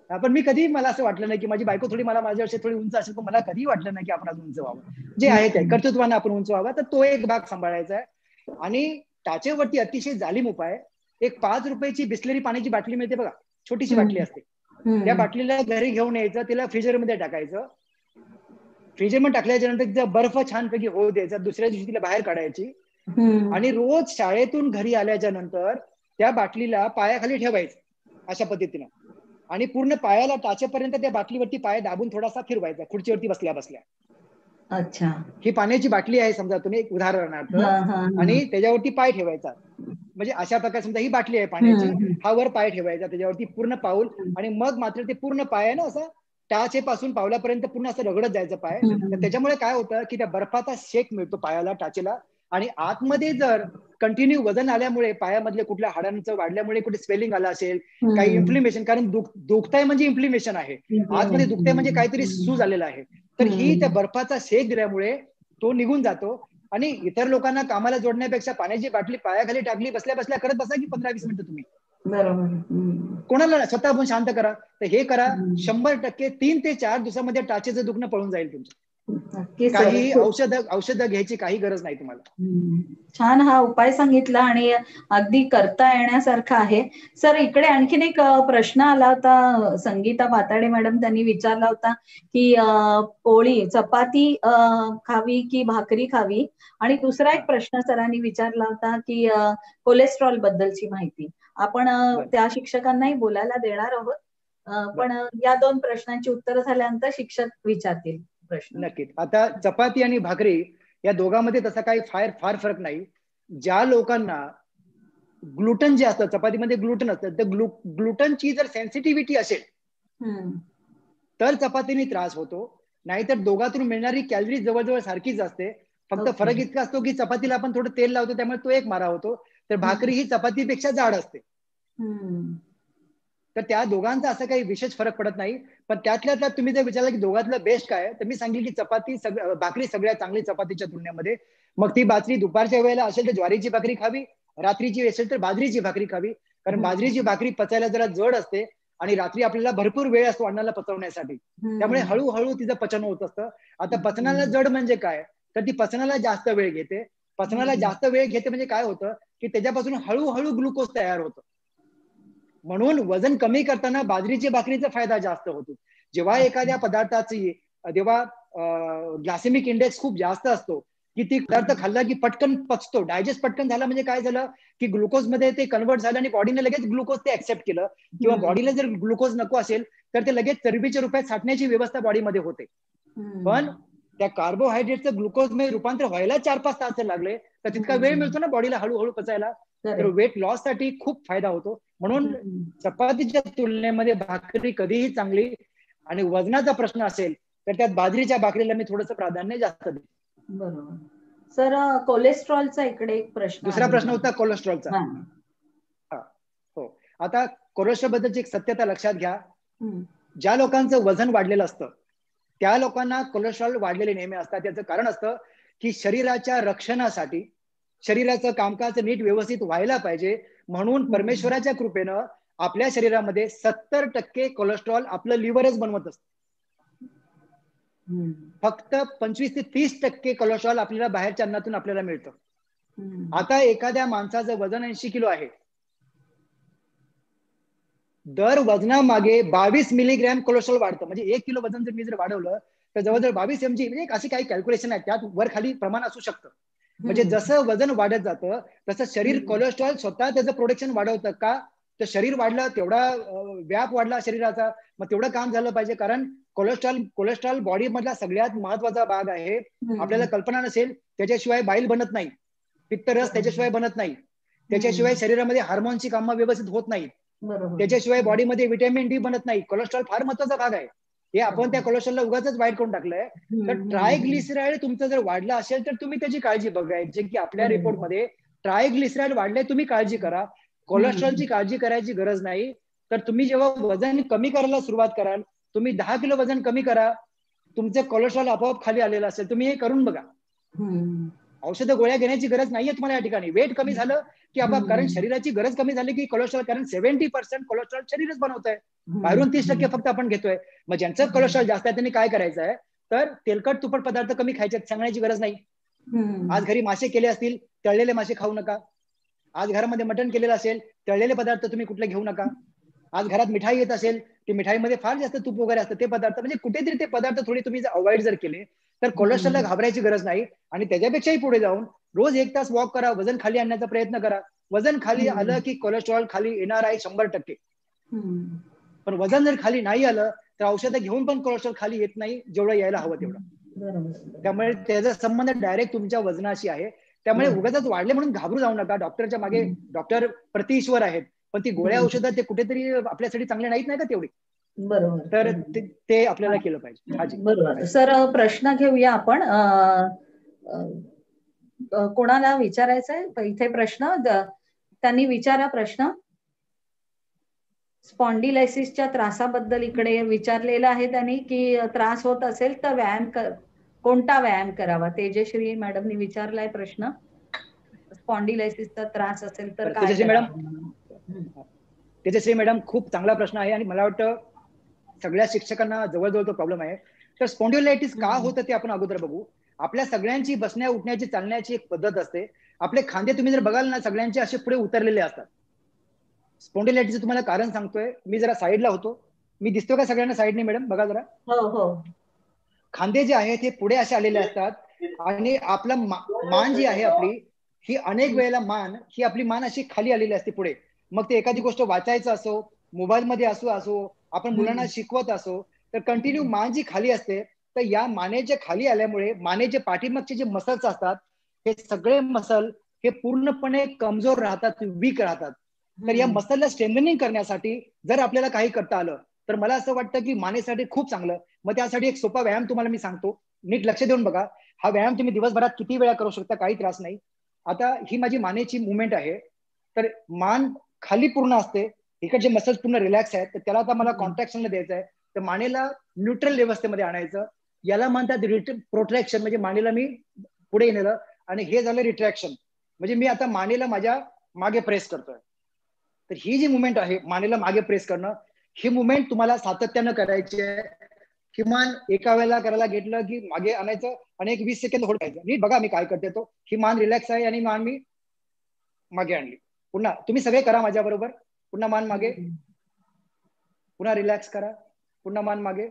पण मी कधी, मला असं वाटलं नाही की माझी बायको थोडी मला माझ्यापेक्षा थोडी उंच असेल, पण मला कधी वाटलं नाही की आपण आज उंच व्हावं. जे आहे ते कर्तृत्वानं आपण उंच व्हावं, तर तो एक भाग सांभाळायचा आहे. आणि टाचेवरती अतिशय जालीम उपाय, एक 5 रुपयाची बिस्लरी पाण्याची बाटली मिळते बघा, छोटीशी बाटली असते, त्या बाटलीला घरी घेऊन यायचं, तिला फ्रीजरमध्ये टाकायचं. फ्रीजरमध्ये टाकल्याच्या नंतर तिचा बर्फ छानपैकी होऊ द्यायचा, दुसऱ्या दिवशी तिला बाहेर काढायची आणि रोज शाळेतून घरी आल्याच्या नंतर त्या बाटलीला पायाखाली ठेवायचं अशा पद्धतीनं, आणि पूर्ण पायाला टाचेपर्यंत त्या बाटलीवरती पाय दाबून थोडासा फिरवायचा, खुर्चीवरती बसल्या बसल्या. अच्छा, ही पाण्याची बाटली आहे समजा तुम्ही एक उदाहरणार्थ, आणि त्याच्यावरती पाय ठेवायचा. म्हणजे अशा प्रकारे समजा ही बाटली आहे पाण्याची, हा वर पाय ठेवायचा, त्याच्यावरती पूर्ण पाऊल, आणि मग मात्र ते पूर्ण पाय आहे ना असं टाचेपासून पावलापर्यंत पूर्ण असं रगडत जायचं पाय. तर त्याच्यामुळे काय होतं की त्या बर्फाचा शेक मिळतो पायाला, टाचेला, आणि आतमध्ये जर कंटिन्यू वजन आल्यामुळे पायामधले कुठल्या हाडांचं वाढल्यामुळे कुठे स्वेलिंग आलं असेल, काही इन्फ्लेमेशन, कारण दुखताय म्हणजे इन्फ्लेमेशन आहे, आतमध्ये दुखताय म्हणजे काहीतरी सूज आलेला आहे, तर ही त्या बर्फाचा शेक दिल्यामुळे तो निघून जातो. आणि इतर लोकांना कामाला जोडण्यापेक्षा पाण्याची बाटली पायाखाली टाकली, बसल्या बसल्या करत बसा की 15-20 मिनिटं तुम्ही, बरोबर, कोणाला स्वतः आपण शांत करा. तर हे करा, 100% 3 ते 4 दिवसामध्ये टाचेचं दुखणं पळून जाईल तुमचं. काही औषध घ्यायची काही गरज नाही तुम्हाला. छान हा उपाय सांगितला आणि अगदी करता येण्यासारखा आहे. सर, इकडे आणखीन एक प्रश्न आला होता, संगीता भाताडे मॅडम त्यांनी विचारला होता की पोळी चपाती खावी की भाकरी खावी, आणि दुसरा एक प्रश्न सरांनी विचारला होता की कोलेस्ट्रॉल बद्दलची माहिती. आपण त्या शिक्षकांनाही बोलायला देणार आहोत, पण या 2 प्रश्नांची उत्तरं झाल्यानंतर शिक्षक विचारतील प्रश्न. नक्कीच. आता चपाती आणि भाकरी या दोघांमध्ये तसा काही फार फरक नाही. ज्या लोकांना ग्लुटन जे असतं, चपातीमध्ये ग्लुटन असतं, तर ग्लुटनची जर सेन्सिटिव्हिटी असेल तर चपातीने त्रास होतो, नाहीतर दोघातून मिळणारी कॅलरी जवळजवळ सारखीच असते. फक्त फरक इतका असतो की चपातीला आपण थोडं तेल लावतो त्यामुळे तो एक मारा होतो, तर भाकरी ही चपातीपेक्षा जाड असते. तर त्या दोघांचा असं काही विशेष फरक पडत नाही. पण त्यातल्या त्यात तुम्ही जर विचारलं की दोघातलं बेस्ट काय, तर मी सांगेल की भाकरी सगळ्यात चांगली चपातीच्या तुलनेमध्ये. मग ती भाकरी दुपारच्या वेळेला असेल तर ज्वारीची भाकरी खावी, रात्रीची असेल तर बाजरीची भाकरी खावी, कारण बाजरीची भाकरी पचायला जरा जड असते आणि रात्री आपल्याला भरपूर वेळ असतो अन्नाला पचवण्यासाठी, त्यामुळे हळूहळू तिचं पचन होत असतं. आता पचनाला जड म्हणजे काय, तर ती पचनाला जास्त वेळ घेते. पचनाला जास्त वेळ घेते म्हणजे काय होतं की त्याच्यापासून हळूहळू ग्लुकोज तयार होतं. म्हणून वजन कमी करताना बाजरीची भाकरीचा फायदा जास्त होतो. जेव्हा एखाद्या पदार्थाची जेव्हा ग्लायसेमिक इंडेक्स खूप जास्त असतो, की ती पदार्थ खाल्ला की पटकन पचतो, डायजेस्ट पटकन झाला, म्हणजे काय झालं की ग्लुकोज मध्ये ते कन्वर्ट झालं आणि बॉडीने लगेच ग्लुकोज ते ऍक्सेप्ट केलं, किंवा बॉडीला जर ग्लुकोज नको असेल तर ते लगेच चरबीच्या रूपात साठण्याची व्यवस्था बॉडीमध्ये होते. पण त्या कार्बोहायड्रेटचं ग्लुकोज मध्ये रूपांतर व्हायला 4-5 तास लागले, तर तितका वेळ मिळतो ना बॉडीला हळूहळू पचायला, तर वेट लॉस साठी खूप फायदा होतो. म्हणून चपातीच्या तुलनेमध्ये भाकरी कधीही चांगली. आणि वजनाचा प्रश्न असेल तर त्यात बाजरीच्या भाकरीला मी थोडंसं प्राधान्य जास्त देतो. बरोबर. सर, कोलेस्ट्रॉलचा इकडे एक प्रश्न, दुसरा प्रश्न होता कोलेस्ट्रॉलचा. हो, आता कोलेस्ट्रॉल बद्दलची एक सत्यता लक्षात घ्या. ज्या लोकांचं वजन वाढलेलं असतं त्या लोकांना कोलेस्ट्रॉल वाढलेले नेहमी असतात. याचं कारण असतं की शरीराच्या रक्षणासाठी, शरीराचं कामकाज नीट व्यवस्थित व्हायला पाहिजे म्हणून परमेश्वराच्या कृपेनं आपल्या शरीरामध्ये 70% कोलेस्ट्रॉल आपलं लिव्हरच बनवत असतं. फक्त 25 ते 30% कोलेस्ट्रॉल आपल्याला बाहेरच्या अन्नातून आपल्याला मिळतं. आता एखाद्या माणसाचं वजन 80 किलो आहे, दर वजनामागे 22 मिलीग्रॅम कोलेस्ट्रॉल वाढतं. म्हणजे 1 किलो वजन जर मी वाढवलं तर जवळजवळ 22 mg, म्हणजे अशी काही कॅल्क्युलेशन आहे, त्यात वर खाली प्रमाण असू शकतं. म्हणजे जसं वजन वाढत जातं तसं शरीर कोलेस्ट्रॉल स्वतः त्याचं प्रोडक्शन वाढवतं का? तर शरीर वाढलं तेवढा व्याप वाढला शरीराचा, मग तेवढं काम झालं पाहिजे. कारण कोलेस्ट्रॉल बॉडी मधला सगळ्यात महत्वाचा भाग आहे. आपल्याला कल्पना नसेल, त्याच्याशिवाय बाईल बनत नाही, पित्तरस त्याच्याशिवाय बनत नाही, त्याच्याशिवाय शरीरामध्ये हार्मोनची कामं व्यवस्थित होत नाही, त्याच्याशिवाय बॉडीमध्ये व्हिटॅमिन डी बनत नाही. कोलेस्ट्रॉल फार महत्वाचा भाग आहे. हे आपण त्या कोलेस्ट्रॉलला उगाच वाईट करून टाकलंय. तर ट्रायग्लिसराईड तुमचं जर वाढलं असेल तर तुम्ही त्याची काळजी बघायची की आपल्या रिपोर्टमध्ये ट्रायग्लिसराईड वाढले, तुम्ही काळजी करा. कोलेस्ट्रॉलची काळजी करायची गरज नाही. तर तुम्ही जेव्हा वजन कमी करायला सुरुवात कराल, तुम्ही 10 किलो वजन कमी करा, तुमचं कोलेस्ट्रॉल आपोआप खाली आलेलं असेल. तुम्ही हे करून बघा. औषधं गोळ्या घेण्याची गरज नाहीये तुम्हाला या ठिकाणी. वेट कमी झालं की आपोआप, कारण शरीराची गरज कमी झाली की कोलेस्ट्रॉल, कारण 70% कोलेस्ट्रॉल शरीरच बनवत आहे, बाहेरून 30% फक्त आपण घेतोय. मग ज्यांचं कोलेस्ट्रॉल जास्त आहे त्यांनी काय करायचं आहे, तर तेलकट तुपट पदार्थ कमी खायचे, सांगण्याची गरज नाही. आज घरी मासे केले असतील, तळलेले मासे खाऊ नका. आज घरामध्ये मटण केलेलं असेल, तळलेले पदार्थ तुम्ही कुठले घेऊ नका. आज घरात मिठाई येत असेल, ती मिठाईमध्ये फार जास्त तूप वगैरे असतं, ते पदार्थ म्हणजे कुठेतरी ते पदार्थ थोडी तुम्ही अवॉइड जर केले तर कोलेस्ट्रॉलला घाबरायची गरज नाही. आणि त्याच्यापेक्षाही पुढे जाऊन रोज 1 तास वॉक करा, वजन खाली आणण्याचा प्रयत्न करा. वजन खाली आलं की कोलेस्ट्रॉल खाली येणार आहे 100%. पण वजन जर खाली नाही आलं तर औषधं घेऊन पण कोलेस्ट्रॉल खाली येत नाही, जेवढं यायला हवं तेवढं. त्यामुळे त्याचा संबंध डायरेक्ट तुमच्या वजनाशी आहे. त्यामुळे उगाच वाढले म्हणून घाबरू जाऊ नका. डॉक्टरच्या मागे, डॉक्टर प्रतिईश्वर आहेत, पण ती गोळ्या औषधं ते कुठेतरी आपल्यासाठी चांगले नाहीत नाही का तेवढी. बरोबर. तर ते आपल्याला केलं पाहिजे. बरोबर सर. प्रश्न घेऊया आपण. कोणाला विचारायचा आहे इथे प्रश्न? त्यांनी विचारा प्रश्न. स्पॉन्डिलायसिसच्या त्रासाबद्दल इकडे विचारलेलं आहे त्यांनी की त्रास होत असेल तर कोणता व्यायाम करावा? तेजश्री मॅडमनी विचारलाय प्रश्न. स्पॉन्डिलायसिसचा त्रास असेल तर काय करावं? तेजश्री मॅडम, खूप चांगला प्रश्न आहे आणि मला वाटतं सगळ्या शिक्षकांना जवळजवळ तो प्रॉब्लेम आहे. तर स्पॉन्डिलायटिस का होतं ते आपण अगोदर बघू. आपल्या सगळ्यांची बसण्या उठण्याची चालण्याची एक पद्धत असते. आपले खांदे तुम्ही जर बघाल ना, सगळ्यांचे असे पुढे उतरलेले असतात. स्पॉन्डिलायटिसचं तुम्हाला कारण सांगतोय. मी जरा साईडला होतो, मी दिसतो का सगळ्यांना साईडने मॅडम? बघा जरा. हो. खांदे जे आहेत ते पुढे असे आलेले असतात आणि आपला मान जी आहे आपली, ही अनेक वेळेला आपली मान अशी खाली आलेली असते पुढे. मग ते एखादी गोष्ट वाचायचं असो, मोबाईल मध्ये असो, आपण मुलांना शिकवत असो, तर कंटिन्यू मान जी खाली असते, तर या मानेच्या खाली आल्यामुळे मानेचे पाठीमागचे जे मसल्स असतात, हे सगळे मसल हे पूर्णपणे कमजोर राहतात, वीक राहतात. तर या मसलला स्ट्रेंथनिंग करण्यासाठी जर आपल्याला काही करता आलं तर मला असं वाटतं की मानेसाठी खूप चांगलं. मग त्यासाठी एक सोपा व्यायाम तुम्हाला मी सांगतो, नीट लक्ष देऊन बघा. हा व्यायाम तुम्ही दिवसभरात किती वेळा करू शकता, काही त्रास नाही. आता ही माझी मानेची मुवमेंट आहे, तर मान खाली पूर्ण असते, इकडचे मसल्स पूर्ण रिलॅक्स आहेत, तर त्याला आता मला कॉन्ट्रॅक्शनला द्यायचं आहे. तर मानेला न्यूट्रल व्यवस्थेमध्ये आणायचं. याला म्हणतात प्रोट्रॅक्शन, म्हणजे मानेला मी पुढे नेलं आणि हे झालं रिट्रॅक्शन, म्हणजे मी आता मानेला माझ्या मागे प्रेस करतोय. तर ही जी मुवमेंट आहे मानेला मागे प्रेस करणं, ही मुवमेंट तुम्हाला सातत्यानं करायची आहे. किमान एका वेळेला करायला घेतलं की मागे आणायचं आणि एक 20 सेकंद होल्ड करायचं. नीट बघा मी काय करते. तो ही मान रिलॅक्स आहे आणि मान मी मागे आणली. पुन्हा तुम्ही सगळे करा माझ्या बरोबर. पुन्हा मान मागे, पुन्हा रिलॅक्स करा, पुन्हा मान मागे.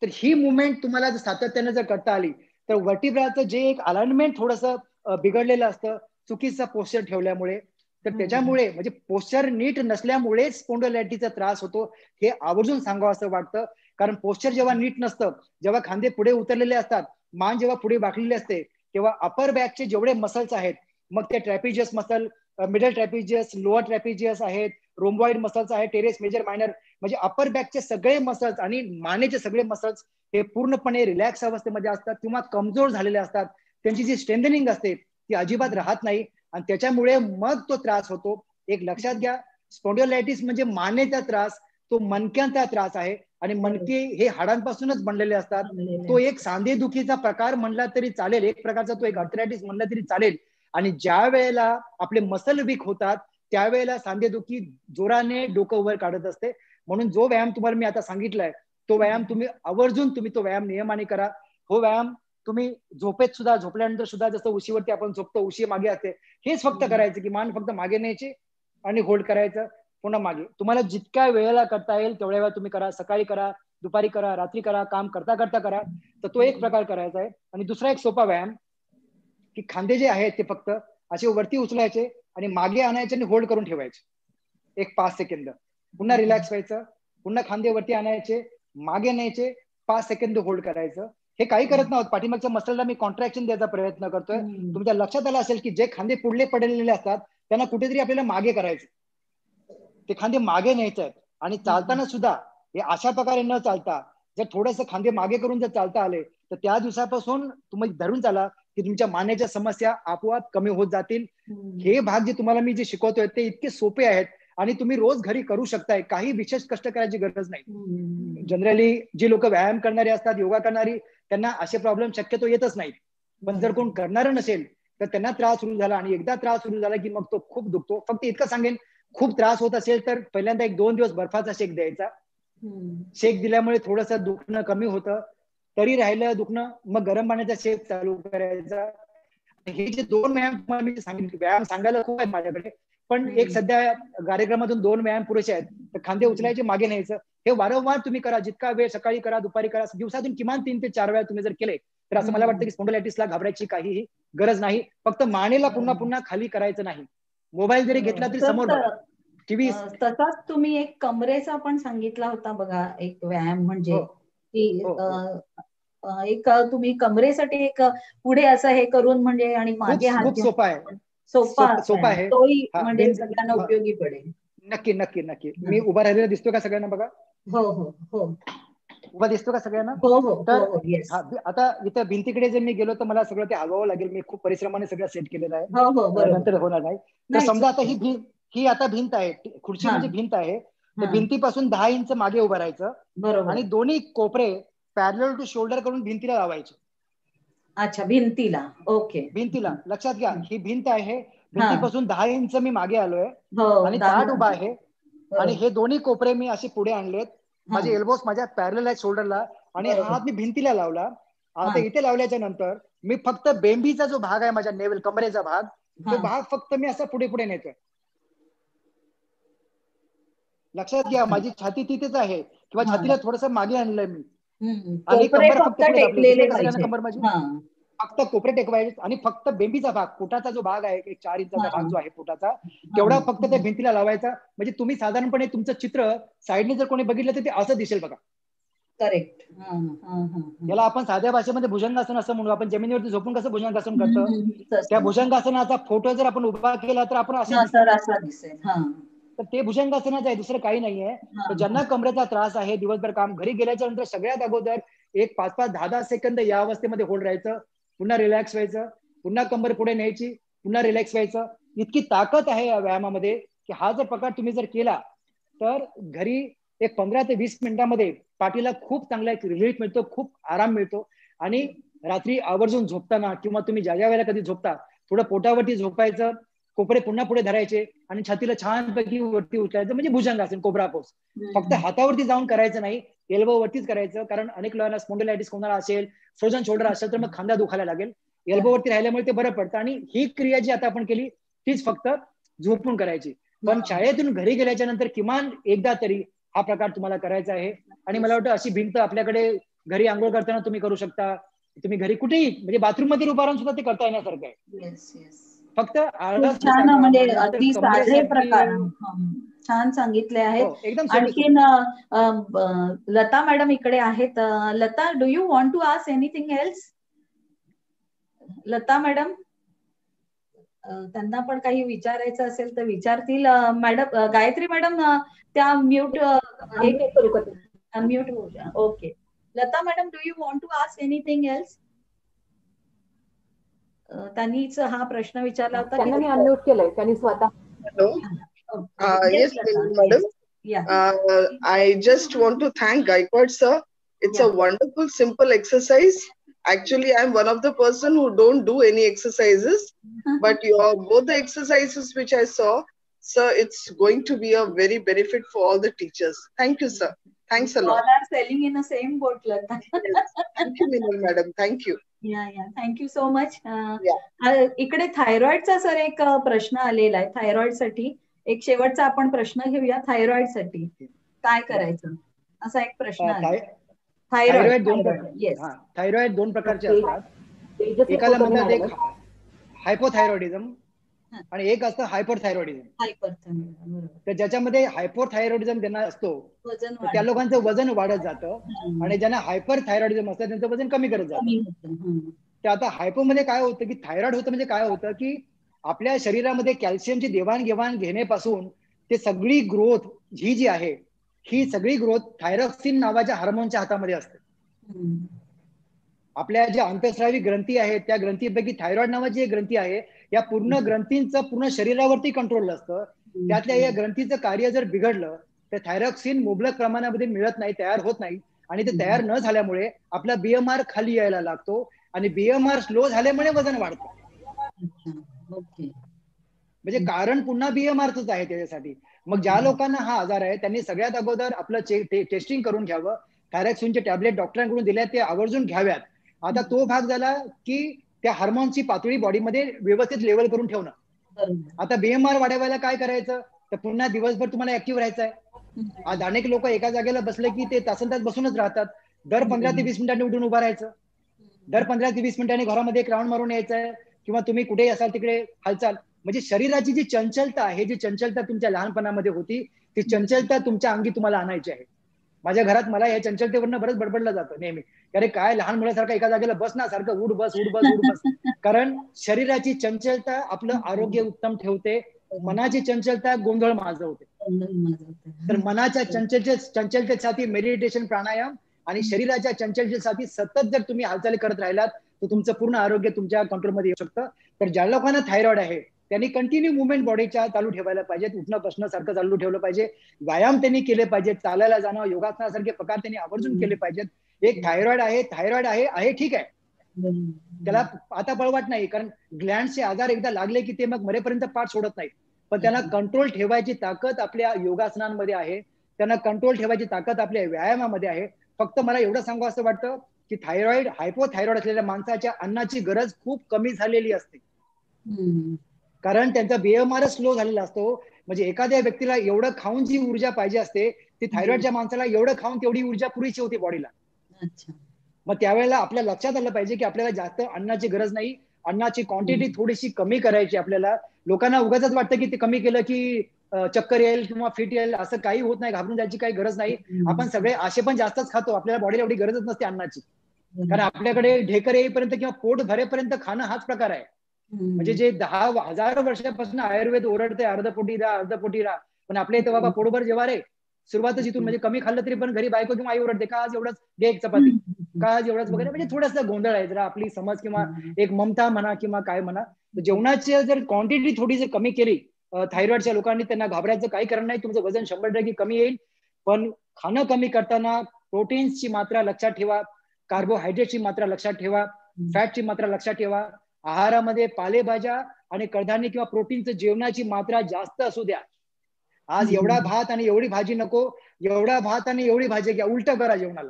तर ही मुवमेंट तुम्हाला जर सातत्यानं जर करता आली तर वर्टिब्राचं जे एक अलाइनमेंट थोडंसं बिघडलेलं असतं चुकीचा पोस्चर ठेवल्यामुळे, तर त्याच्यामुळे म्हणजे पोस्चर नीट नसल्यामुळेच स्पॉन्डिलायटिसचा त्रास होतो, हे आवर्जून सांगावं असं वाटतं. कारण पोस्चर जेव्हा नीट नसतं, जेव्हा खांदे पुढे उतरलेले असतात, मान जेव्हा पुढे वाकलेली असते, तेव्हा अपर बॅकचे जेवढे मसल्स आहेत, मग ते ट्रॅपिजियस मसल, मिडल ट्रॅपिजियस, लोअर ट्रॅपिजियस आहेत, रोम्बॉइड मसल्स आहेत, टेरेस मेजर मायनर, म्हणजे अपर बॅकचे सगळे मसल्स आणि मानेचे सगळे मसल्स हे पूर्णपणे रिलॅक्स अवस्थेमध्ये असतात किंवा कमजोर झालेले असतात. त्यांची जी स्ट्रेंथनिंग असते ती अजिबात राहत नाही आणि त्याच्यामुळे मग तो त्रास होतो. एक लक्षात घ्या, स्पॉन्डिलायटिस म्हणजे मानेचा त्रास, तो मणक्यांचा त्रास आहे आणि मणके हे हाडांपासूनच बनलेले असतात. तो एक सांधेदुखीचा प्रकार म्हणला तरी चालेल, एक प्रकारचा तो एक आर्थरायटिस म्हणला तरी चालेल. आणि ज्या वेळेला आपले मसल वीक होतात त्यावेळेला सांधेदुखी जोराने डोकं वर काढत असते. म्हणून जो व्यायाम तुम्हाला मी आता सांगितलाय तो व्यायाम तुम्ही आवर्जून तो व्यायाम नियमाने करा. हो व्यायाम तुम्ही झोपेत सुद्धा, झोपल्यानंतर सुद्धा, जसं उशीवरती आपण झोपतो, उशी मागे असते, हेच फक्त करायचं की मान फक्त मागे न्यायची आणि होल्ड करायचं. पुन्हा मागे. तुम्हाला जितक्या वेळेला करता येईल तेवढ्या वेळा तुम्ही करा. सकाळी करा, दुपारी करा, रात्री करा, काम करता करता करा. तर तो एक प्रकार करायचा आहे. आणि दुसरा एक सोपा व्यायाम की खांदे जे आहेत ते फक्त असे वरती उचलायचे आणि मागे आणायचे आणि होल्ड करून ठेवायचे एक 5 सेकंद. पुन्हा रिलॅक्स व्हायचं, पुन्हा खांदे वरती आणायचे, मागे न्यायचे, 5 सेकंद होल्ड करायचं. हे काही करत नव्हतं. पाठीमागच्या मसलला मी कॉन्ट्रॅक्शन द्यायचा प्रयत्न करतोय. तुमच्या लक्षात आलं असेल की जे खांदे पुढले पडलेले असतात त्यांना कुठेतरी आपल्याला मागे करायचं, ते खांदे मागे न्यायचे आहेत. आणि चालताना सुद्धा हे अशा प्रकारे न चालता जर थोडंसं खांदे मागे करून जर चालता आले तर त्या दिवसापासून तुम्ही धरून चाला की तुमच्या मानेच्या समस्या आपोआप कमी होत जातील. हे भाग जे तुम्हाला मी जे शिकवतोय ते इतके सोपे आहेत आणि तुम्ही रोज घरी करू शकताय. काही विशेष कष्ट करायची गरज नाही. जनरली जी लोक व्यायाम करणारी असतात, योगा करणारी, त्यांना असे प्रॉब्लेम शक्यतो येतच नाहीत. पण जर कोण करणारं नसेल तर त्यांना त्रास सुरू झाला आणि एकदा त्रास सुरू झाला की मग तो खूप दुखतो. फक्त इतकं सांगेन, खूप त्रास होत असेल तर पहिल्यांदा 1-2 दिवस बर्फाचा शेक द्यायचा. शेक दिल्यामुळे थोडंसं दुखणं कमी होतं. तरी राहिलं दुखणं, मग गरम पाण्याचा शेक चालू करायचा. हे जे 2 व्यायाम तुम्हाला मी सांगितले, व्यायाम सांगायला खूप आहेत माझ्याकडे, पण एक सध्या कार्यक्रमातून 2 व्यायाम पुरेसे आहेत. तर खांदे उचलायचे, मागे न्यायचं. हे वारंवार तुम्ही करा. जितका वेळ, सकाळी करा, दुपारी करा. दिवसातून किमान 3 ते 4 वेळा तुम्ही जर केले तर असं मला वाटतं की स्पॉन्डिलायटिसला घाबरायची काहीही गरज नाही. फक्त मानेला पुन्हा पुन्हा खाली करायचं नाही. मोबाईल जरी घेतला तरी समोर बघा. टीव्ही तसाच तुम्ही एक कमरेचा पण सांगितला होता बघा, एक व्यायाम म्हणजे की एक तुम्ही कमरेसाठी एक पुढे असं हे करून म्हणजे आणि मागे हात खूप घेऊन सोपा आहे. सोपा आहे तोही म्हणजे सगळ्यांना उपयोगी पडेल. नक्की नक्की नक्की. मी उभा राहिलेला दिसतो का सगळ्यांना? बघा. हो हो हो. उभा दिसतो का सगळ्यांना? हो हो. तर आता इथं भिंतीकडे जर मी गेलो तर मला सगळं ते हलवावं लागेल. मी खूप परिश्रमाने सगळं सेट केलेलं आहे. हो हो, बरोबर. नंतर होणार नाही. तर समजा आता ही आता भिंत आहे, खुर्ची म्हणजे भिंत आहे. तर भिंतीपासून 10 इंच मागे उभं राहायचं. बरोबर. आणि दोन्ही कोपरे पॅरलल टू शोल्डर करून भिंतीला लावायचे. अच्छा, भिंतीला. ओके. भिंतीला. लक्षात घ्या, ही भिंत आहे. भिंतीपासून 10 इंच मी मागे आलोय आणि ताट उभा आहे. आणि हे दोन्ही कोपरे मी असे पुढे आणलेत. माझे एल्बोस माझ्या पॅरलल आहेत शोल्डरला आणि हात मी भिंतीला लावला. आता इथे लावल्याच्या नंतर मी फक्त बेंबीचा जो भाग आहे माझ्या नेवल कमरेचा भाग, तो भाग फक्त मी असा पुढे पुढे नेतोय. लक्षात घ्या, माझी छाती तिथेच आहे किंवा छातीला थोडंसं मागे आणलंय मी. आणि कंबर फक्त पुढे दाबली. कंबर माझी फक्त कोपरे टेकवायचे आणि फक्त बेंबीचा भाग, पोटाचा जो भाग आहे, एक 4 इंचाचा भाग जो आहे पोटाचा, तेवढा फक्त त्या भिंतीला लावायचा. म्हणजे तुम्ही साधारणपणे तुमचं चित्र साईडने जर कोणी बघितलं तर ते असं दिसेल बघा. करेक्ट. याला आपण साध्या भाषेमध्ये भुजंगासन असं म्हणू. आपण जमिनीवरती झोपून कसं भुजंगासन करतो, त्या भुजंगासनाचा फोटो जर आपण उभा केला तर आपण असे दिसेल. तर ते भुजंगासनच आहे, दुसरं काही नाहीये. तर ज्यांना कमरेचा त्रास आहे, दिवसभर काम, घरी गेल्याच्या नंतर सगळ्यात अगोदर एक 5-5, 10-10 सेकंद या अवस्थेमध्ये होल्ड राहायचं. पुन्हा रिलॅक्स व्हायचं, पुन्हा कंबर पुढे न्यायची, पुन्हा रिलॅक्स व्हायचं. इतकी ताकद आहे या व्यायामामध्ये की हा जर प्रकार तुम्ही जर केला तर घरी एक 15 ते 20 मिनिटांमध्ये पाठीला खूप चांगला एक रिलीफ मिळतो, खूप आराम मिळतो. आणि रात्री आवर्जून झोपताना किंवा तुम्ही ज्या ज्या वेळेला कधी झोपता, थोडं पोटावरती झोपायचं, कोपरे पुन्हा पुढे धरायचे आणि छातीला छानपैकी वरती उचलायचं, म्हणजे भुजंगासन, कोब्रा पोज. फक्त हातावरती जाऊन करायचं नाही, एल्बो वरतीच करायचं. कारण अनेक लोकांना स्पॉन्डिलायटिस कोणाला असेल, फ्रोझन शोल्डर असेल तर मग खांदा दुखायला लागेल. एल्बो वरती राहिल्यामुळे ते बरं पडतं. आणि ही क्रिया जी आता आपण केली तीच फक्त झोपून करायची. पण शाळेतून घरी गेल्याच्या नंतर किमान एकदा तरी हा प्रकार तुम्हाला करायचा आहे. आणि मला वाटतं अशी भिंत आपल्याकडे घरी आंघोळ करताना तुम्ही करू शकता. तुम्ही घरी कुठेही, म्हणजे बाथरूम मध्ये उभा राहून सुद्धा ते करता येण्यासारखं आहे. फक्त छान, म्हणजे अगदी साधे प्रकार छान सांगितले आहेत. आणखीन लता मॅडम इकडे आहेत. Lata, do you want to ask anything else? Lata madam, त्यांना पण काही विचारायचं असेल तर विचारतील. मॅडम, गायत्री मॅडम त्या म्यूट म्यूट होऊ द्या. Okay. Lata madam, do you want to ask anything else? त्यांनीच हा प्रश्न विचारला होता. त्यांना मी अनम्यूट केलंय त्यांनी स्वतः. Hello. Yes, madam. I just want to thank Gaikwad sir. It's a wonderful, simple exercise. Actually, I'm one of the person who don't do any exercises, but both the exercises which I saw, sir, it's going to be a very benefit for all the teachers. Thank you, sir. Thanks a lot. All are selling in the same boat, Lata. Yes. Thank you, Minal madam. Thank you. Thank you so much. इकडे थायरॉइडचा sir एक प्रश्न आलेला आहे thyroid साठी, एक शेवटचा आपण प्रश्न घेऊया थायरॉइड साठी काय करायचं, असा एक प्रश्न आहे. थायरॉइड दोन प्रकारचे असतात. एकाला म्हणतात एक हायपोथायरॉइडिझम आणि एक असतं हायपरथायरॉइडिझम. तर ज्याच्यामध्ये हायपोथायरॉइडिझम ज्यांना असतो त्या लोकांचं वजन वाढत जातं आणि ज्यांना हायपरथायरॉइडिझम असतं त्यांचं वजन कमी करत जातं. तर आता हायपोमध्ये काय होतं की थायरॉइड होतं म्हणजे काय होतं की आपल्या शरीरामध्ये कॅल्शियमची देवाणघेवाण घेण्यापासून ते सगळी ग्रोथ ही जी आहे ही सगळी ग्रोथ थायरॉक्सिन नावाच्या हार्मोनच्या हातामध्ये असते. आपल्या ज्या अंतःस्रावी ग्रंथी आहेत त्या ग्रंथीपैकी थायरॉइड नावाची एक ग्रंथी आहे, या पूर्ण ग्रंथींचं पूर्ण शरीरावरती कंट्रोल असतं. त्यातल्या या ग्रंथीचं कार्य जर बिघडलं तर थायरॉक्सिन मुबलक प्रमाणामध्ये मिळत नाही, तयार होत नाही आणि ते तयार न झाल्यामुळे आपला बीएमआर खाली यायला लागतो आणि बीएमआर स्लो झाल्यामुळे वजन वाढतं. म्हणजे कारण पुन्हा बीएमआरच आहे त्याच्यासाठी. मग ज्या लोकांना हा आजार आहे त्यांनी सगळ्यात अगोदर आपलं टेस्टिंग करून घ्यावं. थायरॉक्सिनचे टॅबलेट डॉक्टरांकडून दिल्या ते आवर्जून घ्याव्यात. आता तो भाग झाला की त्या हार्मोनची पातळी बॉडीमध्ये व्यवस्थित लेवल करून ठेवणं. आता बीएमआर वाढवायला काय करायचं, तर पुन्हा दिवसभर तुम्हाला ऍक्टिव्ह राहायचं आहे. आज अनेक लोक एका जागेला बसले की ते तासंतास बसूनच राहतात. दर 15 ते 20 मिनिटांनी उठून उभा राहायचं. दर 15 ते 20 मिनिटांनी घरामध्ये एक राऊंड मारून यायचं किंवा तुम्ही कुठेही असाल तिकडे हालचाल. म्हणजे शरीराची जी चंचलता आहे, जी चंचलता तुमच्या लहानपणामध्ये होती ती चंचलता तुमच्या अंगी तुम्हाला आणायची आहे. माझ्या घरात मला या चंचलतेवरनं बरंच बडबडलं जातं नेहमी, अरे काय लहान मुलासारखं एका जागेला बस ना, सारखं उठ बस उठ बस उठ बस. कारण शरीराची चंचलता आपलं आरोग्य उत्तम ठेवते, मनाची चंचलता गोंधळ माजवते. तर मनाच्या चंचलतेसाठी मेडिटेशन, प्राणायाम आणि शरीराच्या चंचलतेसाठी सतत जर तुम्ही हालचाली करत राहिलात तर तुमचं पूर्ण आरोग्य तुमच्या कंट्रोलमध्ये येऊ शकतं. तर ज्या लोकांना थायरॉइड आहे त्यांनी कंटिन्यू मुवमेंट बॉडीच्या चालू ठेवायला पाहिजेत. उठणं बसणं सारखं चालू ठेवलं पाहिजे. व्यायाम त्यांनी केले पाहिजेत. चालायला जाणं, योगासनासारखे प्रकार त्यांनी आवर्जून केले पाहिजेत. एक थायरॉइड आहे ठीक आहे, त्याला आता पळवाट नाही, कारण ग्लँडचे आजार एकदा लागले की ते मग मरेपर्यंत पाठ सोडत नाही. पण त्यांना कंट्रोल ठेवायची ताकद आपल्या योगासनांमध्ये आहे, त्यांना कंट्रोल ठेवायची ताकद आपल्या व्यायामामध्ये आहे. फक्त मला एवढं सांगू असं वाटतं की थायरॉइड, हायपोथायरॉइड असलेल्या माणसाच्या अन्नाची गरज खूप कमी झालेली असते, कारण त्यांचा बीएमआर स्लो झालेला असतो. म्हणजे एखाद्या व्यक्तीला एवढं खाऊन जी ऊर्जा पाहिजे असते ती थायरॉइडच्या माणसाला एवढं खाऊन तेवढी ऊर्जा पुरेशी होती बॉडीला. मग त्यावेळेला आपल्या लक्षात आलं पाहिजे की आपल्याला जास्त अन्नाची गरज नाही, अन्नाची क्वांटिटी थोडीशी कमी करायची आपल्याला. लोकांना उगाच वाटतं की ते कमी केलं की चक्कर येईल किंवा फिट येईल, असं काही होत नाही, घाबरून जायची काही गरज नाही. आपण सगळे असे पण जास्तच खातो, आपल्याला बॉडीला एवढी गरजच नसते अन्नाची, कारण आपल्याकडे ढेकर येईपर्यंत किंवा पोट भरेपर्यंत खाणं हाच प्रकार आहे. म्हणजे जे 10,000 वर्षापासून आयुर्वेद ओरडते अर्ध पोटी राहा, पण आपल्या इथं बाबा पोटभर जेव्हा रे, सुरुवातच इथून. म्हणजे कमी खाल्लं तरी पण घरी बायको किंवा आई ओरडते, का आज एवढंच दे एक चपाती, का आज एवढंच वगैरे. म्हणजे थोडासा गोंधळ आहे जरा आपली समज किंवा एक ममता म्हणा किंवा काय म्हणा. जेवणाची जर क्वांटिटी थोडी जर कमी केली थायरॉइडच्या लोकांनी, त्यांना घाबरायचं काही कारण नाही. तुमचं वजन 100% कमी येईल. पण खाणं कमी करताना प्रोटीन्सची मात्रा लक्षात ठेवा, कार्बोहायड्रेटची मात्रा लक्षात ठेवा, फॅटची मात्रा लक्षात ठेवा. आहारामध्ये पालेभाज्या आणि कडधान्य किंवा प्रोटीनचं जेवणाची मात्रा जास्त असू द्या. आज एवढा भात आणि एवढी भाजी नको, एवढा भात आणि एवढी भाजी घ्या, उलट करा जेवणाला.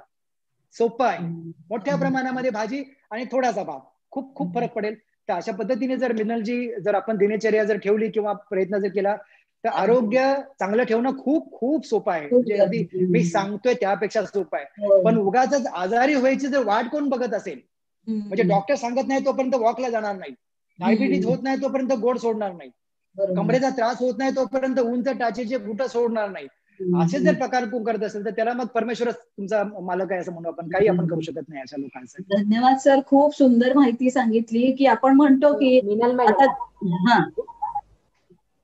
सोपं आहे. मोठ्या प्रमाणामध्ये भाजी आणि थोडासा भात, खूप खूप फरक पडेल. तर अशा पद्धतीने जर मिनलजी जर आपण दिनचर्या जर ठेवली किंवा प्रयत्न जर केला तर आरोग्य चांगलं ठेवणं खूप खूप सोपं आहे. म्हणजे अगदी मी सांगतोय त्यापेक्षा सोपं आहे. पण उगाच आजारी व्हायची जर वाट कोण बघत असेल, म्हणजे डॉक्टर सांगत नाही तोपर्यंत वॉकला जाणार नाही, डायबिटीज होत नाही तोपर्यंत गोड सोडणार नाही, कमरेचा त्रास होत नाही तोपर्यंत उंच टाचेचे बुट सोडणार नाही. असे जर प्रकार कोण करत असेल तर त्याला मग परमेश्वरच तुमचा मालक आहे असं म्हणू आपण. काही आपण करू शकत नाही अशा लोकांसाठी. धन्यवाद सर, खूप सुंदर माहिती सांगितली. की आपण म्हणतो की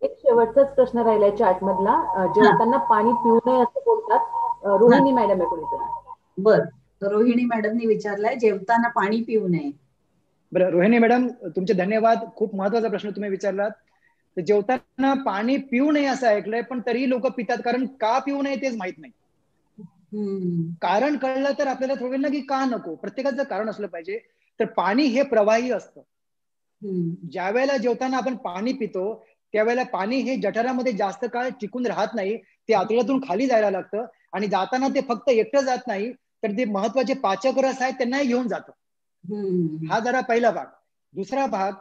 एक शेवटचाच प्रश्न राहिलाय चॅट मधला, जेवताना पाणी पिऊ नये असं बोलतात, रोहिणी मॅडम आहे कोणीतरी. बर, रोहिणी मॅडमनी विचारलाय जेवताना पाणी पिऊ नये. बरं रोहिणी मॅडम, तुमचे धन्यवाद. खूप महत्वाचा प्रश्न तुम्ही विचारलात. तर जेवताना पाणी पिऊ नये असं ऐकलंय, पण तरीही लोक पितात. कारण का पिऊ नये तेच माहित नाही. कारण कळलं तर आपल्याला थोडं ना की का नको, प्रत्येकाचं कारण असलं पाहिजे. तर पाणी हे प्रवाही असतं. ज्या वेळेला जेवताना आपण पाणी पितो त्यावेळेला पाणी हे जठरामध्ये जास्त काळ टिकून राहत नाही, ते आतड्यातून खाली जायला लागतं. आणि जाताना ते फक्त एकटं जात नाही, तर ते महत्वाचे पाचक रस आहेत त्यांनाही घेऊन जातं. हा जरा पहिला भाग. दुसरा भाग,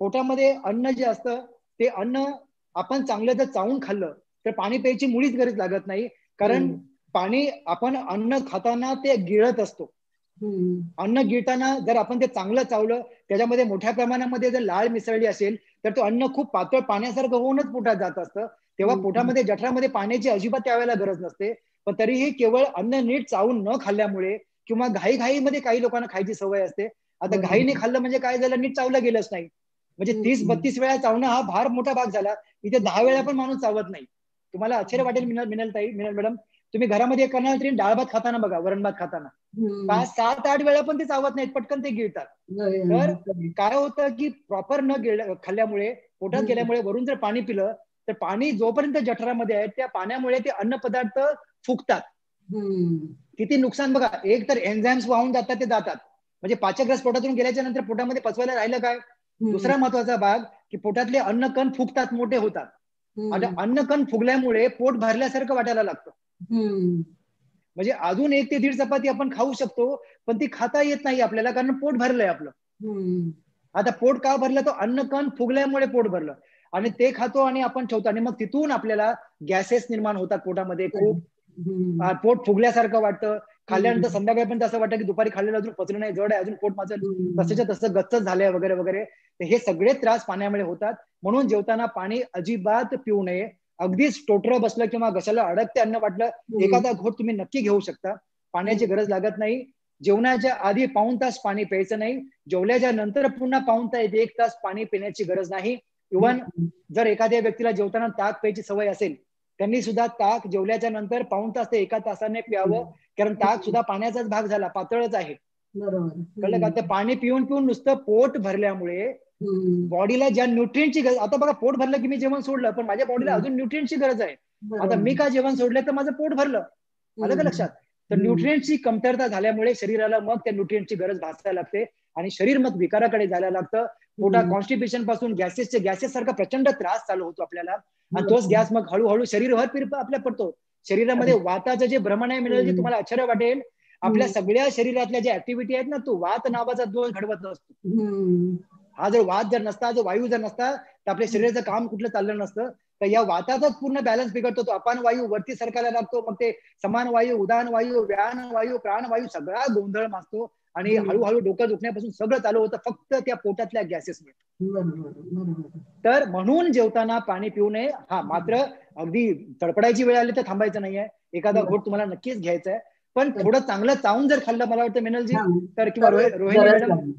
पोटामध्ये अन्न जे असतं ते अन्न आपण चांगलं जर चावून खाल्लं तर पाणी प्यायची मुळीच गरज लागत नाही, कारण पाणी आपण अन्न खाताना ते गिळत असतो. अन्न गिळताना जर आपण ते चांगलं चावलं, त्याच्यामध्ये मोठ्या प्रमाणामध्ये जर लाळ मिसळली असेल तर तो अन्न खूप पातळ पाण्यासारखं होऊनच पोटात जात असतं. तेव्हा पोटामध्ये जठरामध्ये पाण्याची अजिबात त्यावेळेला गरज नसते. पण तरीही केवळ अन्न नीट चावून न खाल्ल्यामुळे किंवा घाईघाईमध्ये काही लोकांना खायची सवय असते. आता घाईने खाल्लं म्हणजे काय झालं, नीट चावलं गेलंच नाही. म्हणजे 30-32 वेळा चावणं हा फार मोठा भाग झाला. इथे 10 वेळा पण माणूस चावत नाही. तुम्हाला आश्चर्य वाटेल मिनल मॅडम, तुम्ही घरामध्ये करणार तरी डाळ भात खाताना बघा, वरण भात खाताना 5, 7, 8 वेळा पण ते चावत नाहीत, पटकन ते गिळतात. तर काय होतं की प्रॉपर न खाल्ल्यामुळे, पोटात गेल्यामुळे वरून जर पाणी पिलं तर पाणी जोपर्यंत जठरामध्ये आहे त्या पाण्यामुळे ते अन्न पदार्थ फुगतात. किती नुकसान बघा. एक तर एन्झाईम्स वाहून जातात, ते जातात, म्हणजे पाचक रस पोटातून गेल्याच्या नंतर पोटामध्ये पचवायला राहिलं काय. दुसरा महत्वाचा भाग की पोटातले अन्न कण फुगतात, मोठे होतात. आता अन्न कण फुगल्यामुळे पोट भरल्यासारखं वाटायला लागतं. म्हणजे अजून 1 ते 1.5 चपाती आपण खाऊ शकतो, पण ती खाता येत नाही आपल्याला, कारण पोट भरलंय आपलं. आता पोट का भरलं, तो अन्न कण फुगल्यामुळे पोट भरलं आणि ते खातो आणि आपण ठेवतो आणि मग तिथून आपल्याला गॅसेस निर्माण होतात पोटामध्ये. खूप पोट फुगल्यासारखं वाटतं. खाल्ल्यानंतर संध्याकाळी पण असं वाटतं की दुपारी खाल्लेलं अजून पचलं नाही, जड आहे, अजून पोट माझं तसंच्या तसं गच्च झालंय वगैरे वगैरे. हे सगळे त्रास पाण्यामुळे होतात. म्हणून जेवताना पाणी अजिबात पिऊ नये. अगदीच टोटरं बसलं किंवा घशाला अडकते अन्न वाटलं, एखादा घोट तुम्ही नक्की घेऊ शकता. पाण्याची गरज लागत नाही. जेवणाच्या आधी पाऊण तास पाणी प्यायचं नाही. जेवल्याच्या नंतर पुन्हा पाऊण तास 1 तास पाणी पिण्याची गरज नाही. इव्हन जर एखाद्या व्यक्तीला जेवताना ताक प्यायची सवय असेल, त्यांनी सुद्धा ताक जेवल्याच्या नंतर पाऊण तास ते 1 तासाने प्यावं, कारण ताक सुद्धा पाण्याचाच भाग झाला, पातळच आहे. कळलं का. ते पाणी पिऊन पिऊन नुसतं पोट भरल्यामुळे बॉडीला ज्या न्यूट्रिएंटची गरज, आता बघा पोट भरलं की मी जेवण सोडलं, पण माझ्या बॉडीला अजून न्यूट्रिएंटची गरज आहे. आता मी का जेवण सोडलं तर माझं पोट भरलं, आलं का लक्षात. तर न्यूट्रिएंटची कमतरता झाल्यामुळे शरीराला मग त्या न्यूट्रिएंटची गरज भासायला लागते आणि शरीर मग विकाराकडे जायला लागतं. पोटा कॉन्स्टिपेशन पासून गॅसेस सारखा प्रचंड त्रास चालू होतो आपल्याला आणि तोच गॅस मग हळूहळू शरीरभर आपल्या पडतो. शरीरामध्ये वाताचं जे भ्रमण आहे मिळेल, जे तुम्हाला आश्चर्य वाटेल, आपल्या सगळ्या शरीरातल्या ज्या ऍक्टिव्हिटी आहेत ना, तो वात नावाचा दोष घडवत असतो. हा जर वात जर नसता, जो वायू जर नसता, तर आपल्या शरीराचं काम कुठलं चाललं नसतं. तर या वाताचाच पूर्ण बॅलन्स बिघडतो. तो अपान वायू वरती सरकायला लागतो, मग ते समान वायू, उदान वायू, व्यान वायू, प्राणवायू सगळा गोंधळ माजतो आणि हळूहळू डोकं दुखण्यापासून सगळं चालू होतं फक्त त्या पोटातल्या गॅसेसमुळे. तर म्हणून जेवताना पाणी पिऊ नये. हा मात्र अगदी तडपडायची वेळ आली तर थांबायचं नाहीये. एखादा घोट तुम्हाला नक्कीच घ्यायचा आहे, पण थोडं चांगलं चावून जर खाल्लं, मला वाटतं मिनलजी तर किंवा रोहिणी मॅडम,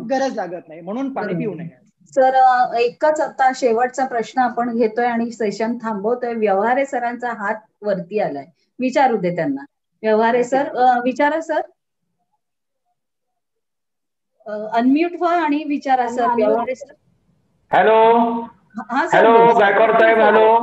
गरज लागत नाही, म्हणून पाणी पिऊ नये. सर एकच आता शेवटचा प्रश्न आपण घेतोय आणि सेशन थांबवतोय. व्यवहारे सरांचा हात वरती आलाय, विचारू दे त्यांना. व्यवहारे सर विचारा सर, अनम्यूट व्हा आणि विचारा sir. Vyavahare sir. Hello. Hello Gaikwad साहेब. हॅलो.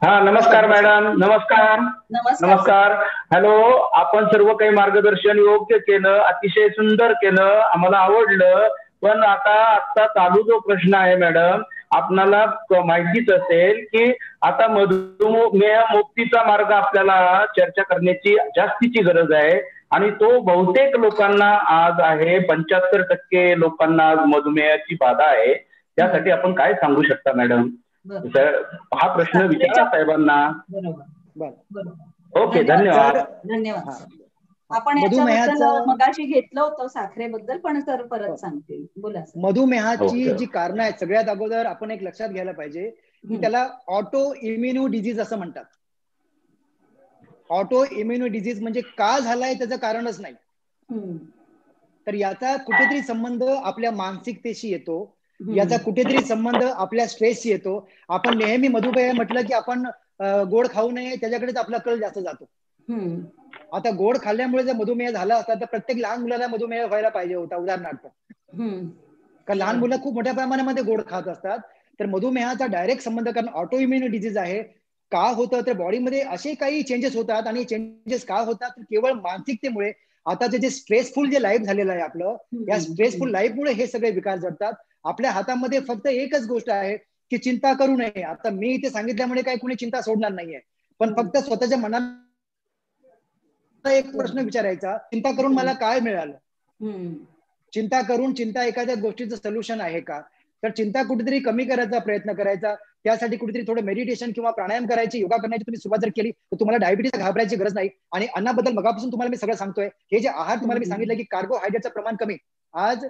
हा नमस्कार मॅडम. नमस्कार. नमस्कार. हॅलो. आपण सर्व काही मार्गदर्शन योग्य केलं, अतिशय सुंदर केलं, आम्हाला आवडलं. पण आता चालू जो प्रश्न आहे मॅडम, आपणाला माहितीच असेल की आता मधुमेह मुक्तीचा मार्ग आपल्याला चर्चा करण्याची जास्तीची गरज आहे आणि तो बहुतेक लोकांना आज आहे. 75% लोकांना आज मधुमेहाची बाधा आहे. त्यासाठी आपण काय सांगू शकता मॅडम? हा प्रश्न विचारा साहेबांना. ओके, धन्यवाद. धन्यवाद. आपण याच्याबद्दल मगाशी घेतलं होतं साखरेबद्दल, पण सर परत सांगतील. बोला. मधुमेहाची जी कारणं आहेत, सगळ्यात अगोदर आपण एक लक्षात घ्यायला पाहिजे की त्याला ऑटो इम्युनो डिजीज असं म्हणतात. ऑटो इम्युनो डिजीज म्हणजे का झालाय त्याचं कारणच नाही. तर याचा कुठेतरी संबंध आपल्या मानसिकतेशी येतो, याचा कुठेतरी संबंध आपल्या स्ट्रेसशी येतो. आपण नेहमी मधुमेह म्हटलं की आपण गोड खाऊ नये, त्याच्याकडेच आपला कल जास्त जातो. आता गोड खाल्ल्यामुळे जर मधुमेह झाला असता तर प्रत्येक लहान मुलाला मधुमेह व्हायला पाहिजे होता, उदाहरणार्थ. कारण लहान मुलं खूप मोठ्या प्रमाणामध्ये गोड खात असतात. तर मधुमेहाचा डायरेक्ट संबंध, कारण ऑटो इम्युनो डिजीज आहे. का होतं तर बॉडीमध्ये असे काही चेंजेस होतात आणि चेंजेस का होतात तर केवळ मानसिकतेमुळे. आताचे जे स्ट्रेसफुल जे लाईफ झालेलं आहे आपलं, या स्ट्रेसफुल लाईफमुळे हे सगळे विकार जडतात. आपल्या हातामध्ये फक्त एकच गोष्ट आहे की चिंता करू नये. आता मी इथे सांगितल्यामुळे काही कुणी चिंता सोडणार नाहीये, पण फक्त स्वतःच्या मनाला एक प्रश्न विचारायचा, चिंता करून मला काय मिळालं? चिंता एखाद्या गोष्टीचं सोल्युशन आहे का? तर चिंता कुठेतरी कमी करायचा प्रयत्न करायचा. त्यासाठी कुठेतरी थोडं मेडिटेशन किंवा प्राणायाम करायची, योगा करण्याची तुम्ही सुरुवात जर केली तर तुम्हाला डायबिटीज घाबरायची गरज नाही. आणि अन्नाबद्दल मगापासून तुम्हाला मी सगळं सांगतोय. हे जे आहार तुम्हाला मी सांगितलं की कार्बोहायड्रेटचं प्रमाण कमी. आज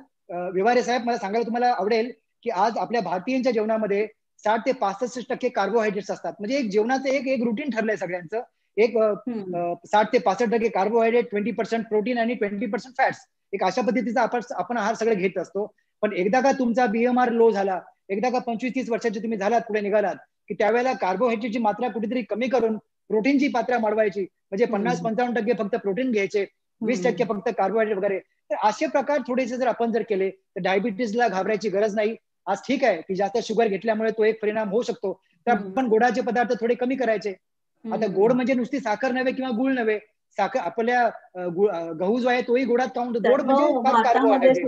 विवारे साहेब मला सांगायला तुम्हाला आवडेल की आज आपल्या भारतीयांच्या जेवणामध्ये 60 ते 65% कार्बोहायड्रेट्स असतात. म्हणजे एक जेवणाचं एक रुटीन ठरलंय सगळ्यांचं. एक 60 ते 65% कार्बोहायड्रेट, 20% प्रोटीन आणि 20% फॅट्स. एक अशा पद्धतीचा आपण आहार सगळे घेत असतो. पण एकदा का तुमचा बीएमआर लो झाला, एकदा का 25-30 वर्षाचे तुम्ही झालात, पुढे निघालात, की त्यावेळेला कार्बोहायड्रेटची मात्रा कुठेतरी कमी करून प्रोटीनची मात्रा वाढवायची. म्हणजे 50-55% फक्त प्रोटीन घ्यायचे, 20% फक्त कार्बोहायड्रेट वगैरे. तर असे प्रकार थोडेसे जर आपण केले तर डायबिटीजला घाबरायची गरज नाही. आज ठीक आहे की जास्त शुगर घेतल्यामुळे तो एक परिणाम होऊ शकतो, तर आपण गोडाचे पदार्थ थोडे कमी करायचे. आता गोड म्हणजे नुसती साखर नव्हे किंवा गुळ नव्हे. साखर आपल्या गहू जो आहे तोही गोडात काउंट. गोड म्हणजे कार्बोहायड्रेट.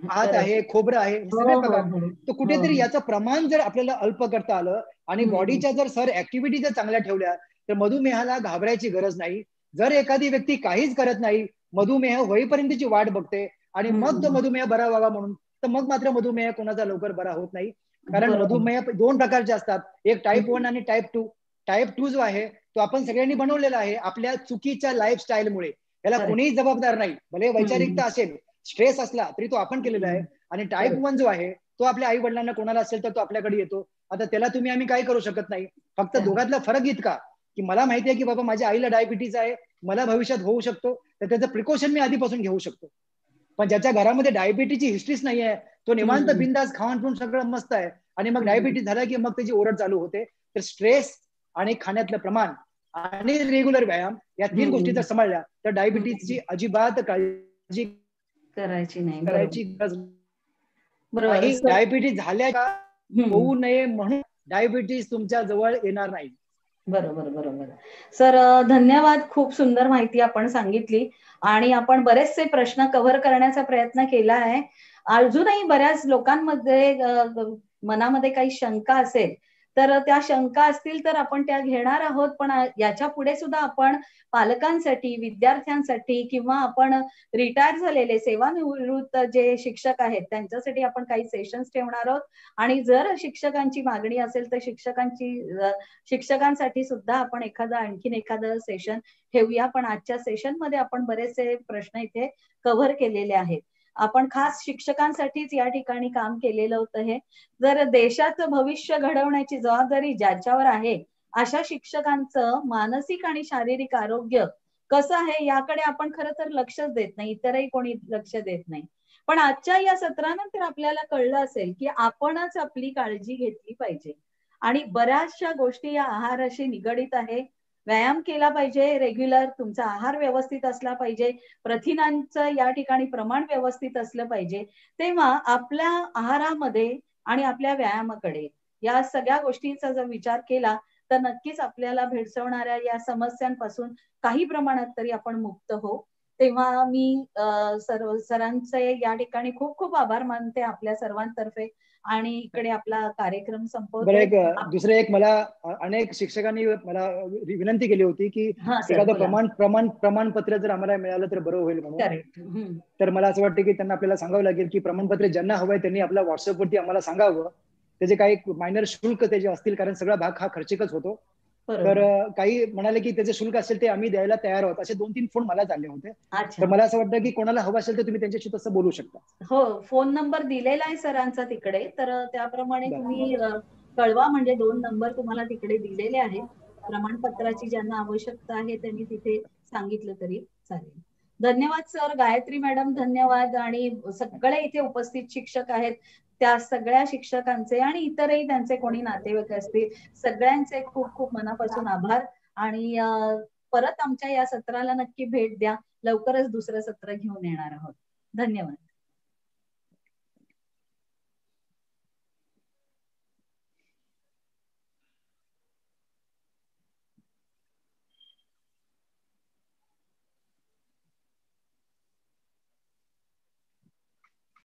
भात आहे, खोबरं आहे, सगळे प्रकार. तर कुठेतरी याचं प्रमाण जर आपल्याला अल्प करता आलं आणि बॉडीच्या जर ऍक्टिव्हिटी जर चांगल्या ठेवल्या तर मधुमेहाला घाबरायची गरज नाही. जर एखादी व्यक्ती काहीच करत नाही, मधुमेह होईपर्यंतची वाट बघते आणि मग तो मधुमेह बरा व्हावा म्हणून, तर मग मात्र मधुमेह कोणाचा लवकर बरा होत नाही. कारण मधुमेह 2 प्रकारचे असतात, एक टाईप 1 आणि टाईप 2. टाईप 2 जो आहे तो आपण सगळ्यांनी बनवलेला आहे आपल्या चुकीच्या लाईफस्टाईलमुळे. याला कोणीही जबाबदार नाही. भले वैचारिकता असेल, स्ट्रेस असला तरी तो आपण केलेला आहे. आणि टाईप 1 जो आहे तो आपल्या आई वडिलांना कोणाला असेल तर तो आपल्याकडे येतो. आता त्याला आम्ही काय करू शकत नाही. फक्त दोघातला फरक इतका की मला माहिती आहे की बाबा माझ्या आईला डायबिटीज आहे, मला भविष्यात होऊ शकतो, तर त्याचं प्रिकॉशन मी आधीपासून घेऊ शकतो. पण ज्याच्या घरामध्ये डायबिटीजची हिस्ट्रीच नाही आहे, तो निवांत बिंदास खाऊन पिऊन सगळं मस्त आहे, आणि मग डायबिटीज झाला की मग त्याची ओरड चालू होते. तर स्ट्रेस आणि खाण्यातलं प्रमाण आणि रेग्युलर व्यायाम या 3 गोष्टी जर सांभाळल्या तर डायबिटीजची अजिबात काळजी करायची नाही. गरज नाही. डायबिटीज झाल्या का होऊ नये म्हणून डायबिटीज तुमच्या जवळ येणार नाही. बरोबर. सर धन्यवाद. खूप सुंदर माहिती आपण सांगितली आणि आपण बरेचसे प्रश्न कव्हर करण्याचा प्रयत्न केला आहे. अजूनही बऱ्याच लोकांमध्ये मनामध्ये काही शंका असेल तर त्या शंका असतील तर आपण त्या घेणार आहोत. पण याच्या पुढे सुद्धा आपण पालकांसाठी, विद्यार्थ्यांसाठी किंवा आपण रिटायर झालेले सेवानिवृत्त जे शिक्षक आहेत त्यांच्यासाठी आपण काही सेशन्स ठेवणार आहोत. आणि जर शिक्षकांची मागणी असेल तर शिक्षकांसाठी सुद्धा आपण आणखीन एखादं सेशन ठेवूया. पण आजच्या सेशन मध्ये आपण बरेचसे प्रश्न इथे कव्हर केलेले आहेत. आपण खास शिक्षकांसाठीच या ठिकाणी काम केलेलं होतं. हे जर देशाचं भविष्य घडवण्याची जबाबदारी ज्याच्यावर आहे अशा शिक्षकांचं मानसिक आणि शारीरिक आरोग्य कसं आहे याकडे आपण खरं तर लक्षच देत नाही, इतरही कोणी लक्ष देत नाही. पण आजच्या या सत्रानंतर आपल्याला कळलं असेल की आपणच आपली काळजी घेतली पाहिजे आणि बऱ्याचशा गोष्टी या आहाराशी निगडित आहे. व्यायाम केला पाहिजे रेग्युलर, तुमचा आहार व्यवस्थित असला पाहिजे, प्रथिनांचं या ठिकाणी प्रमाण व्यवस्थित असलं पाहिजे. तेव्हा आपल्या आहारामध्ये आणि आपल्या व्यायामाकडे या सगळ्या गोष्टींचा जर विचार केला तर नक्कीच आपल्याला भेडसावणाऱ्या या समस्यांपासून काही प्रमाणात तरी आपण मुक्त हो. तेव्हा मी सरांचे या ठिकाणी खूप खूप आभार मानते आपल्या सर्वांतर्फे आणि इकडे आपला कार्यक्रम संपवतो. दुसरे एक मला अनेक शिक्षकांनी मला विनंती केली होती की एखादं प्रमाणपत्र जर आम्हाला मिळालं तर बरं होईल म्हणून. तर मला असं वाटतं की त्यांना आपल्याला सांगावं लागेल की प्रमाणपत्र ज्यांना हवंय त्यांनी आपल्या व्हॉट्सअपवरती आम्हाला सांगावं. त्याचे काही मायनर शुल्क त्याचे असतील, कारण सगळा भाग हा खर्चिकच होतो. तर काही म्हणाले की त्याचे शुल्क असेल ते आम्ही द्यायला तयार आहोत. असे 2-3 फोन मला झाले होते. तर मला असं वाटतं की कोणाला हवं असेल तर तुम्ही त्यांच्याशी तसं बोलू शकता. हो, फोन नंबर दिलेला आहे सरांचा तिकडे, तर त्याप्रमाणे तुम्ही कळवा. म्हणजे 2 नंबर तुम्हाला तिकडे दिलेले आहेत. प्रमाणपत्राची ज्यांना आवश्यकता आहे त्यांनी तिथे सांगितलं तरी चालेल. धन्यवाद सर. गायत्री मॅडम धन्यवाद. आणि सगळे इथे उपस्थित शिक्षक आहेत त्या सगळ्या शिक्षकांचे आणि इतरही त्यांचे कोणी नातेवाईक असतील सगळ्यांचे खूप खूप मनापासून आभार. आणि परत आमच्या या सत्राला नक्की भेट द्या. लवकरच दुसरं सत्र घेऊन येणार आहोत. धन्यवाद.